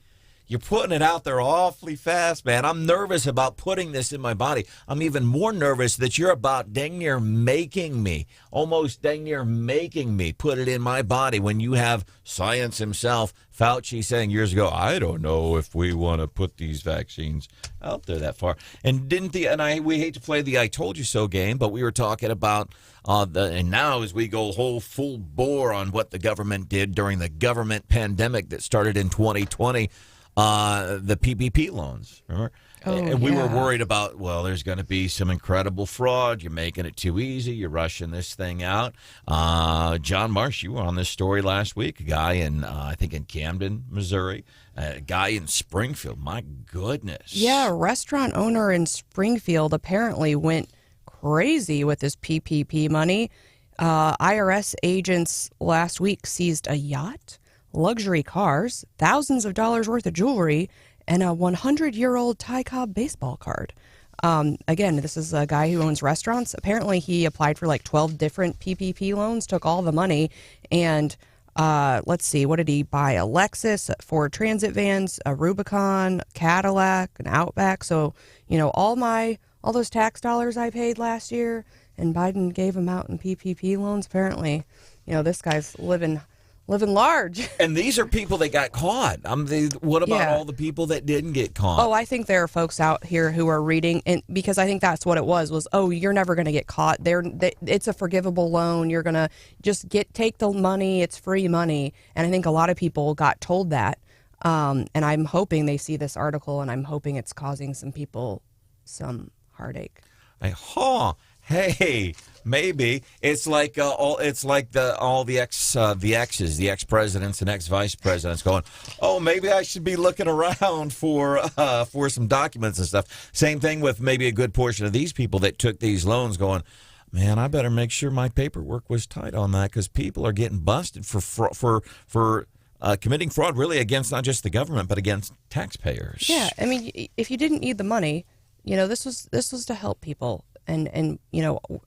you're putting it out there awfully fast, man. I'm nervous about putting this in my body. I'm even more nervous that you're about dang near making me, almost dang near making me put it in my body when you have science himself, Fauci, saying years ago, I don't know if we want to put these vaccines out there that far. And we hate to play the I told you so game, but we were talking about and now as we go whole full bore on what the government did during the government pandemic that started in 2020, the PPP loans, remember? And we were worried about, well, there's going to be some incredible fraud. You're making it too easy. You're rushing this thing out. John Marsh, you were on this story last week. A guy I think in Camden, Missouri. A guy in Springfield. My goodness. Yeah, a restaurant owner in Springfield apparently went crazy with his PPP money. IRS agents last week seized a yacht, luxury cars, thousands of dollars worth of jewelry, and a 100-year-old Ty Cobb baseball card. Again, this is a guy who owns restaurants. Apparently, he applied for like 12 different PPP loans, took all the money, and let's see, what did he buy? A Lexus, 4 Transit vans, a Rubicon, Cadillac, an Outback. So, all those tax dollars I paid last year, and Biden gave them out in PPP loans. Apparently, this guy's living large. And these are people that got caught. What about all the people that didn't get caught? Oh, I think there are folks out here who are reading, and because I think that's what it was, oh, you're never going to get caught. It's a forgivable loan. You're going to just take the money. It's free money. And I think a lot of people got told that. And I'm hoping they see this article, and I'm hoping it's causing some people some heartache. Hey, maybe it's like all the ex presidents and ex vice presidents going, oh, maybe I should be looking around for some documents and stuff. Same thing with maybe a good portion of these people that took these loans, going, man, I better make sure my paperwork was tight on that, because people are getting busted for committing fraud, really against not just the government but against taxpayers. Yeah, I mean, if you didn't need the money, this was to help people. And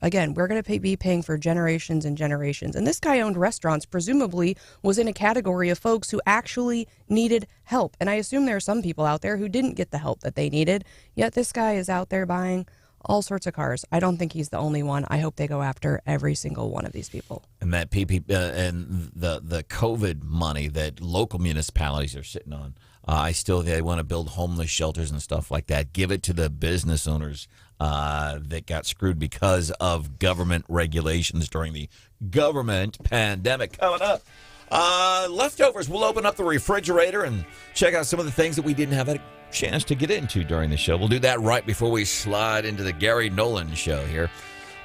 again, we're going to be paying for generations and generations. And this guy owned restaurants, presumably was in a category of folks who actually needed help. And I assume there are some people out there who didn't get the help that they needed, yet this guy is out there buying all sorts of cars. I don't think he's the only one. I hope they go after every single one of these people. And that and the COVID money that local municipalities are sitting on, they want to build homeless shelters and stuff like that. Give it to the business owners that got screwed because of government regulations during the government pandemic. Coming up, leftovers. We'll open up the refrigerator and check out some of the things that we didn't have a chance to get into during the show. We'll do that right before we slide into the Gary Nolan show here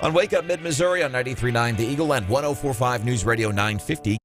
on Wake Up Mid-Missouri on 93.9 The Eagle and 104.5 News Radio 950.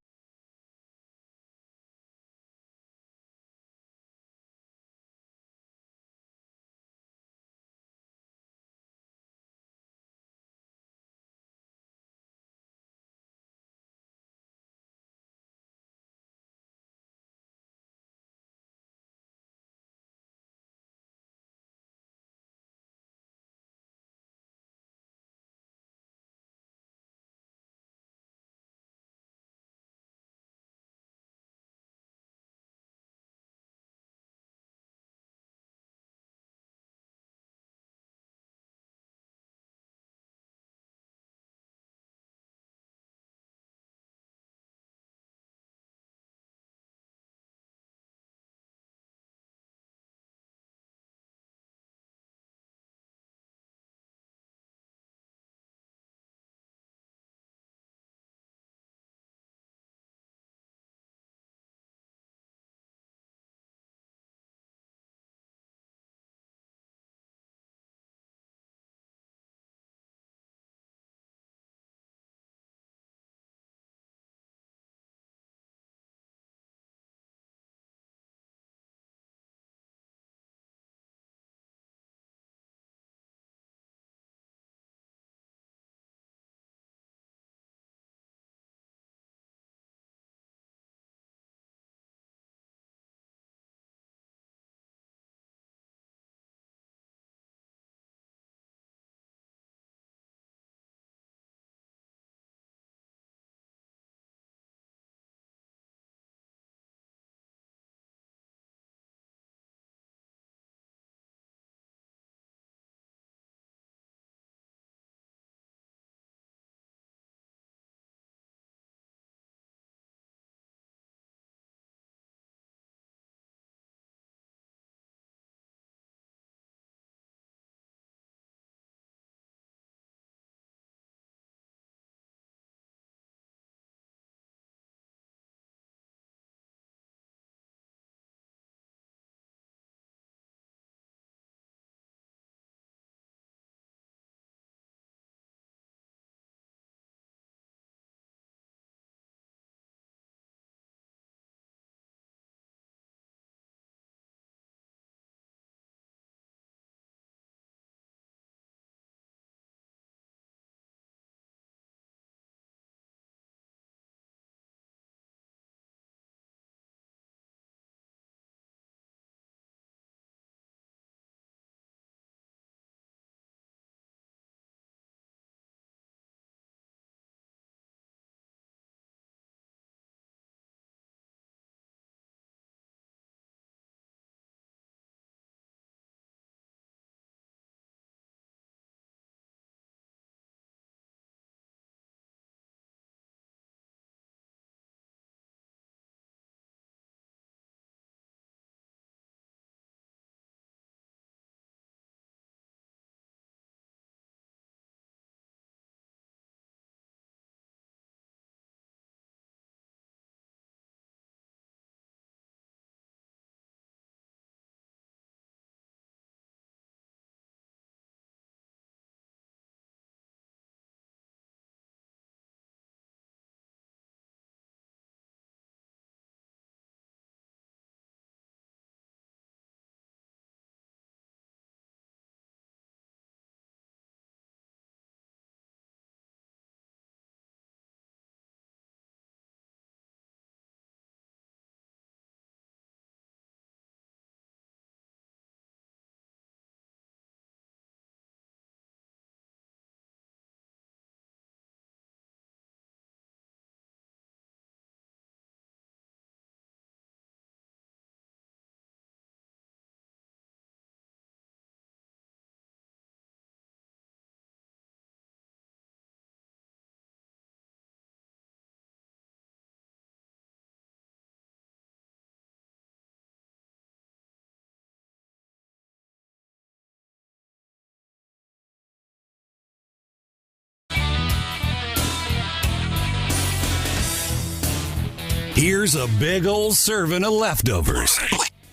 Here's a big old serving of leftovers.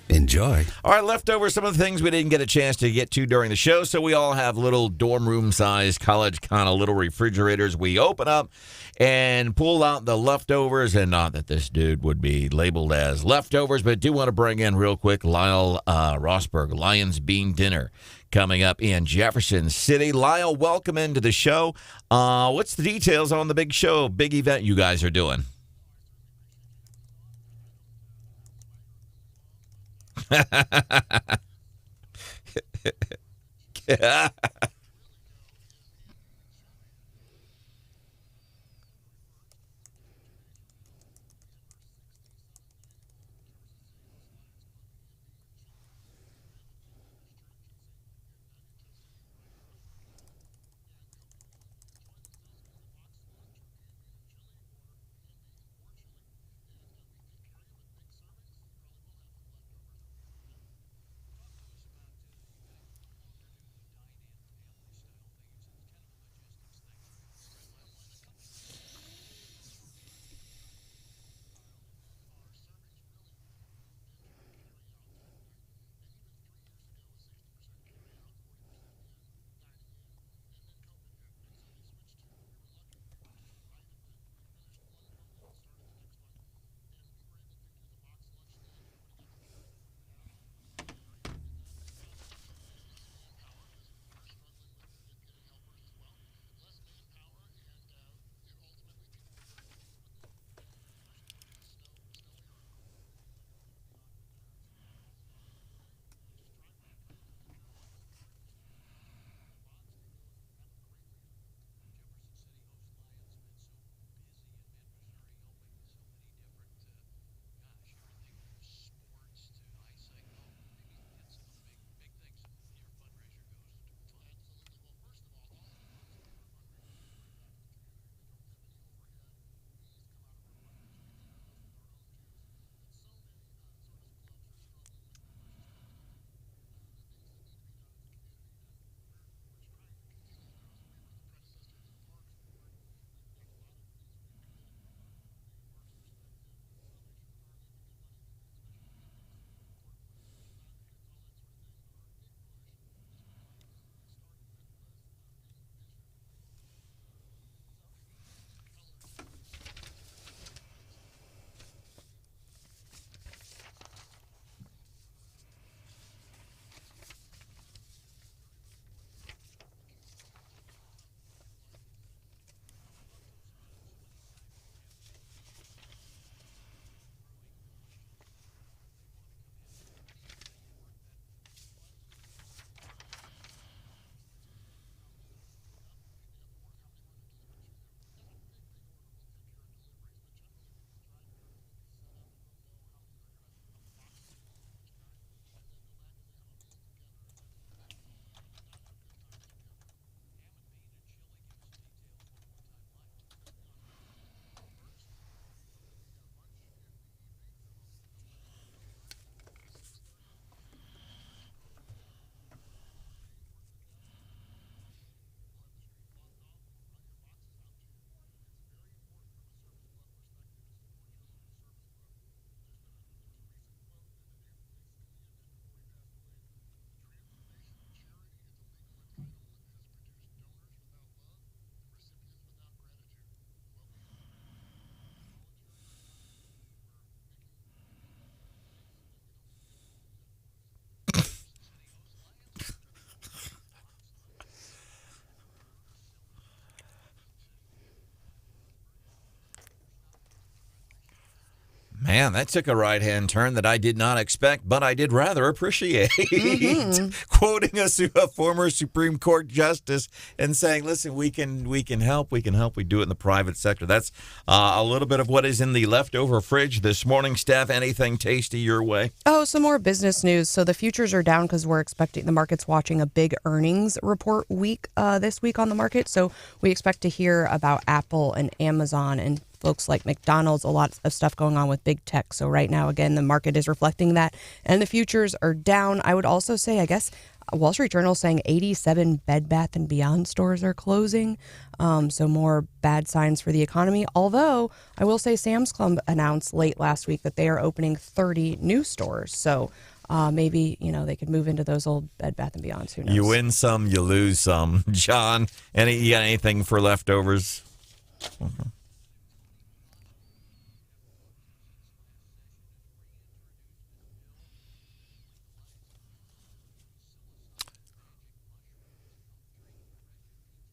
Enjoy. All right, leftovers, some of the things we didn't get a chance to get to during the show. So we all have little dorm room-sized, college kind of little refrigerators we open up and pull out the leftovers. And not that this dude would be labeled as leftovers, but do want to bring in real quick Lyle Rosberg, Lions Bean Dinner, coming up in Jefferson City. Lyle, welcome into the show. What's the details on the big show, big event you guys are doing? Man, that took a right-hand turn that I did not expect, but I did rather appreciate. Quoting a former Supreme Court justice and saying, listen, we can help, we do it in the private sector. That's a little bit of what is in the leftover fridge this morning. Steph, anything tasty your way? Oh, some more business news. So the futures are down because we're expecting the market's watching a big earnings report week this week on the market. So we expect to hear about Apple and Amazon and folks like McDonald's, a lot of stuff going on with big tech. So right now, again, the market is reflecting that, and the futures are down. I would also say, I guess, Wall Street Journal saying 87 Bed Bath & Beyond stores are closing. So more bad signs for the economy. Although I will say Sam's Club announced late last week that they are opening 30 new stores. So maybe, they could move into those old Bed Bath & Beyonds. Who knows? You win some, you lose some. John, you got anything for leftovers?